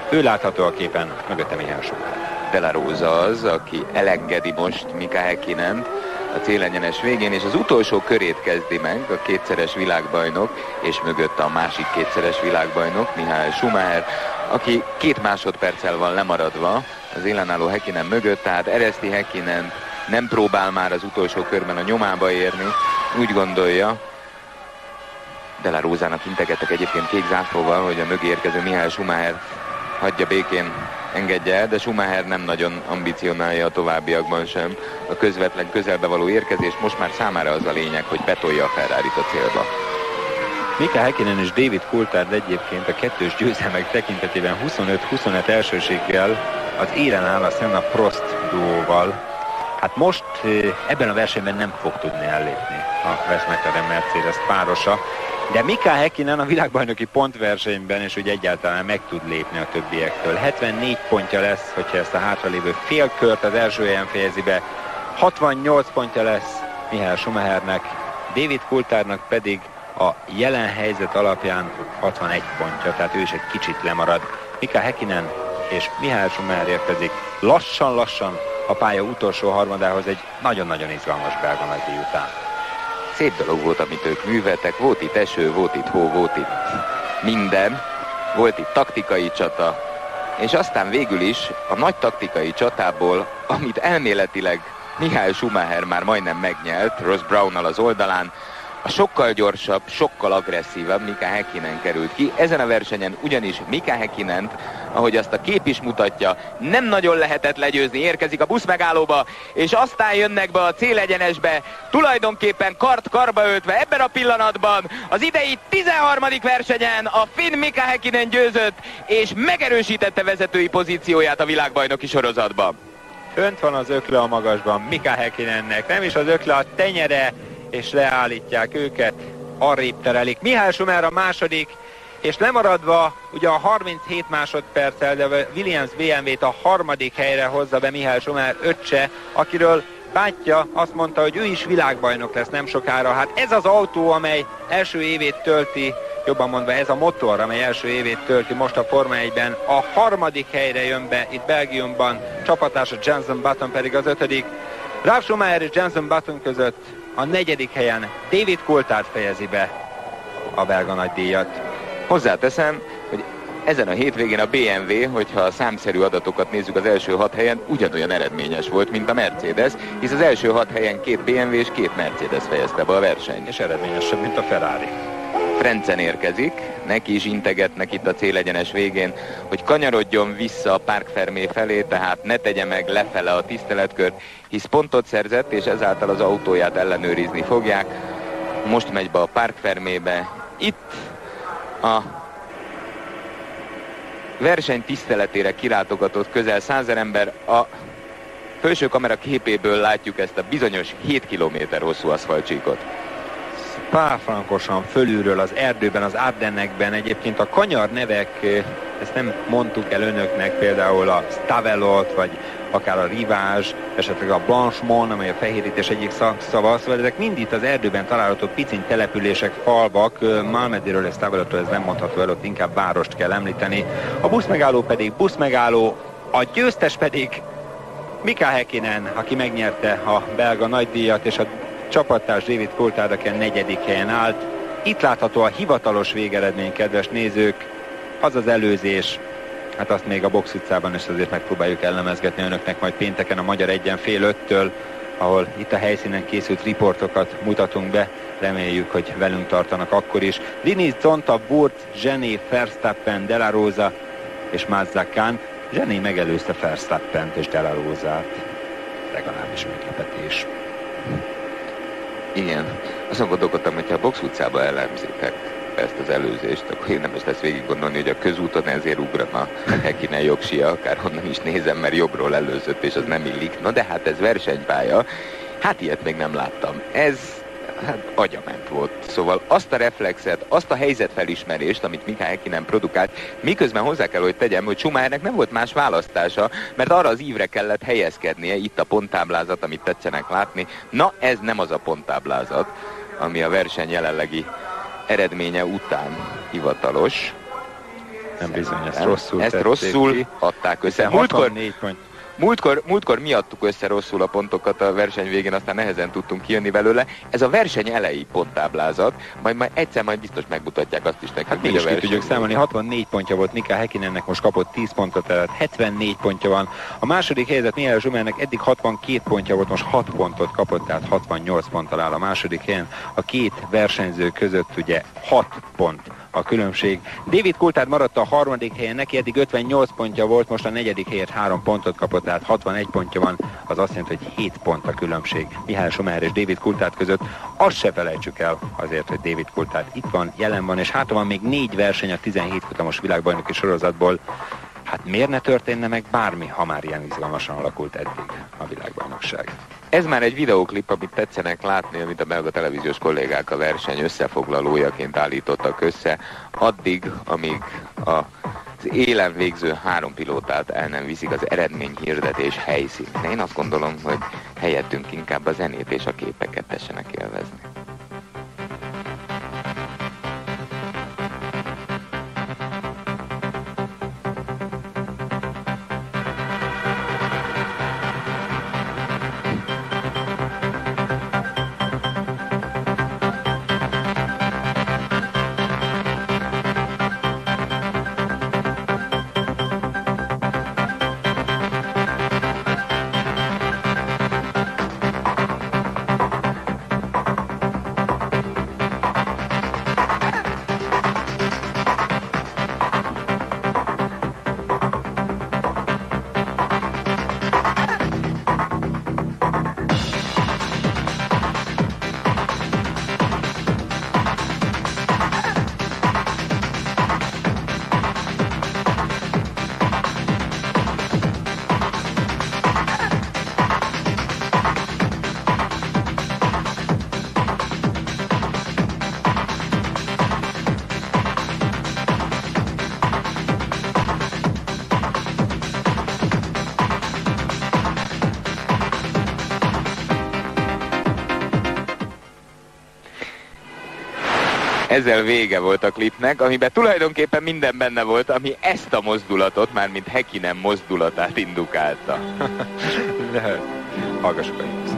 Ő látható a képen, mögötte Michael Schumacher. De La Rosa az, aki elengedi most Mika Häkkinent a célegyenes végén, és az utolsó körét kezdi meg a 2-szeres világbajnok, és mögött a másik 2-szeres világbajnok, Michael Schumacher, aki 2 másodperccel van lemaradva az élenálló Häkkinen mögött, tehát ereszti Häkkinent, nem próbál már az utolsó körben a nyomába érni, úgy gondolja. De La Rosának integettek egyébként kék zászlóval, hogy a mögé érkező Michael Schumacher hagyja békén, engedje el, de Schumacher nem nagyon ambicionálja a továbbiakban sem a közvetlen közelbe való érkezés. Most már számára az a lényeg, hogy betolja a Ferrarit a célba. Mika Häkkinen és David Coulthard egyébként a 2-s győzelmek tekintetében 25-25 elsőséggel az élen áll a Senna Prost duóval. Hát most ebben a versenyben nem fog tudni ellépni a McLaren Mercedes párosa, de Mika Häkkinen a világbajnoki pontversenyben és úgy egyáltalán meg tud lépni a többiektől. 74 pontja lesz, hogyha ezt a hátralévő félkört az első helyen fejezi be. 68 pontja lesz Michael Schumachernek, David Coulthardnak pedig a jelen helyzet alapján 61 pontja, tehát ő is egy kicsit lemarad. Mika Häkkinen és Michael Schumacher érkezik lassan-lassan a pálya utolsó harmadához egy nagyon-nagyon izgalmas belga nagydíj után. Szép dolog volt, amit ők műveltek, volt itt eső, volt itt hó, volt itt minden, volt itt taktikai csata, és aztán végül is a nagy taktikai csatából, amit elméletileg Michael Schumacher már majdnem megnyert, Ross Brownnal az oldalán, a sokkal gyorsabb, sokkal agresszívabb Mika Häkkinen került ki. Ezen a versenyen ugyanis Mika Häkkinent, ahogy azt a kép is mutatja, nem nagyon lehetett legyőzni. Érkezik a buszmegállóba, és aztán jönnek be a célegyenesbe, tulajdonképpen kart karba öltve. Ebben a pillanatban az idei 13. versenyen a finn Mika Häkkinen győzött, és megerősítette vezetői pozícióját a világbajnoki sorozatban. Önt van az ökle a magasban Mika Häkkinennek, nem is az ökle, a tenyere, és leállítják őket, arrébb terelik. Michael Schumacher a második, és lemaradva ugye a 37 másodperccel, de Williams BMW-t a 3. helyre hozza be Michael Schumacher öccse, akiről bátyja azt mondta, hogy ő is világbajnok lesz nem sokára. Hát ez az autó, amely első évét tölti, jobban mondva ez a motor, amely első évét tölti most a Forma 1-ben, a 3. helyre jön be itt Belgiumban, csapattársa Jenson Button pedig az 5. Ralf Schumacher és Jenson Button között a 4. helyen David Coulthard fejezi be a belga nagydíjat. Hozzáteszem, hogy ezen a hétvégén a BMW, hogyha a számszerű adatokat nézzük, az első 6 helyen ugyanolyan eredményes volt, mint a Mercedes, hisz az első 6 helyen 2 BMW és 2 Mercedes fejezte be a versenyt. És eredményesebb, mint a Ferrari. Frentzen érkezik, neki is integetnek itt a célegyenes végén, hogy kanyarodjon vissza a Parc Fermé felé, tehát ne tegye meg lefele a tiszteletkört, hisz pontot szerzett, és ezáltal az autóját ellenőrizni fogják. Most megy be a Parc Fermébe. Itt a verseny tiszteletére kilátogatott közel 100 000 ember, a felső kamera képéből látjuk ezt a bizonyos 7 km hosszú aszfaltcsíkot. Spa-Francorchamps fölülről az erdőben, az Ardennekben egyébként a kanyar nevek, ezt nem mondtuk el önöknek, például a Stavelot, vagy akár a Rivage, esetleg a Blanchemont, amely a fehérítés egyik szava, szóval ezek mind itt az erdőben található piciny települések, falvak. Malmediről és Stavelotról ez nem mondható el, ott inkább várost kell említeni. A buszmegálló pedig buszmegálló, a győztes pedig Mika Häkkinen, aki megnyerte a belga nagydíjat, és a csapattárs David Coulthard, aki a 4. helyen állt. Itt látható a hivatalos végeredmény, kedves nézők, az az előzés, hát azt még a Box utcában is azért megpróbáljuk ellemezgetni önöknek majd pénteken a Magyar 1:05-től, ahol itt a helyszínen készült riportokat mutatunk be, reméljük, hogy velünk tartanak akkor is. Diniz, Zonta, Burt, Zsené, Verstappen, De La Rosa és Mazzacán. Zsené megelőzte Verstappent és De La Rosát, legalábbis meglepetés. Igen, azon gondolkodtam, hogyha a Box utcába elemzitek ezt az előzést, akkor érdemes lesz végig gondolni, hogy a közúton ezért ugrana Häkkinen jogsia, akárhonnan is nézem, mert jobbról előzött, és az nem illik. Na de hát ez versenypálya, hát ilyet még nem láttam. Ez hát agyament volt. Szóval azt a reflexet, azt a helyzetfelismerést, amit Mika Häkkinen produkált, miközben hozzá kell, hogy tegyem, hogy Schumachernek nem volt más választása, mert arra az ívre kellett helyezkednie, itt a ponttáblázat, amit tetszenek látni. Na, ez nem az a ponttáblázat, ami a verseny jelenlegi eredménye után hivatalos. Nem bizony, ezt rosszul adták össze. Múltkor mi adtuk össze rosszul a pontokat a verseny végén, aztán nehezen tudtunk kijönni belőle. Ez a verseny elejé ponttáblázat, majd egyszer biztos megmutatják azt is nekünk. Hát mi is ki tudjuk számolni, 64 pontja volt Mika Häkkinennek, most kapott 10 pontot, tehát 74 pontja van. A második helyzet Mihály Zsumernek eddig 62 pontja volt, most 6 pontot kapott, tehát 68 ponttal áll a második helyen. A két versenyző között ugye 6 pont a különbség. David Coulthard maradt a harmadik helyen, neki eddig 58 pontja volt, most a negyedik helyet 3 pontot kapott, tehát 61 pontja van, az azt jelenti, hogy 7 pont a különbség Mihály Schumacher és David Coulthard között. Azt se felejtsük el azért, hogy David Coulthard itt van, jelen van, és hátra van még 4 verseny a 17 futamos világbajnoki sorozatból. Hát miért ne történne meg bármi, ha már ilyen izgalmasan alakult eddig a világbajnokság? Ez már egy videóklip, amit tetszenek látni, amit a belga televíziós kollégák a verseny összefoglalójaként állítottak össze, addig, amíg az élen végző 3 pilótát el nem viszik az eredményhirdetés helyszínén. Én azt gondolom, hogy helyettünk inkább a zenét és a képeket tessenek élvezni. Ezzel vége volt a klipnek, amiben tulajdonképpen minden benne volt, ami ezt a mozdulatot, mármint Häkkinen mozdulatát indukálta. Lehet. Hallgassuk a hírt.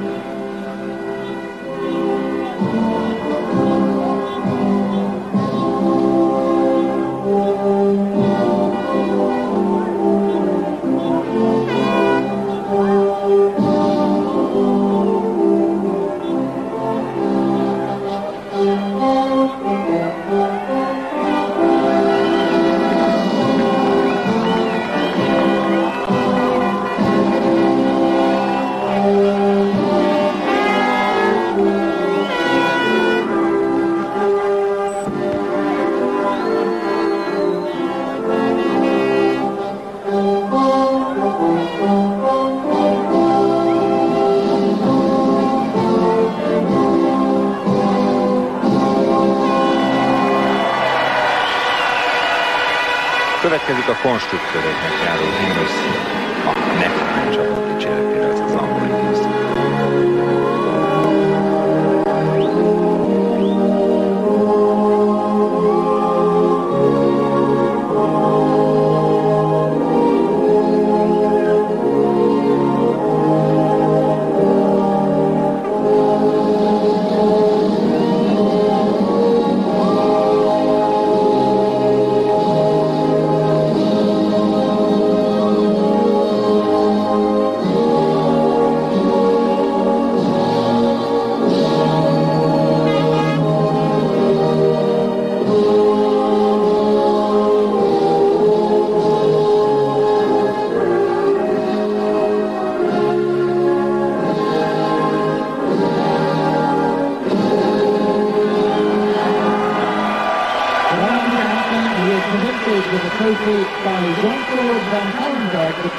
Következik a konstruktőröknek járó himnusz, a McLaren csapat dicséretére, ez az angol himnusz.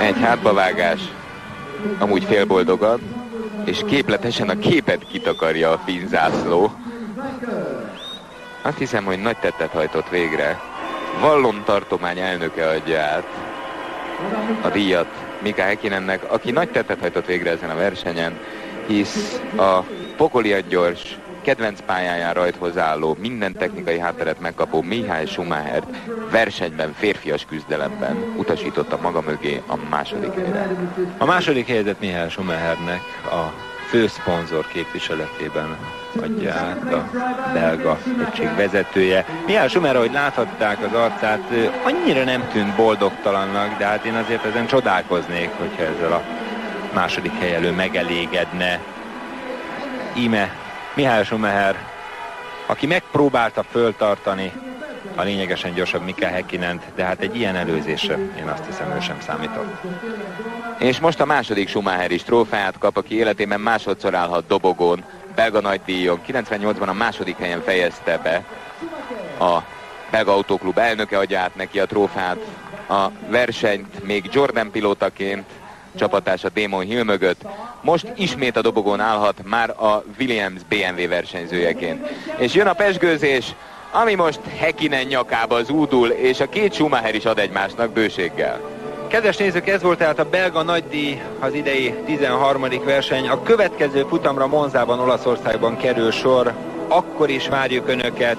Egy hátbavágás, amúgy félboldogan, és képletesen a képet kitakarja a finn zászló. Azt hiszem, hogy nagy tettet hajtott végre. Vallon tartomány elnöke adja át a díjat Mika Häkkinennek, aki nagy tettet hajtott végre ezen a versenyen, hisz a pokolian gyors, kedvenc pályáján rajthoz álló, minden technikai hátteret megkapó Michael Schumachert versenyben, férfias küzdelemben utasította maga mögé a második helyre. A második helyzet Michael Schumachernek a főszponzor képviseletében adja át a belga egység vezetője. Michael Schumacher, ahogy láthatták az arcát, annyira nem tűnt boldogtalannak, de hát én azért ezen csodálkoznék, hogyha ezzel a második hely elől megelégedne. Íme Michael Schumacher, aki megpróbálta föltartani a lényegesen gyorsabb Mika Häkkinent, de hát egy ilyen előzésre én azt hiszem, ő sem számított. És most a második Schumacher is trófeát kap, aki életében másodszor állhat dobogón, belga nagydíjon. 98-ban a második helyen fejezte be, a belga autóklub elnöke adja át neki a trófeát. A versenyt még Jordan pilótaként, csapattársa Damon Hill mögött. Most ismét a dobogón állhat, már a Williams BMW versenyzőjeként. És jön a pezsgőzés, ami most Häkkinen nyakába zúdul, és a két Schumacher is ad egymásnak bőséggel. Kedves nézők, ez volt tehát a belga nagydíj, az idei 13. verseny. A következő futamra Monzában, Olaszországban kerül sor. Akkor is várjuk Önöket,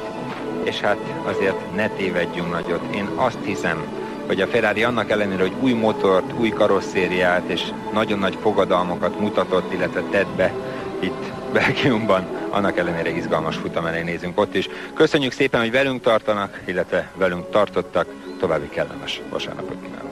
és hát azért ne tévedjünk nagyot. Én azt hiszem, hogy a Ferrari annak ellenére, hogy új motort, új karosszériát és nagyon nagy fogadalmakat mutatott, illetve tett be itt Belgiumban, annak ellenére izgalmas futam elé nézünk ott is. Köszönjük szépen, hogy velünk tartanak, illetve velünk tartottak. További kellemes vasárnapot kívánok.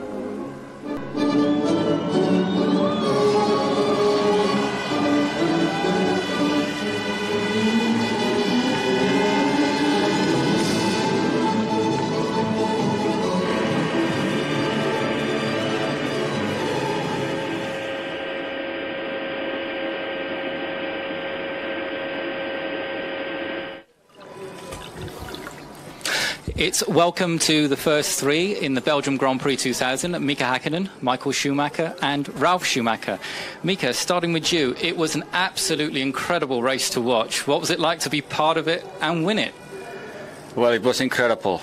It's welcome to the first three in the Belgium Grand Prix 2000, Mika Häkkinen, Michael Schumacher and Ralf Schumacher. Mika, starting with you, it was an absolutely incredible race to watch. What was it like to be part of it and win it? Well, it was incredible.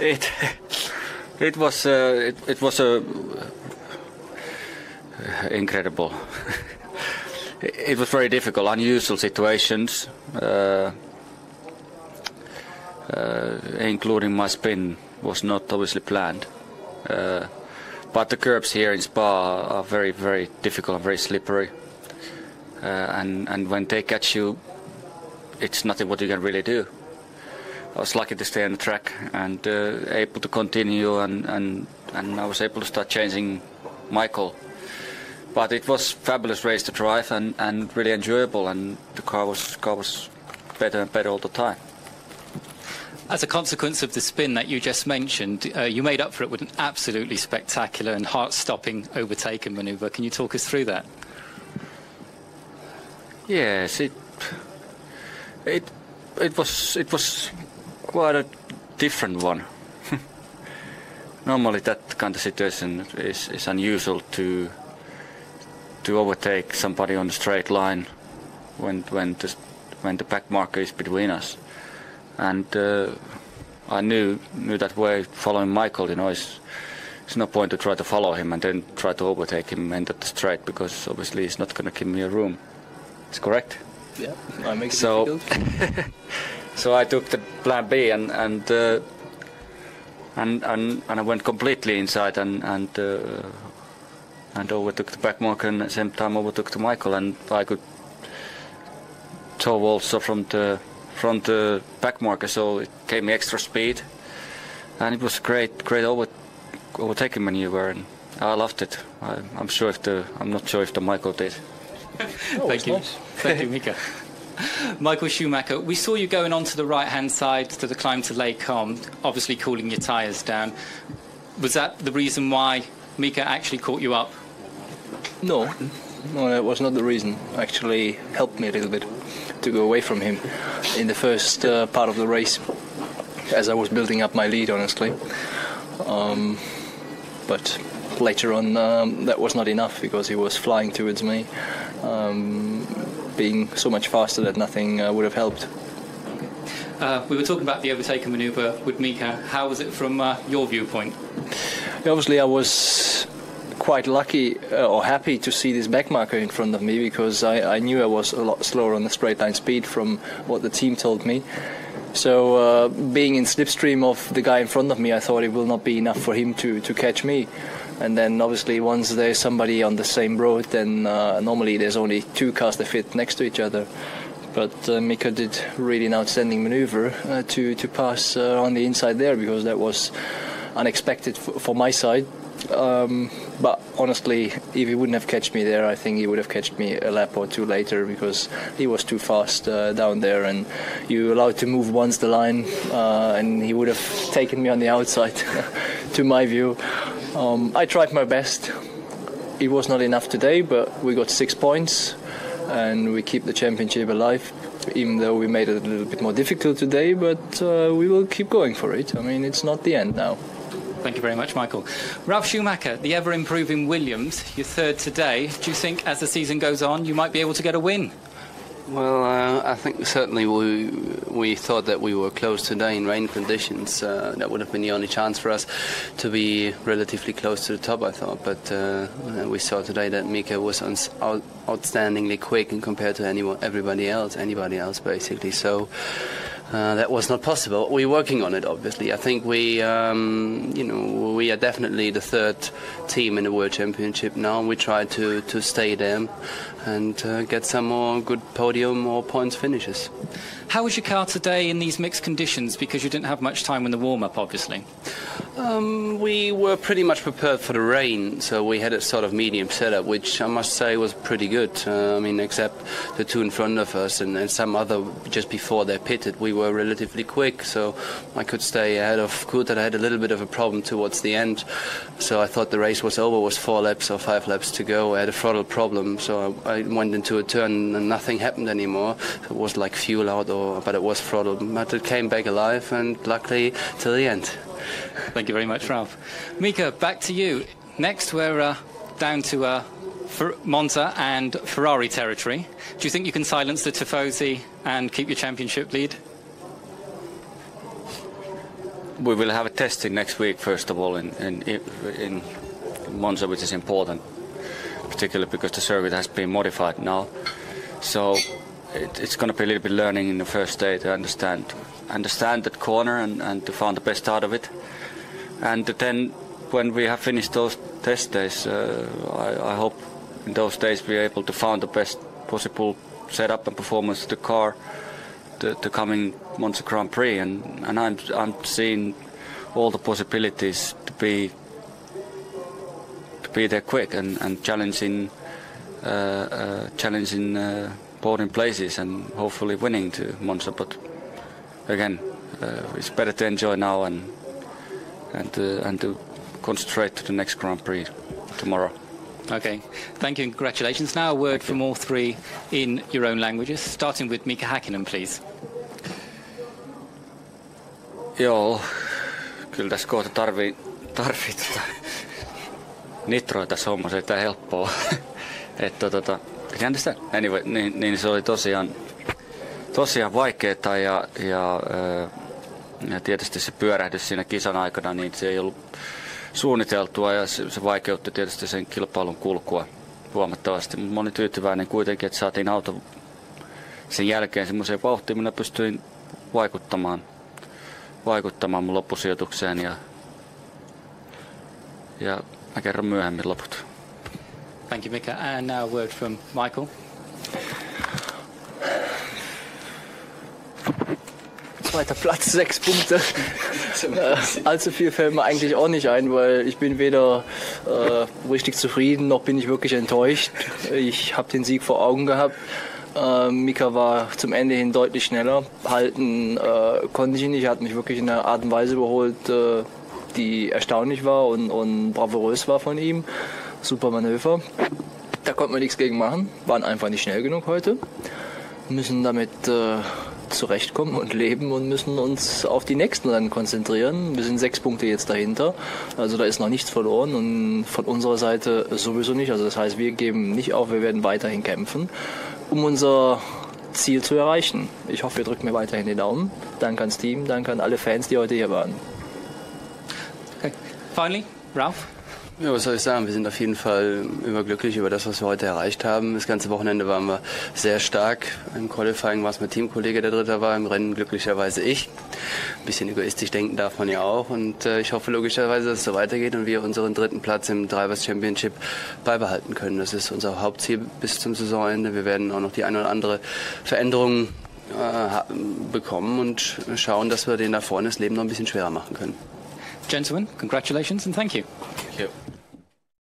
it was incredible. It was very difficult, unusual situations. Including my spin was not obviously planned, but the curbs here in Spa are very, very difficult and very slippery, and when they catch you, it's nothing what you can really do. I was lucky to stay on the track and able to continue, and I was able to start changing Michael. But it was a fabulous race to drive and really enjoyable, and the car was better and better all the time. As a consequence of the spin that you just mentioned, you made up for it with an absolutely spectacular and heart-stopping overtaking manoeuvre. Can you talk us through that? Yes, it was quite a different one. Normally, that kind of situation is unusual to overtake somebody on a straight line when the back marker is between us. And I knew that way following Michael, it's no point to try to follow him and then try to overtake him and at the straight, because obviously he's not going to give me a room. It's correct? Yeah, I make it difficult. So I took the plan B and I went completely inside and overtook the back marker, and at the same time overtook the Michael, and I could tow also from the back marker, so it gave me extra speed, and it was great overtaking maneuver, and I loved it. I'm not sure if the Michael did. Thank you. Nice. Thank you, Mika. Michael Schumacher, we saw you going on to the right-hand side to the climb to Lake Com, obviously cooling your tyres down. Was that the reason why Mika actually caught you up? No, that was not the reason. Actually helped me a little bit to go away from him in the first part of the race, as I was building up my lead, honestly. But later on, that was not enough, because he was flying towards me, being so much faster that nothing would have helped. We were talking about the overtaking manoeuvre with Mika. How was it from your viewpoint? Obviously, I was quite lucky or happy to see this back marker in front of me, because I knew I was a lot slower on the straight line speed from what the team told me. So being in slipstream of the guy in front of me, I thought it will not be enough for him to catch me. And then obviously once there's somebody on the same road, then normally there's only two cars that fit next to each other. But Mika did really an outstanding maneuver to pass on the inside there, because that was unexpected for my side. But honestly, if he wouldn't have catched me there, I think he would have catched me a lap or two later, because he was too fast down there, and you allowed to move once the line, and he would have taken me on the outside, to my view. I tried my best. It was not enough today, but we got 6 points, and we keep the championship alive, even though we made it a little bit more difficult today, but we will keep going for it. I mean, it's not the end now. Thank you very much, Michael. Ralf Schumacher, the ever-improving Williams, you're third today. Do you think as the season goes on you might be able to get a win? Well, I think certainly we thought that we were close today in rain conditions. That would have been the only chance for us to be relatively close to the top, I thought. But we saw today that Mika was outstandingly quick and compared to anybody else basically. So that was not possible. We're working on it, obviously. I think we are definitely the third team in the World Championship now. We try to stay there and get some more good podium or points finishes. How was your car today in these mixed conditions, because you didn't have much time in the warm-up, obviously? We were pretty much prepared for the rain, so we had a sort of medium setup, which I must say was pretty good. Except the two in front of us and some other just before they pitted, we were relatively quick, so I could stay ahead of Coulthard. I had a little bit of a problem towards the end, so I thought the race was over. It was 4 laps or 5 laps to go. I had a throttle problem, so I went into a turn and nothing happened anymore. It was like fuel out, but it was throttle. But it came back alive, and luckily till the end. Thank you very much, Ralf. Mika, back to you. Next, we're down to Monza and Ferrari territory. Do you think you can silence the Tifosi and keep your championship lead? We will have a testing next week, first of all, in Monza, which is important, particularly because the circuit has been modified now. So it's going to be a little bit learning in the first day to understand that corner and to find the best out of it. And then when we have finished those test days, I hope in those days we are able to find the best possible setup and performance of the car the coming Monza Grand Prix, and I'm seeing all the possibilities to be there quick and challenging podium places and hopefully winning to Monza. But again, it's better to enjoy now and to concentrate to the next Grand Prix tomorrow. Okay, thank you and congratulations. Now a word from all three in your own languages, starting with Mika Häkkinen, please. Joo, kyllä tässä kohta tarvii nitroa tässä hommassa, ei tää helppoa. Anyway, niin se oli tosiaan vaikeeta ja Ja tietysti se pyörähdys siinä kisan aikana, niin se ei ollut suunniteltua ja se vaikeutti tietysti sen kilpailun kulkua huomattavasti. Mutta mä olin tyytyväinen kuitenkin, että saatiin auto sen jälkeen semmoiseen vauhtiin, minä pystyin vaikuttamaan mun loppusijoitukseen ja mä kerron myöhemmin loput. Thank you, Mika. And now a word from Michael. Zweiter Platz, 6 Punkte. Allzu viel fällt mir eigentlich auch nicht ein, weil ich bin weder richtig zufrieden, noch bin ich wirklich enttäuscht. Ich habe den Sieg vor Augen gehabt. Mika war zum Ende hin deutlich schneller. Halten konnte ich ihn nicht. Er hat mich wirklich in einer Art und Weise überholt, die erstaunlich war und bravourös war von ihm. Super Manöver. Da konnte man nichts gegen machen. Waren einfach nicht schnell genug heute. Müssen damit zurechtkommen und leben und müssen uns auf die nächsten Rennen konzentrieren. Wir sind 6 Punkte jetzt dahinter. Also da ist noch nichts verloren und von unserer Seite sowieso nicht. Also das heißt, wir geben nicht auf, wir werden weiterhin kämpfen, um unser Ziel zu erreichen. Ich hoffe, ihr drückt mir weiterhin den Daumen. Danke ans Team, danke an alle Fans, die heute hier waren. Okay. Finally, Ralf. Ja, was soll ich sagen? Wir sind auf jeden Fall überglücklich über das, was wir heute erreicht haben. Das ganze Wochenende waren wir sehr stark. Im Qualifying war es mein Teamkollege, der Dritter war, im Rennen glücklicherweise ich. Ein bisschen egoistisch denken darf man ja auch. Und ich hoffe logischerweise, dass es so weitergeht und wir unseren 3. Platz im Drivers Championship beibehalten können. Das ist unser Hauptziel bis zum Saisonende. Wir werden auch noch die eine oder andere Veränderung bekommen und schauen, dass wir denen da vorne das Leben noch ein bisschen schwerer machen können. Gentlemen, congratulations and thank you. Thank you.